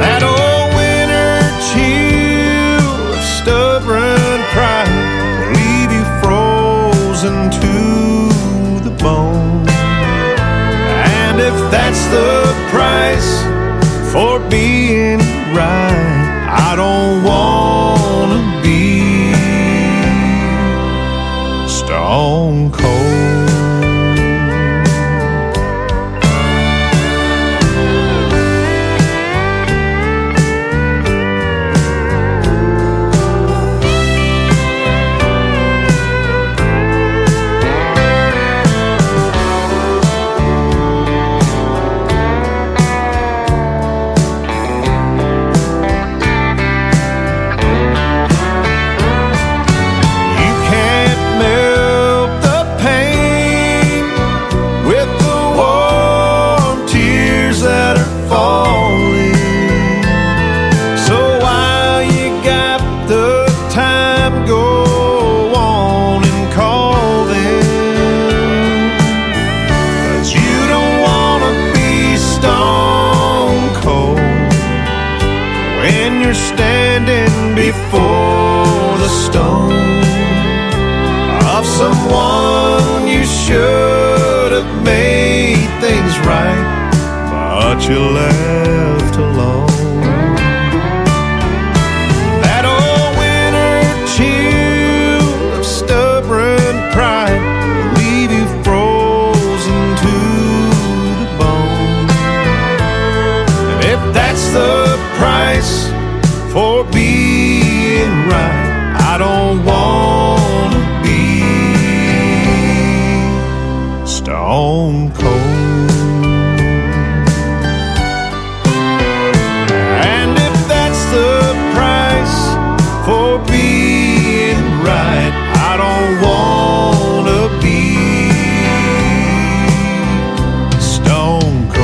That old winter chill of stubborn pride will leave you frozen to the bone. And if that's the price for being right, I don't wanna be stone cold. Before the stone of someone you should have made things right, but you left alone. That old winter chill of stubborn pride will leave you frozen to the bone. And if that's the price for being right, I don't wanna be stone cold. And if that's the price for being right, I don't wanna be stone cold.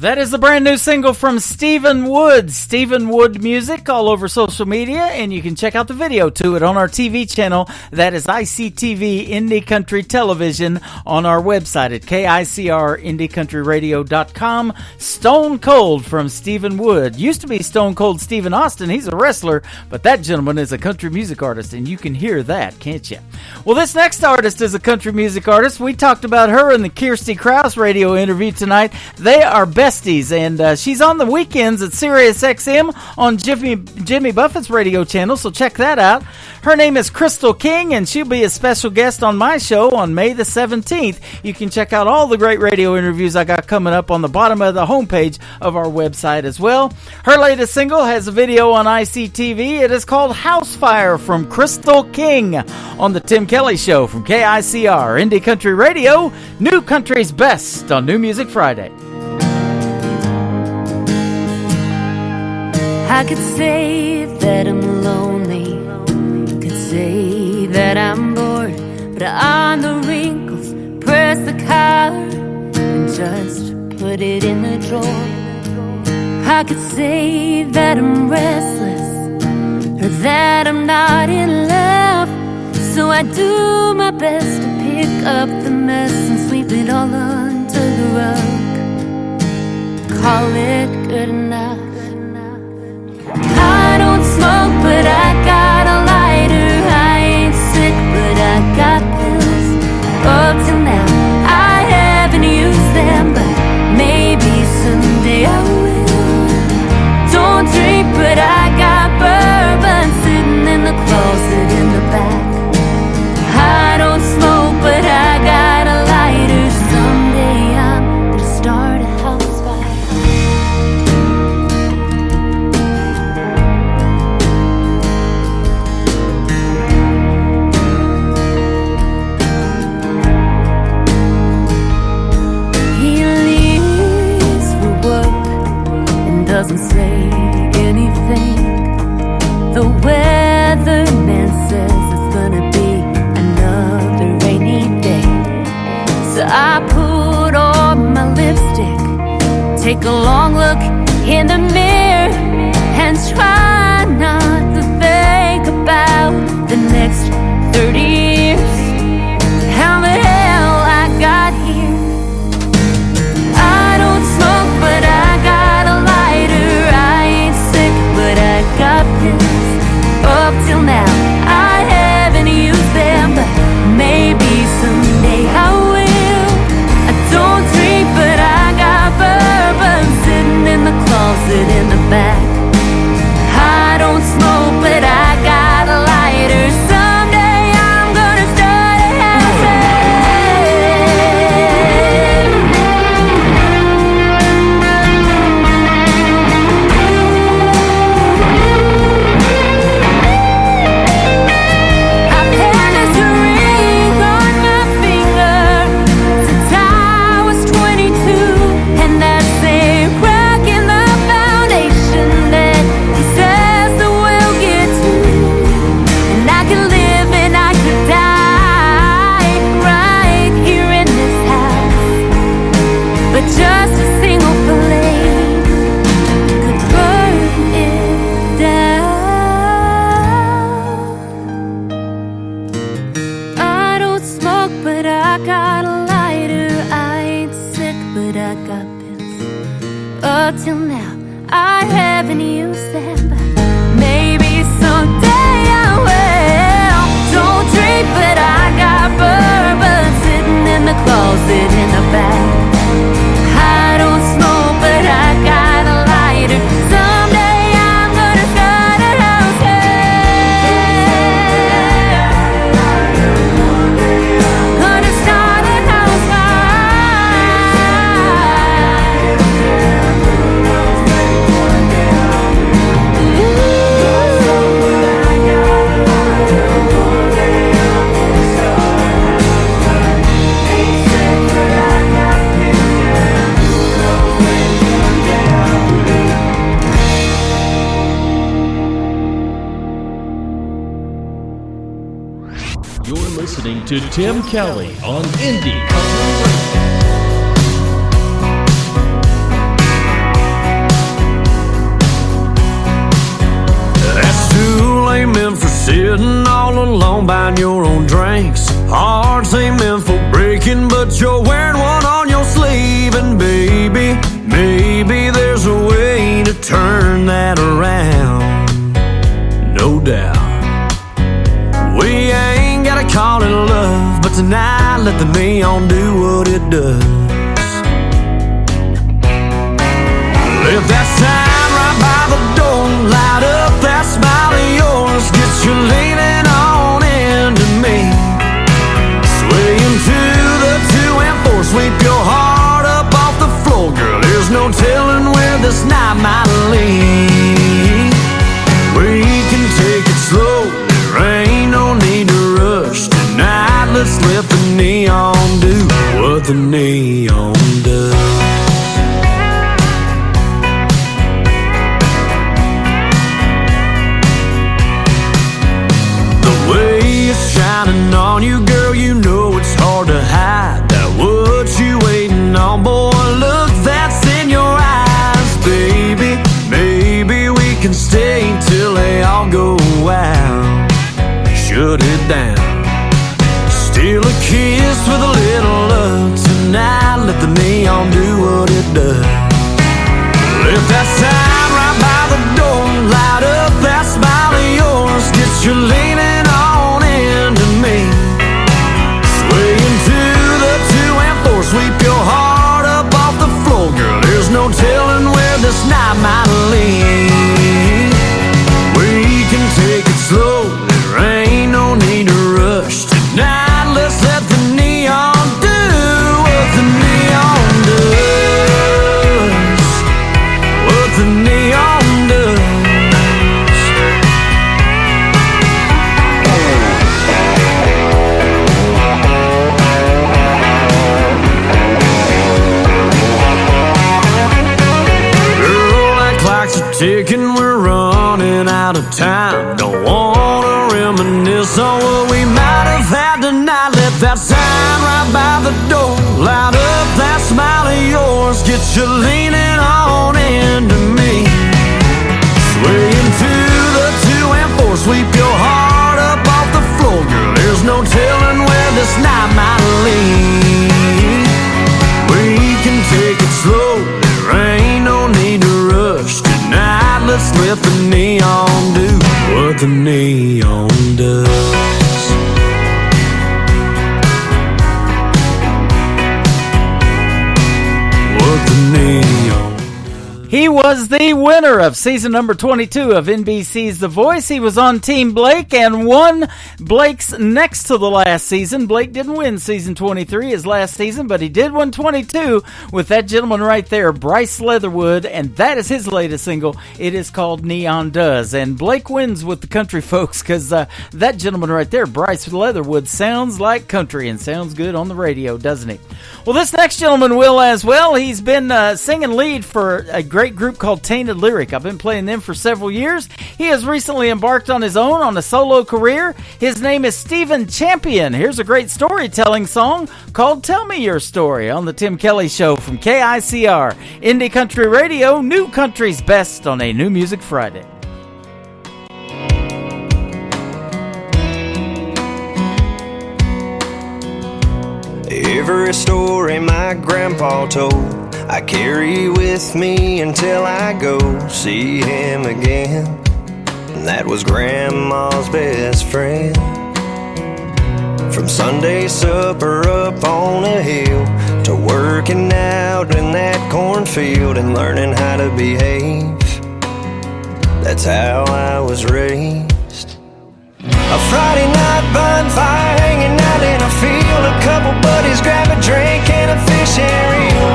That is the brand new single from Stephen Wood. Stephen Wood Music all over social media, and you can check out the video to it on our TV channel. That is ICTV Indie Country Television on our website at KICRIndieCountryRadio.com. Stone Cold from Stephen Wood. Used to be Stone Cold Stephen Austin. He's a wrestler, but that gentleman is a country music artist, and you can hear that, can't you? Well, this next artist is a country music artist. We talked about her in the Kirsty Krause radio interview tonight. They are best Besties, and she's on the weekends at Sirius XM on Jimmy Buffett's radio channel, so check that out. Her name is Crystal King, and she'll be a special guest on my show on May the 17th. You can check out all the great radio interviews I got coming up on the bottom of the homepage of our website as well. Her latest single has a video on ICTV. It is called Housefire from Crystal King on the Tim Kelly Show from KICR, Indie Country Radio, New Country's Best on New Music Friday. I could say that I'm lonely, could say that I'm bored, but on the wrinkles, press the collar and just put it in the drawer. I could say that I'm restless, or that I'm not in love, so I do my best to pick up the mess and sweep it all under the rug. Call it good enough. I don't smoke, but I got a lighter. I ain't sick, but I got pills. Up till now, I haven't used them, but maybe someday I will. Don't drink, but I got bourbon sitting in the closet in the back. I don't smoke, but I got a lighter. Someday I'm gonna start a house fire. Doesn't say anything. The weatherman says it's gonna be another rainy day. So I put on my lipstick, take a long look in the mirror, and try not to think about the next 30 years. How the hell I got here. I don't smoke, but I got a lighter. I ain't sick, but I got pills. Up till now, I haven't used them, but maybe someday I will. I don't drink, but I got bourbon sitting in the closet in the back. I don't smoke, but I got a lighter. Someday I'm gonna start a house just a single flame could burn it down. I don't smoke, but I got a lighter. I ain't sick, but I got pills. Up till now, I haven't used them, but maybe someday I will. Don't drink, but I got bourbon sitting in the closet in the back. I don't smoke, but I got a lighter. Someday I'm gonna start a house gonna start a house You're listening to Tim Kelly on Indie Country Radio. That's too lame men for sitting all alone buying your own drinks. Hearts ain't meant for breaking, but you're wearing one on your sleeve. And baby, maybe there's a way to turn that around. No doubt. We ain't gotta call it love, but tonight let the neon do what it does. no telling where this night might lead. We can take it slow, there ain't no need to rush. Tonight let's let the neon do what the neon does. Shining on you, girl, you know it's hard to hide that what you waiting on, boy, look, that's in your eyes, baby. Maybe we can stay till they all go out. Shut it down. Steal a kiss with a little love tonight. Let the neon do what it does. Let that sign right by the door light up that smile of yours. Get you leaning on into me. Swaying to the 2 and 4. Sweep your heart up off the floor, girl. There's no telling where this night might lead. We can take it slow, there ain't no need to rush. Tonight let's let the neon do what the neon does. What the neon does. Ticking, we're running out of time. Don't wanna reminisce on what we might have had tonight. Let that sign right by the door light up that smile of yours. Get you leaning on into me. Swaying to the 2 and 4. Sweep your heart up off the floor, girl. There's no telling where this night might lead. We can take it slow, there ain't no need to rush. Tonight let's let the neon do what the neon does. What the neon. He was the winner of season number 22 of NBC's The Voice. He was on Team Blake and won Blake's next to the last season. Blake didn't win season 23, his last season, but he did win 22 with that gentleman right there, Bryce Leatherwood, and that is his latest single. It is called Neon Does, and Blake wins with the country folks because that gentleman right there, Bryce Leatherwood, sounds like country and sounds good on the radio, doesn't he? Well, this next gentleman will as well. He's been singing lead for a great group called Tainted Lyric. I've been playing them for several years. He has recently embarked on his own on a solo career. His name is Stephen Champion. Here's a great storytelling song called Tell Me Your Story on the Tim Kelly Show from KICR, Indie Country Radio, New Country's Best on a New Music Friday. Every story my grandpa told, I carry with me until I go see him again. And that was Grandma's best friend. From Sunday supper up on a hill to working out in that cornfield and learning how to behave, that's how I was raised. A Friday night bonfire hanging out in a field, a couple buddies grab a drink and a fish and reel.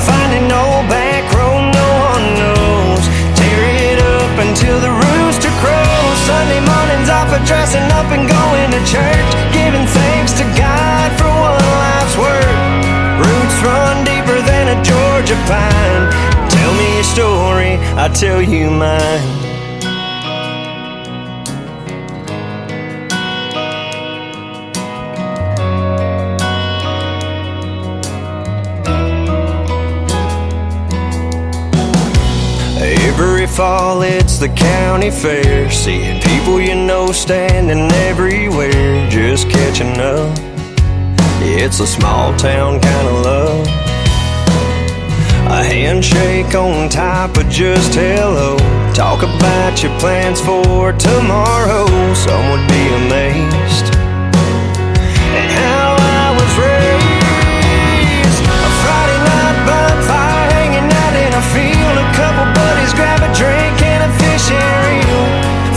Finding old back road no one knows, tear it up until the rooster crows. Sunday mornings off of dressing up and going to church, giving thanks to God for one life's work. Roots run deeper than a Georgia pine. Tell me your story, I'll tell you mine. Every fall it's the county fair, seeing people you know standing everywhere, just catching up. Yeah, it's a small town kind of love. A handshake on top of just hello. Talk about your plans for tomorrow. Some would be amazed at how I was raised. A Friday night bonfire hanging out in a field, a couple buddies grab a drink and a fish and reel.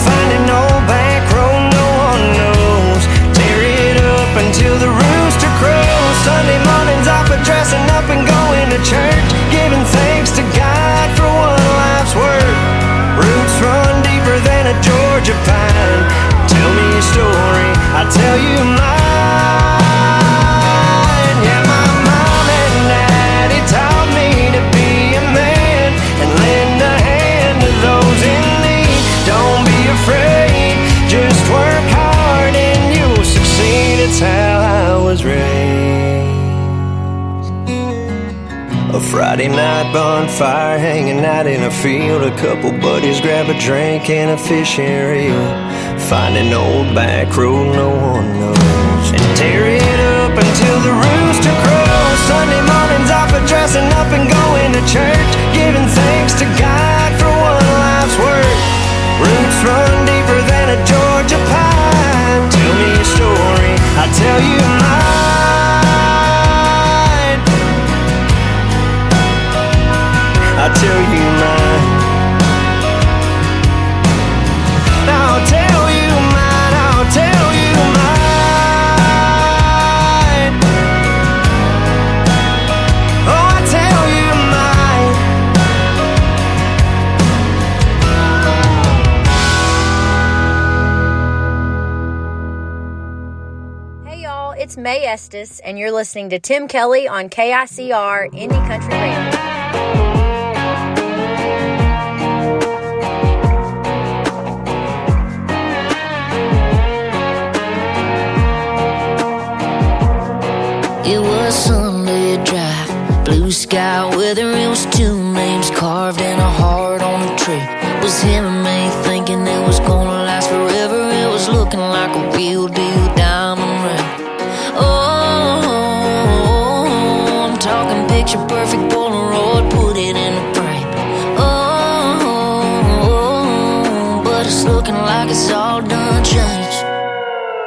Finding old back road no one knows, tear it up until the rooster crows. Sunday mornings off of dressing up and going to church, giving thanks to God I tell you mine. Yeah, my mom and daddy taught me to be a man and lend a hand to those in need. Don't be afraid, just work hard and you'll succeed. It's how I was raised. A Friday night bonfire hanging out in a field. A couple buddies grab a drink and a fishing reel. Find an old back road no one knows and tear it up until the rooster crows. Sunday mornings off of dressing up and going to church, giving thanks to God for one life's work. Roots run deeper than a Georgia pine. Tell me a story, I'll tell you mine. I'll tell you mine. I'll tell you mine. I'll tell you mine. Oh, I'll tell you mine. Hey y'all, it's May Estes, and you're listening to Tim Kelly on KICR Indie Country Radio. It was Sunday drive, blue sky weather. It was two names carved in a heart on a tree. It was him and me thinking it was gonna last forever. It was looking like a real deal diamond ring. Oh, I'm talking picture perfect Polaroid, put it in a frame. Oh, but it's looking like it's all done changed.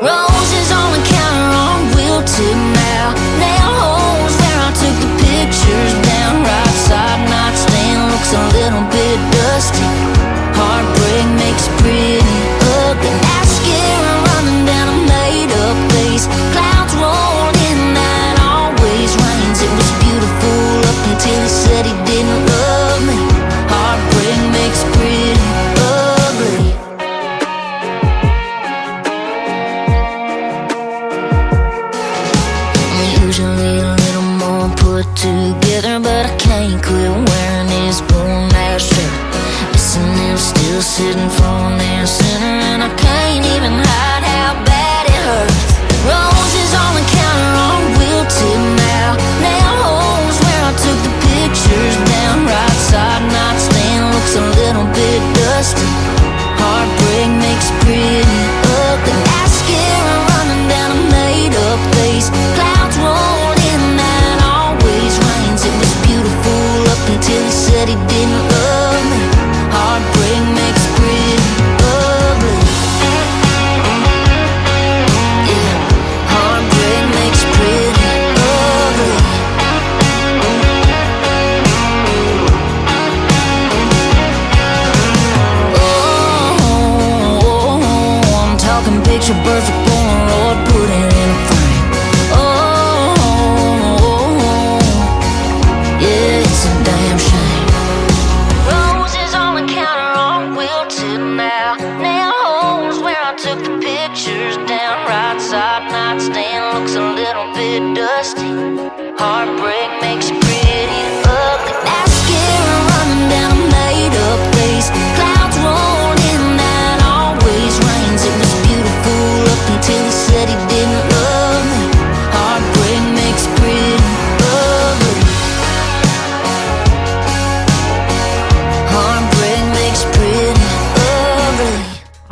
Roses on the counter on wilted now. Nail holes where I took the pictures down. Right side nightstand looks a little bit dusty. Heartbreak makes pretty ugly. Mascara running down a made-up face. Clouds rolled in that always rains. It was beautiful up until he said he didn't love me. Heartbreak makes pretty ugly. Usually a little more put together, but I can't quit wearing this worn-out shirt. Missing him still sitting front and center, and I can't even hide how bad it hurts. Roses on the counter on wilted now. Nail holes where I took the pictures down. Right side nightstand looks a little bit dusty. Heartbreak makes pretty ugly. Mascara running down a made-up face. Clouds rolled in that always rains. It was beautiful up until he said he didn't love me. Heartbreak makes pretty ugly. Yeah, heartbreak makes pretty ugly. Oh, I'm talking picture perfect Polaroid, put it in a frame. Oh, yeah, it's a damn shame. Roses on the counter on wilted now. Nail holes where I took the pictures down. Right side nightstand looks a little bit dusty. Heartbreak makes you pretty ugly. Mascara running down a made-up face. Clouds rolled in that always rains. It was beautiful up until he said he didn't love me. Heartbreak makes pretty ugly. Heartbreak makes pretty ugly.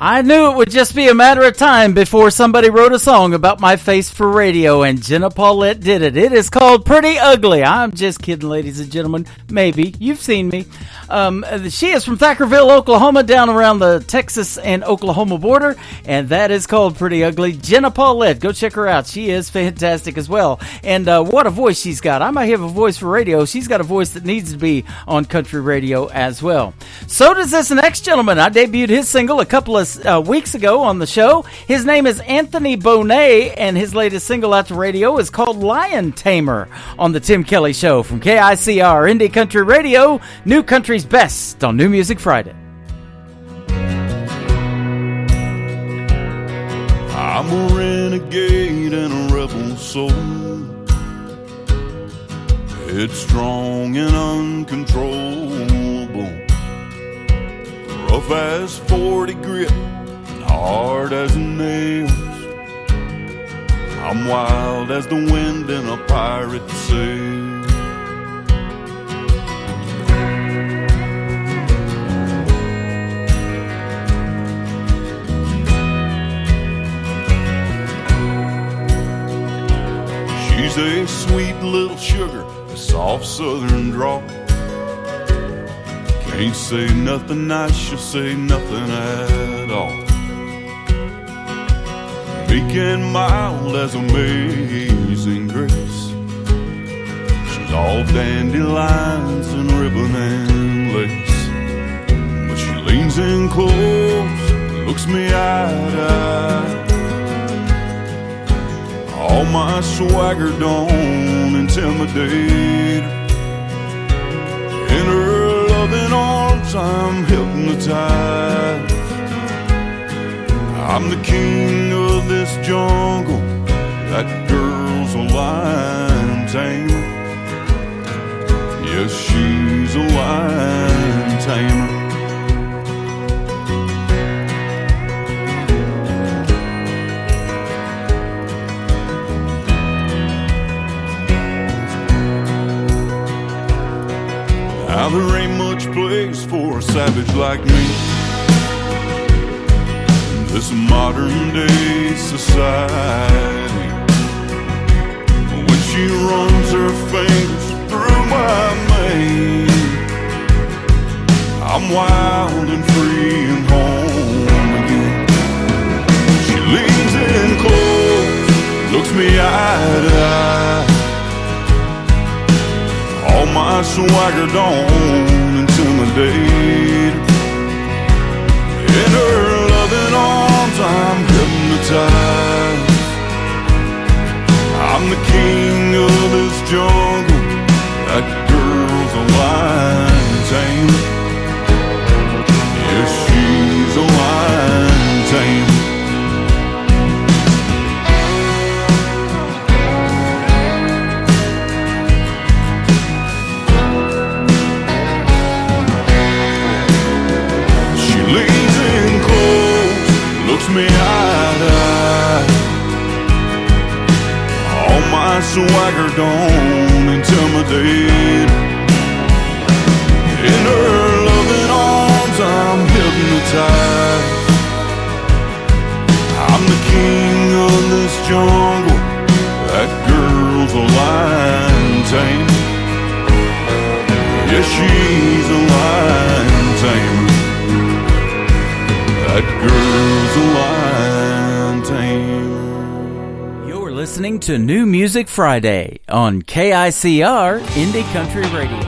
I knew it would just be a matter of time before somebody wrote a song about my face for radio, and Jenna Paulette did it. It is called Pretty Ugly. I'm just kidding, ladies and gentlemen. Maybe. You've seen me. She is from Thackerville, Oklahoma, down around the Texas and Oklahoma border, and that is called Pretty Ugly. Jenna Paulette, go check her out. She is fantastic as well. And what a voice she's got. I might have a voice for radio. She's got a voice that needs to be on country radio as well. So does this next gentleman. I debuted his single a couple of weeks ago on the show. His name is Anthony Bonet, and his latest single out to radio is called Lion Tamer on the Tim Kelly Show from KICR Indie Country Radio, New Country's Best on New Music Friday. I I'm a renegade and a rebel soul, headstrong and uncontrollable, rough as 40 grit and hard as nails. I'm wild as the wind in a pirate's sail. She's a sweet little sugar, a soft southern draw. Can't say nothing nice, she'll say nothing at all. Meek and mild as amazing grace. She's all dandelions and ribbon and lace. But she leans in close, looks me eye to eye. All my swagger don't intimidate her. In her loving arms I'm hypnotized. I'm the king of this jungle. That girl's a lion tamer. Yes, she's a lion tamer. Now there ain't much place for a savage like me. This modern day society, when she runs her fingers through my mane, I'm wild and free and home again. She leans in close, looks me eye to eye. All my swagger don't intimidate. In her loving arms I'm hypnotized. I'm the king of this jungle. That girl's a lion tamer. Yes, she's a lion tamer. Looks me eye to eye. All my swagger don't intimidate. In her loving arms I'm hypnotized. I'm the king of this jungle. That girl's a lion tamer. Yes, she's a lion tamer. That girl's a lion tamer. You're listening to New Music Friday on KICR Indie Country Radio.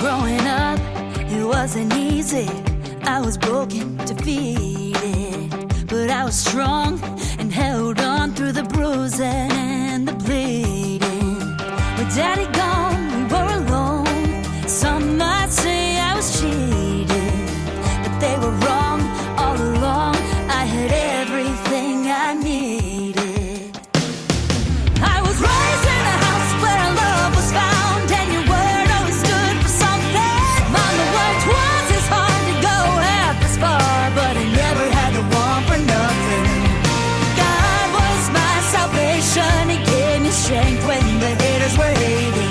Growing up, it wasn't easy. I was broken, defeated, but I was strong and held on through the bruising and the bleeding. With Daddy gone, we were alone. Some might say I was cheated, but they were wrong all along. I had everything I needed. I was raised in a house where love was found, and your word always stood for something. Mama worked twice as hard to go half as far, but I never had to want for nothing. God was my salvation. He gave me strength when the haters were hating.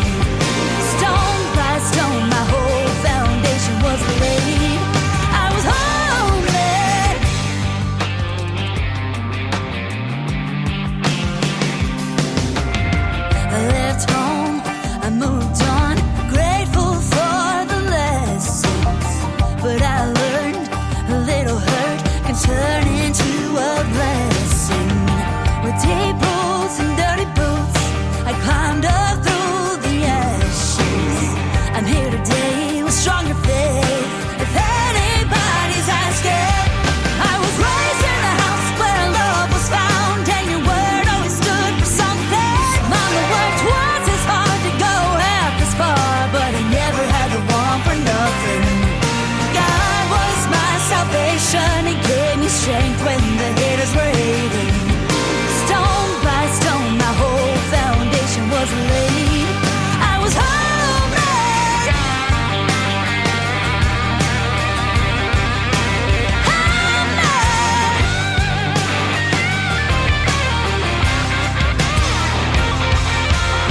shanked when the haters were hating. Stone by stone, my whole foundation was laid. I was homemade.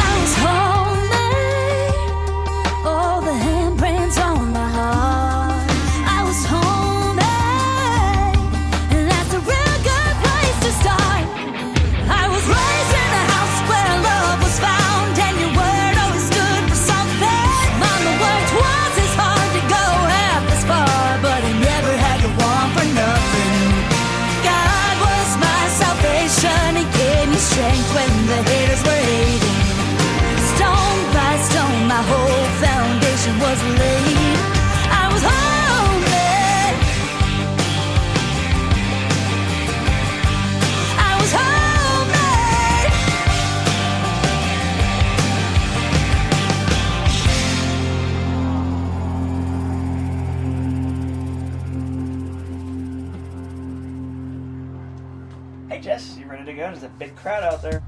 I was homemade. All the handprints on my heart. I was homemade, and that's a real good place to start. I was raised in a house where love was found, and your word always stood for something. Mama worked twice as hard to go half as far, but I never had to want for nothing. God was my salvation, He gave me strength when the haters were hating. Stone by stone, my whole foundation was laid. I was homemade. I was homemade. Hey Jess, you ready to go? There's a big crowd out there.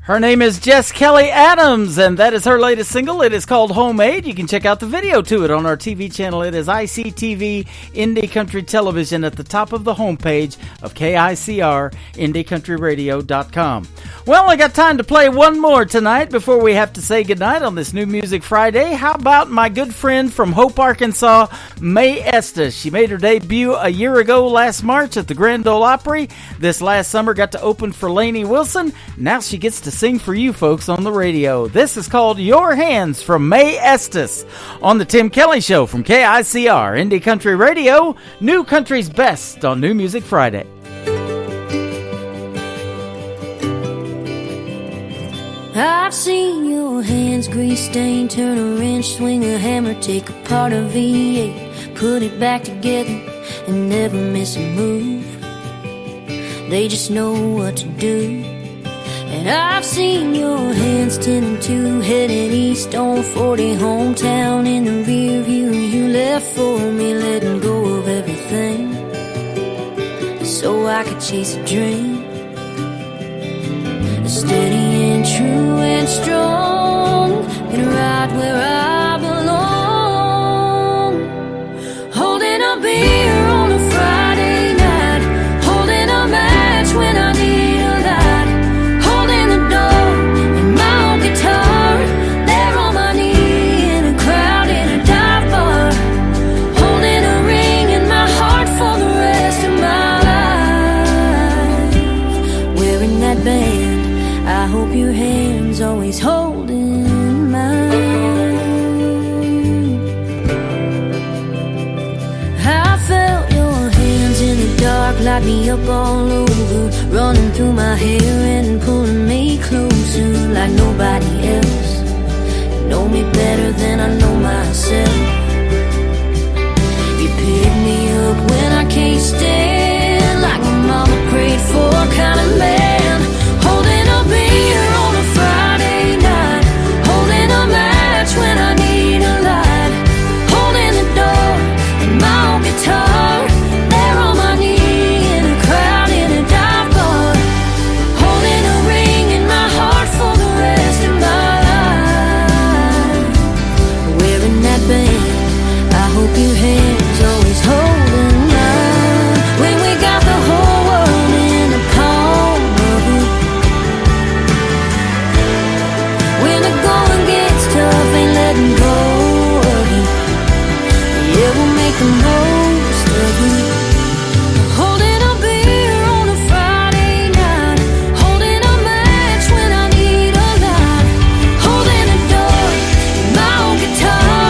Her name is Jess Kelly Adams, and that is her latest single. It is called Homemade. You can check out the video to it on our TV channel. It is ICTV Indie Country Television at the top of the homepage of KICR, IndieCountryRadio.com. Well, I got time to play one more tonight before we have to say goodnight on this New Music Friday. How about my good friend from Hope, Arkansas, Mae Estes? She made her debut a year ago last March at the Grand Ole Opry. This last summer got to open for Lainey Wilson. Now she gets to sing for you folks on the radio. This is called Your Hands from Mae Estes on the Tim Kelly Show from KICR, Indie Country Radio, New Country's Best on New Music Friday. I've seen your hands grease stained, turn a wrench, swing a hammer, take apart a V8, put it back together and never miss a move. They just know what to do. And I've seen your hands 10 and 2, heading east on 40, hometown in the rear view. You left for me, letting go of everything so I could chase a dream. Steady and true and strong, and right where I belong. Holding a beer on a Friday night, holding a match when I need a light, holding the door and my old guitar, there on my knee in a crowd in a dive bar, holding a ring in my heart for the rest of my life, wearing that band. I hope your hand's always holding mine. I felt your hands in the dark, light me up all over, running through my hair and pulling me closer like nobody else. You know me better than I know myself. You pick me up when I can't stand, like my mama prayed for, kind of man. Holding a beer on a Friday night, holding a match when I need a light, holding the door and my old guitar, there on my knee in a crowd in a dive bar, holding a ring in my heart for the rest of my life, wearing that band. I hope your hands always holding mine, when we got the whole world in the palm of it. When the going gets tough, ain't letting go of it. Yeah, we'll make the most of it. Holding a beer on a Friday night, holding a match when I need a light, holding a door and my old guitar,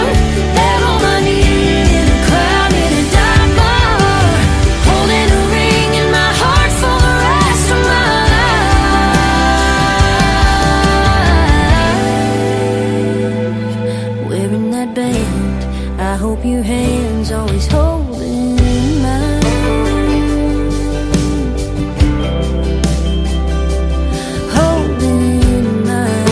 there on my knee in a crowd in a dive bar, holding a ring in my heart for the rest of my life, wearing that band. I hope your hands always holding mine, holding mine.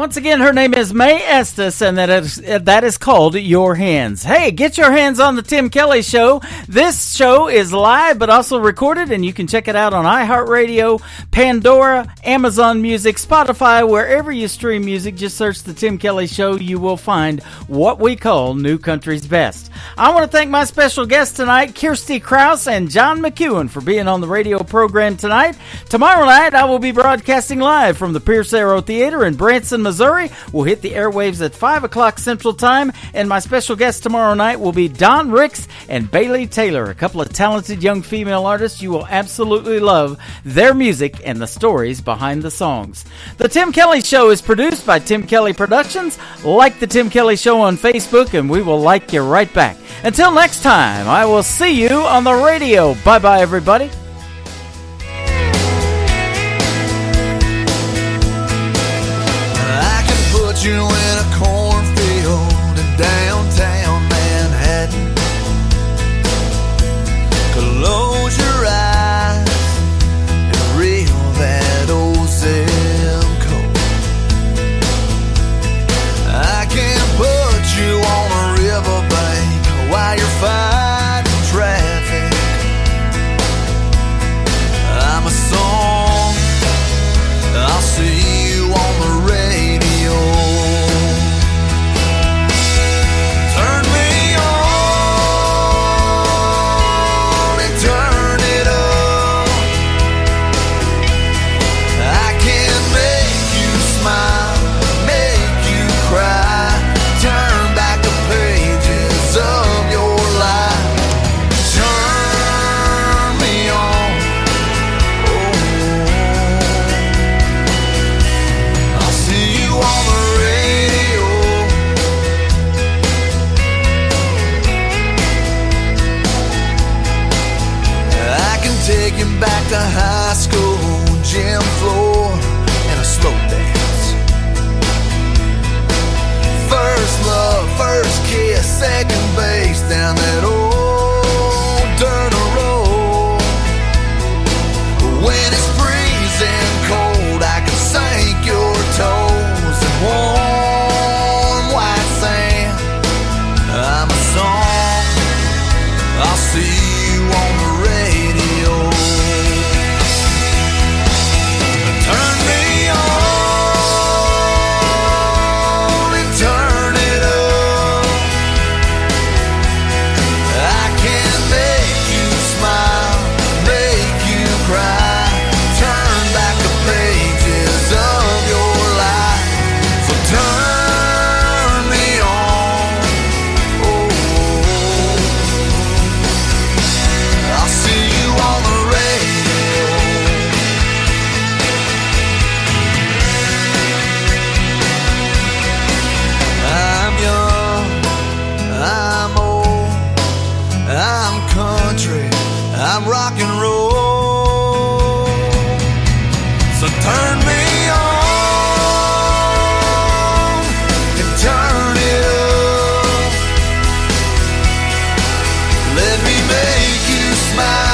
Once again, her name is Mae Estes, and that is called Your Hands. Hey, get your hands on the Tim Kelly Show. This show is live, but also recorded, and you can check it out on iHeartRadio, Pandora, Amazon Music, Spotify, wherever you stream music. Just search the Tim Kelly Show. You will find what we call New Country's Best. I want to thank my special guests tonight, Kirsty Krause and John McEwen, for being on the radio program tonight. Tomorrow night, I will be broadcasting live from the Pierce Arrow Theater in Branson, Missouri. We'll hit the airwaves at 5 o'clock Central Time, and my special guest tomorrow night will be Don Ricks and Bailey Taylor, a couple of talented young female artists. You will absolutely love their music and the stories behind the songs. The Tim Kelly Show is produced by Tim Kelly Productions. Like the Tim Kelly Show on Facebook, and we will like you right back. Until next time, I will see you on the radio. Bye-bye, everybody. You in a cornfield in downtown Manhattan. Close your eyes and reel that old zip code. I can put you on a riverbank while you're fighting traffic. I'm a song, I'll see you on the radio. Back to high school, gym floor, and a slow dance. First love, first kiss, second base down that old dirt road. When it's freezing cold, I can sink your toes in warm white sand. I'm a song, I'll see you on the radio. I'm rock and roll, so turn me on and turn it up. Let me make you smile.